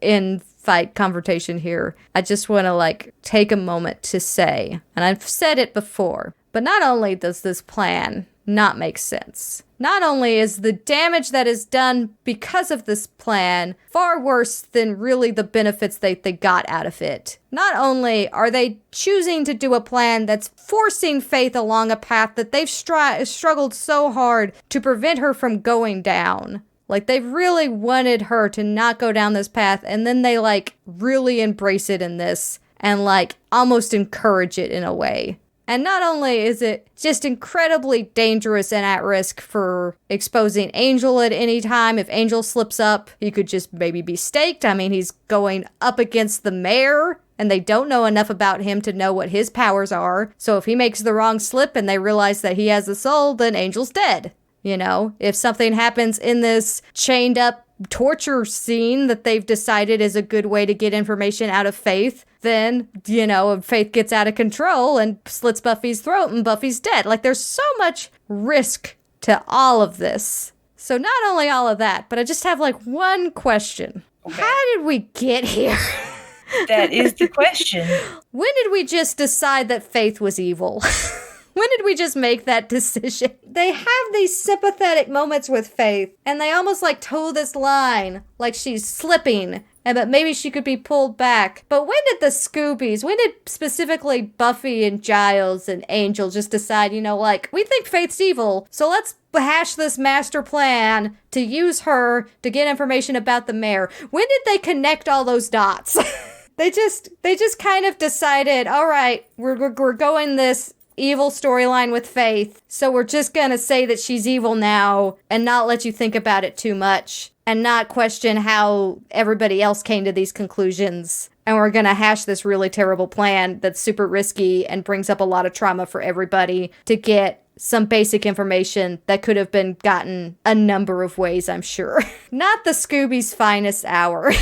end fight confrontation here, I just want to like take a moment to say, and I've said it before, but not only does this plan not make sense, not only is the damage that is done because of this plan far worse than really the benefits they got out of it. Not only are they choosing to do a plan that's forcing Faith along a path that they've struggled so hard to prevent her from going down. Like, they've really wanted her to not go down this path, and then they, like, really embrace it in this and, like, almost encourage it in a way. And not only is it just incredibly dangerous and at risk for exposing Angel at any time. If Angel slips up, he could just maybe be staked. I mean, he's going up against the mayor, and they don't know enough about him to know what his powers are. So if he makes the wrong slip and they realize that he has the soul, then Angel's dead. You know, if something happens in this chained up torture scene that they've decided is a good way to get information out of Faith, then, you know, Faith gets out of control and slits Buffy's throat and Buffy's dead. Like, there's so much risk to all of this. So not only all of that, but I just have like one question. How did we get here? That is the question. When did we just decide that Faith was evil? When did we just make that decision? They have these sympathetic moments with Faith, and they almost like toe this line, like she's slipping, and that maybe she could be pulled back. But when did the Scoobies, when did specifically Buffy and Giles and Angel just decide, like, we think Faith's evil, so let's hash this master plan to use her to get information about the mayor? When did they connect all those dots? They just kind of decided, all right, we're going this evil storyline with Faith, so we're just gonna say that she's evil now and not let you think about it too much and not question how everybody else came to these conclusions. And we're gonna hash this really terrible plan that's super risky and brings up a lot of trauma for everybody to get some basic information that could have been gotten a number of ways, I'm sure. Not the Scooby's finest hour.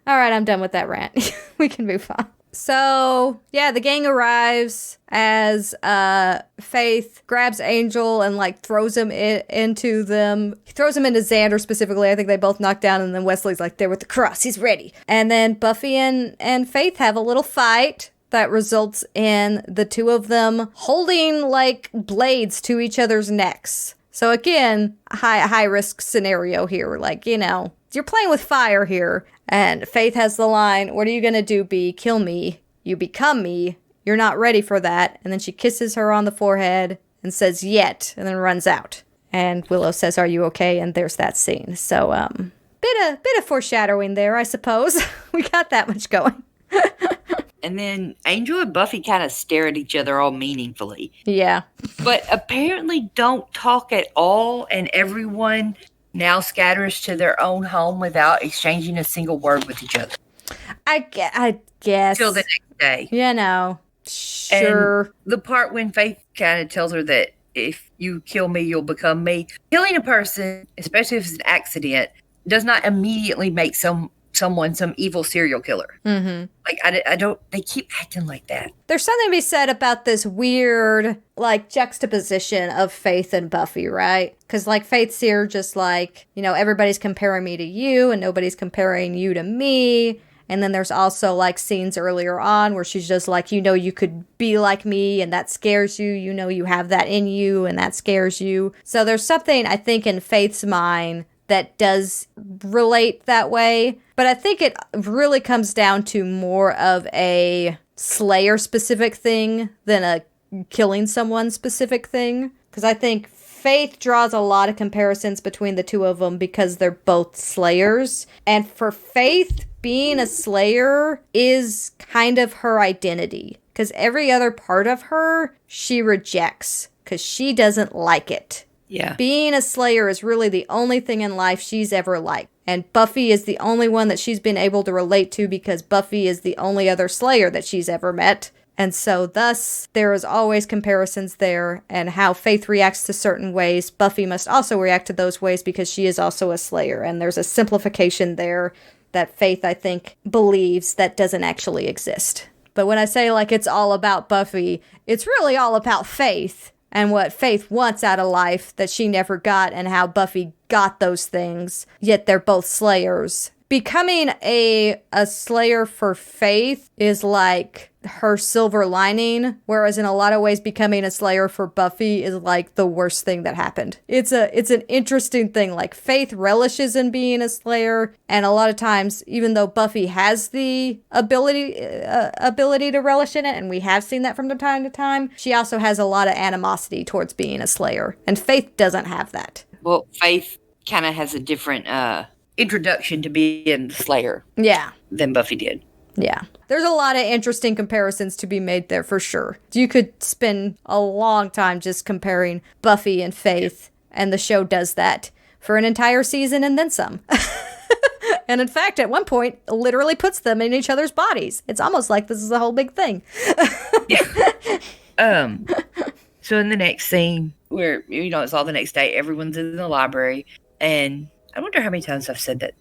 All right, I'm done with that rant. We can move on. So, yeah, the gang arrives as Faith grabs Angel and, like, throws him into them. He throws him into Xander specifically. I think they both knock down, and then Wesley's like, there with the cross. He's ready. And then Buffy and Faith have a little fight that results in the two of them holding, like, blades to each other's necks. So, again, high-risk scenario here. Like, you're playing with fire here. And Faith has the line, what are you going to do, B? Kill me. You become me. You're not ready for that. And then she kisses her on the forehead and says, yet, and then runs out. And Willow says, are you okay? And there's that scene. So, bit of foreshadowing there, I suppose. We got that much going. And then Angel and Buffy kind of stare at each other all meaningfully. Yeah. But apparently don't talk at all, and everyone now scatters to their own home without exchanging a single word with each other. I guess. Till the next day. Sure. And the part when Faith kind of tells her that if you kill me, you'll become me. Killing a person, especially if it's an accident, does not immediately make someone some evil serial killer. Mm-hmm. Like, I don't, they keep acting like that. There's something to be said about this weird, like, juxtaposition of Faith and Buffy, right? Because, like, Faith's here just like, everybody's comparing me to you and nobody's comparing you to me. And then there's also, like, scenes earlier on where she's just like, you could be like me and that scares you. You have that in you and that scares you. So there's something, I think, in Faith's mind that does relate that way. But I think it really comes down to more of a Slayer-specific thing than a killing someone specific thing. Because I think Faith draws a lot of comparisons between the two of them because they're both Slayers. And for Faith, being a Slayer is kind of her identity. Because every other part of her, she rejects. Because she doesn't like it. Yeah. Being a Slayer is really the only thing in life she's ever liked. And Buffy is the only one that she's been able to relate to because Buffy is the only other Slayer that she's ever met. And so thus, there is always comparisons there, and how Faith reacts to certain ways, Buffy must also react to those ways because she is also a Slayer. And there's a simplification there that Faith, I think, believes that doesn't actually exist. But when I say, like, it's all about Buffy, it's really all about Faith. And what Faith wants out of life that she never got, and how Buffy got those things, yet they're both Slayers. Becoming a Slayer for Faith is like her silver lining, whereas in a lot of ways becoming a Slayer for Buffy is like the worst thing that happened. It's an interesting thing. Like, Faith relishes in being a Slayer, and a lot of times, even though Buffy has the ability to relish in it, and we have seen that from time to time, she also has a lot of animosity towards being a Slayer, and Faith doesn't have that. Well, Faith kind of has a different introduction to being the Slayer. Yeah. Than Buffy did. Yeah. There's a lot of interesting comparisons to be made there for sure. You could spend a long time just comparing Buffy and Faith, and the show does that for an entire season and then some. And in fact, at one point, literally puts them in each other's bodies. It's almost like this is a whole big thing. So in the next scene, where, it's all the next day, everyone's in the library, and I wonder how many times I've said that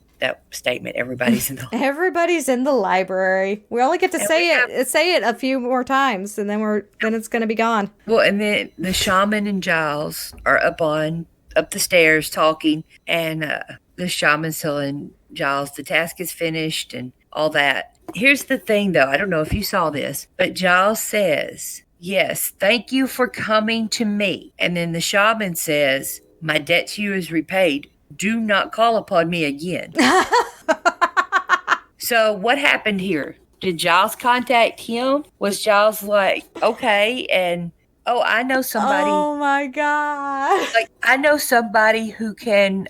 statement, everybody's in the library. Everybody's in the library. We only get to say it a few more times, and then it's going to be gone. Well, and then the shaman and Giles are up the stairs talking, and the shaman's telling Giles, the task is finished and all that. Here's the thing, though. I don't know if you saw this, but Giles says, yes, thank you for coming to me. And then the shaman says, my debt to you is repaid. Do not call upon me again. So what happened here? Did Giles contact him? Was Giles like, okay, and oh, I know somebody. Oh my God. Like, I know somebody who can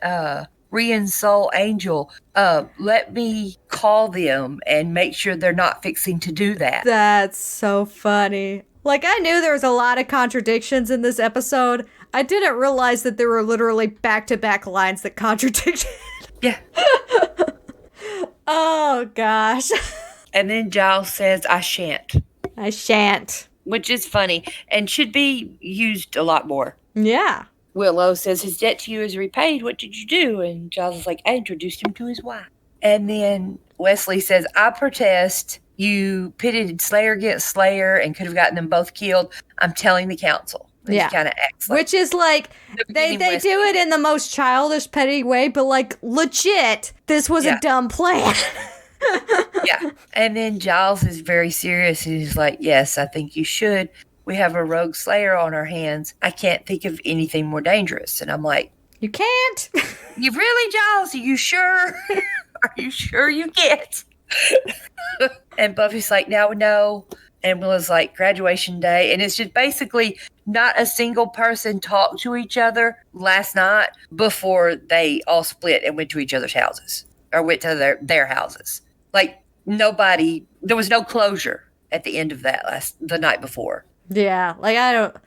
re-ensoul Angel. Let me call them and make sure they're not fixing to do that. That's so funny. Like, I knew there was a lot of contradictions in this episode. I didn't realize that there were literally back-to-back lines that contradicted. Yeah. Oh, gosh. And then Giles says, I shan't. I shan't. Which is funny and should be used a lot more. Yeah. Willow says, his debt to you is repaid. What did you do? And Giles is like, I introduced him to his wife. And then Wesley says, I protest. You pitted Slayer against Slayer and could have gotten them both killed. I'm telling the council. And Yeah. he kind of acts like, which is like, they Wesley. do it in the most childish, petty way, but like, legit, this was a dumb plan. Yeah. And then Giles is very serious. And he's like, yes, I think you should. We have a rogue Slayer on our hands. I can't think of anything more dangerous. And I'm like, You can't? you really, Giles? Are you sure? Are you sure you can't? And Buffy's like, now we know. And Willow's like, graduation day. And it's just basically not a single person talked to each other last night before they all split and went to each other's houses or went to their houses. Like, nobody, there was no closure at the end of that the night before. Yeah, like, I don't,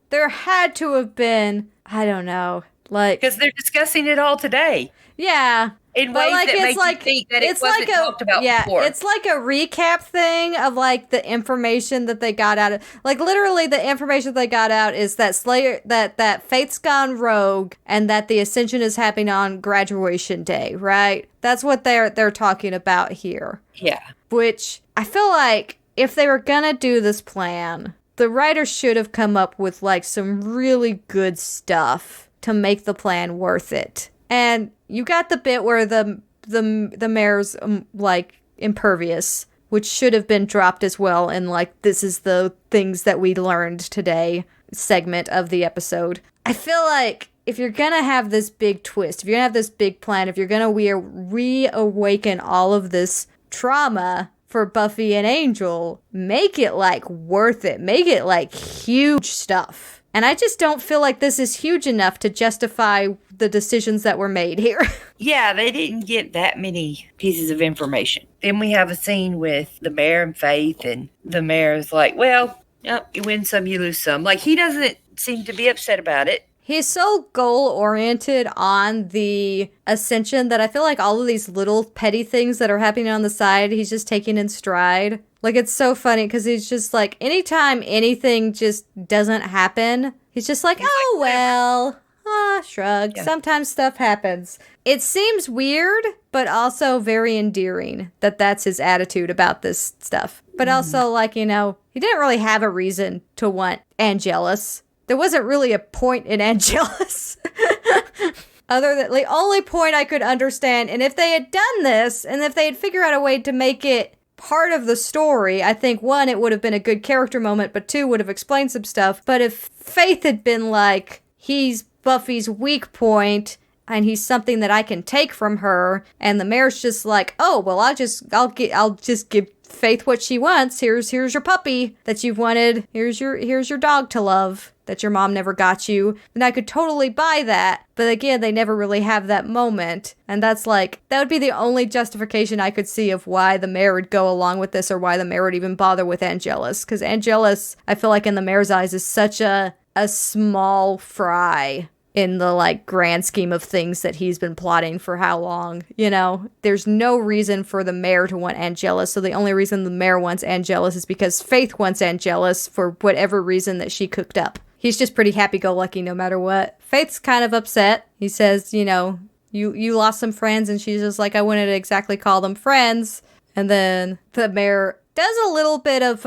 there had to have been, I don't know, like. Because they're discussing it all today. Yeah. In But ways like, that it's make like, you think that it it's wasn't like talked about before. It's like a recap thing of like the information that they got out of, like, literally the information they got out is that Slayer, that Faith's gone rogue and that the Ascension is happening on graduation day, right? That's what they're talking about here. Yeah. Which I feel like if they were gonna do this plan, the writers should have come up with like some really good stuff to make the plan worth it. And you got the bit where the mayor's like impervious, which should have been dropped as well in like, this is the things that we learned today segment of the episode. I feel like if you're gonna have this big twist, if you're gonna have this big plan, if you're gonna reawaken all of this trauma for Buffy and Angel, make it like worth it. Make it like huge stuff. And I just don't feel like this is huge enough to justify the decisions that were made here. Yeah, they didn't get that many pieces of information. Then we have a scene with the mayor and Faith, and the mayor's like, well, yep, you win some, you lose some. Like, he doesn't seem to be upset about it. He's so goal-oriented on the Ascension that I feel like all of these little petty things that are happening on the side, he's just taking in stride. Like, it's so funny because he's just like, anytime anything just doesn't happen, he's just like, oh, well, shrug. Yeah. Sometimes stuff happens. It seems weird, but also very endearing that that's his attitude about this stuff. But also, like, you know, he didn't really have a reason to want Angelus. There wasn't really a point in Angelus. Other than the only point I could understand, and if they had done this, and if they had figured out a way to make it part of the story, I think, one, it would have been a good character moment, but two, would have explained some stuff. But if Faith had been like, he's Buffy's weak point, and he's something that I can take from her, and the mayor's just like, oh, well, I'll just give Faith what she wants. Here's your puppy that you've wanted. Here's your dog to love that your mom never got you. And I could totally buy that. But again, they never really have that moment. And that's like, that would be the only justification I could see of why the mayor would go along with this, or why the mayor would even bother with Angelus. Because Angelus, I feel like in the mayor's eyes, is such a small fry in the like grand scheme of things that he's been plotting for how long, you know? There's no reason for the mayor to want Angelus, so the only reason the mayor wants Angelus is because Faith wants Angelus for whatever reason that she cooked up. He's just pretty happy-go-lucky no matter what. Faith's kind of upset. He says, you know, you lost some friends, and she's just like, I wouldn't exactly call them friends. And then the mayor does a little bit of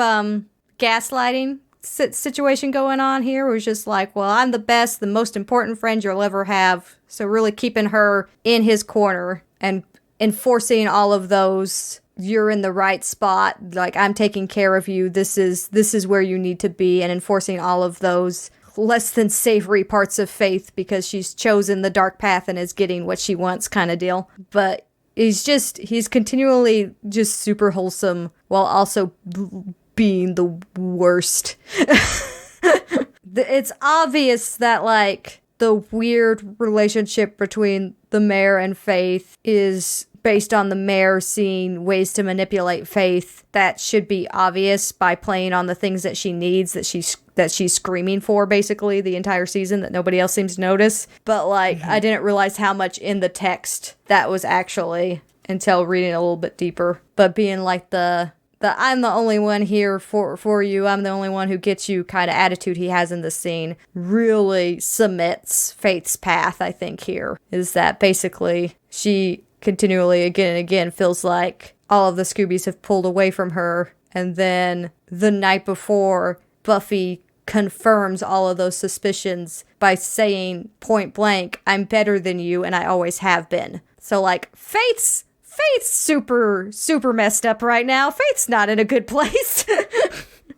gaslighting situation going on here, where it's just like, well, I'm the best, the most important friend you'll ever have, so really keeping her in his corner and enforcing all of those, you're in the right spot, like I'm taking care of you, this is where you need to be, and enforcing all of those less than savory parts of Faith because she's chosen the dark path and is getting what she wants kind of deal. But he's continually just super wholesome while also being the worst. It's obvious that, like, the weird relationship between the mayor and Faith is based on the mayor seeing ways to manipulate Faith. That should be obvious by playing on the things that she needs, that she's screaming for, basically, the entire season, that nobody else seems to notice. But, like, I didn't realize how much in the text that was actually until reading a little bit deeper. But being like the I'm the only one here for you, I'm the only one who gets you kind of attitude he has in the scene really cements Faith's path, I think, here. Is that basically she continually, again and again, feels like all of the Scoobies have pulled away from her. And then the night before, Buffy confirms all of those suspicions by saying point blank, I'm better than you and I always have been. So, like, Faith's super, super messed up right now. Faith's not in a good place.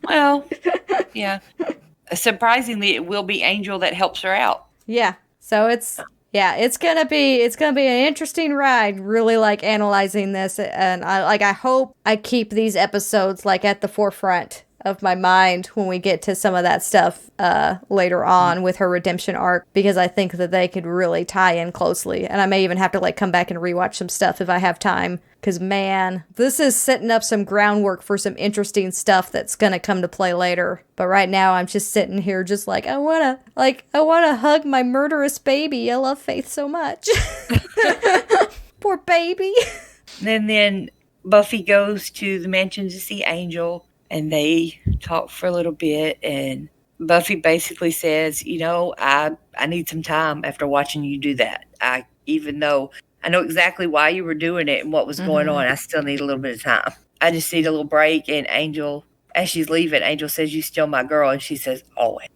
Well, yeah. Surprisingly, it will be Angel that helps her out. Yeah. So it's gonna be an interesting ride, really, like, analyzing this, and I hope I keep these episodes, like, at the forefront of my mind when we get to some of that stuff later on with her redemption arc, because I think that they could really tie in closely. And I may even have to, like, come back and rewatch some stuff if I have time, because, man, this is setting up some groundwork for some interesting stuff that's gonna come to play later. But right now I'm just sitting here just like, I wanna hug my murderous baby. I love Faith so much. Poor baby. And then Buffy goes to the mansion to see Angel, and they talk for a little bit, and Buffy basically says, I need some time after watching you do that. Even though I know exactly why you were doing it and what was going on, I still need a little bit of time. I just need a little break. And Angel, as she's leaving, Angel says, you still my girl. And she says, always,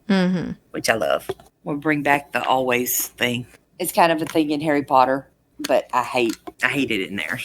which I love. We'll bring back the always thing. It's kind of a thing in Harry Potter, but I hate it in there.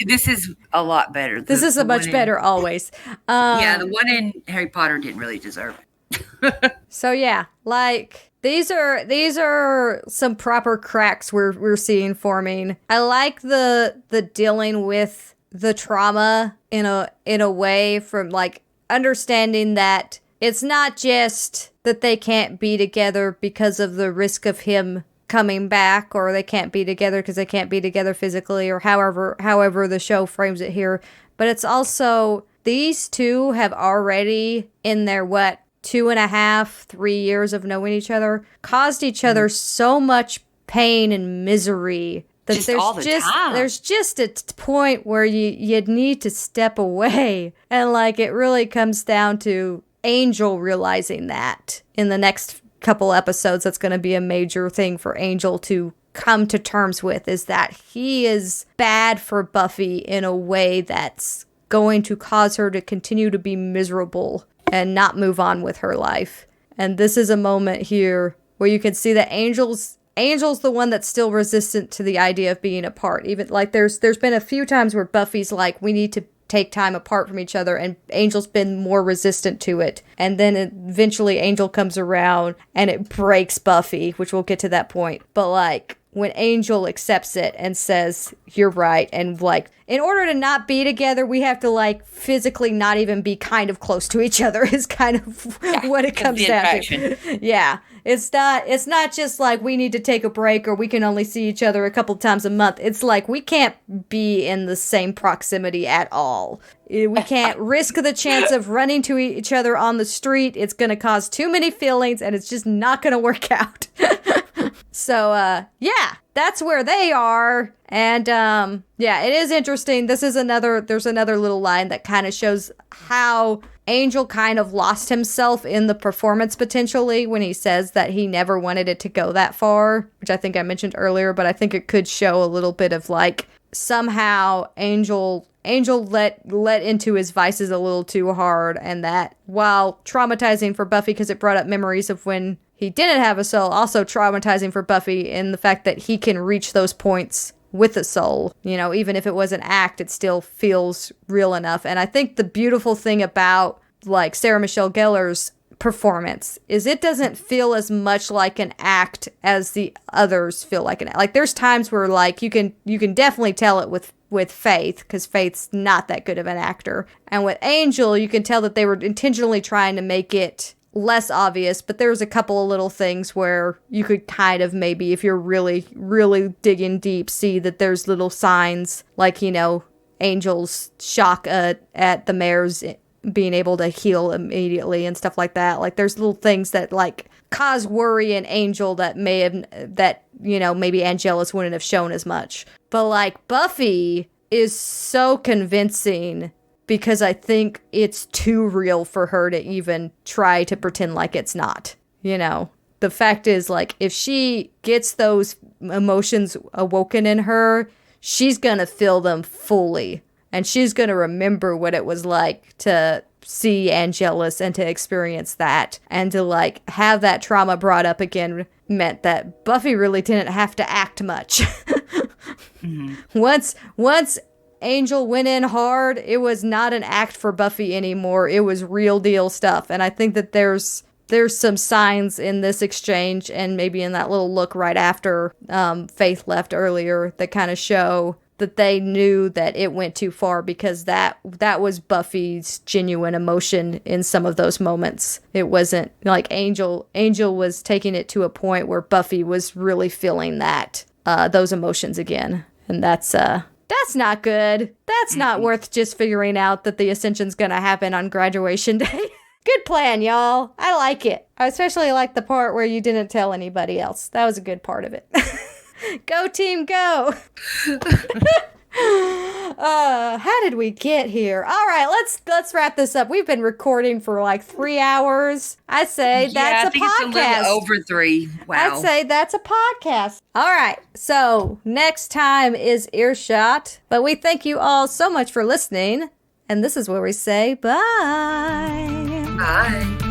This is a lot better. This is a much better always. Yeah, the one in Harry Potter didn't really deserve it. So yeah, like, these are some proper cracks we're seeing forming. I like the dealing with the trauma in a way, from, like, understanding that it's not just that they can't be together because of the risk of him coming back, or they can't be together because they can't be together physically, or however the show frames it here. But it's also, these two have already, in their 2.5, 3 years of knowing each other, caused each other so much pain and misery that there's just a point where you'd need to step away. And, like, it really comes down to Angel realizing that in the next couple episodes. That's going to be a major thing for Angel to come to terms with, is that he is bad for Buffy in a way that's going to cause her to continue to be miserable and not move on with her life. And this is a moment here where you can see that Angel's the one that's still resistant to the idea of being apart. Even, like, there's been a few times where Buffy's like, we need to take time apart from each other, and Angel's been more resistant to it. And then eventually Angel comes around and it breaks Buffy, which we'll get to that point. But, like, when Angel accepts it and says, you're right, and, like, in order to not be together, we have to, like, physically not even be kind of close to each other, is kind of what it comes down to. Yeah. It's not just like we need to take a break or we can only see each other a couple times a month. It's like we can't be in the same proximity at all. We can't risk the chance of running to each other on the street. It's going to cause too many feelings, and it's just not going to work out. So, yeah, that's where they are. And, yeah, it is interesting. There's another little line that kind of shows how Angel kind of lost himself in the performance potentially when he says that he never wanted it to go that far, which I think I mentioned earlier, but I think it could show a little bit of, like, somehow Angel let into his vices a little too hard, and that, while traumatizing for Buffy because it brought up memories of when he didn't have a soul, also traumatizing for Buffy in the fact that he can reach those points with a soul. You know, even if it was an act, it still feels real enough. And I think the beautiful thing about like Sarah Michelle Gellar's performance is it doesn't feel as much like an act as the others feel like an act. Like there's times where like you can definitely tell it with Faith, because Faith's not that good of an actor. And with Angel, you can tell that they were intentionally trying to make it less obvious, but there was a couple of little things where you could kind of maybe, if you're really, really digging deep, see that there's little signs, like, you know, Angel's shock at the mayor's being able to heal immediately and stuff like that. Like, there's little things that, like, cause worry in Angel that may have, that, you know, maybe Angelus wouldn't have shown as much. But, like, Buffy is so convincing because I think it's too real for her to even try to pretend like it's not, you know? The fact is, like, if she gets those emotions awoken in her, she's gonna feel them fully. And she's gonna remember what it was like to see Angelus and to experience that. And to, like, have that trauma brought up again meant that Buffy really didn't have to act much. Once Angel went in hard, it was not an act for Buffy anymore. It was real deal stuff. And I think that there's some signs in this exchange and maybe in that little look right after Faith left earlier that kind of show that they knew that it went too far, because that was Buffy's genuine emotion in some of those moments. It wasn't like Angel was taking it to a point where Buffy was really feeling those emotions again. And that's not good. That's not worth just figuring out that the Ascension's gonna happen on graduation day. Good plan, y'all. I like it. I especially like the part where you didn't tell anybody else. That was a good part of it. Go team, go. How did we get here? All right, let's wrap this up. We've been recording for like 3 hours. I say that's a podcast. It's a little over 3. Wow. I'd say that's a podcast. All right, so next time is Earshot, but we thank you all so much for listening, and this is where we say bye. Bye.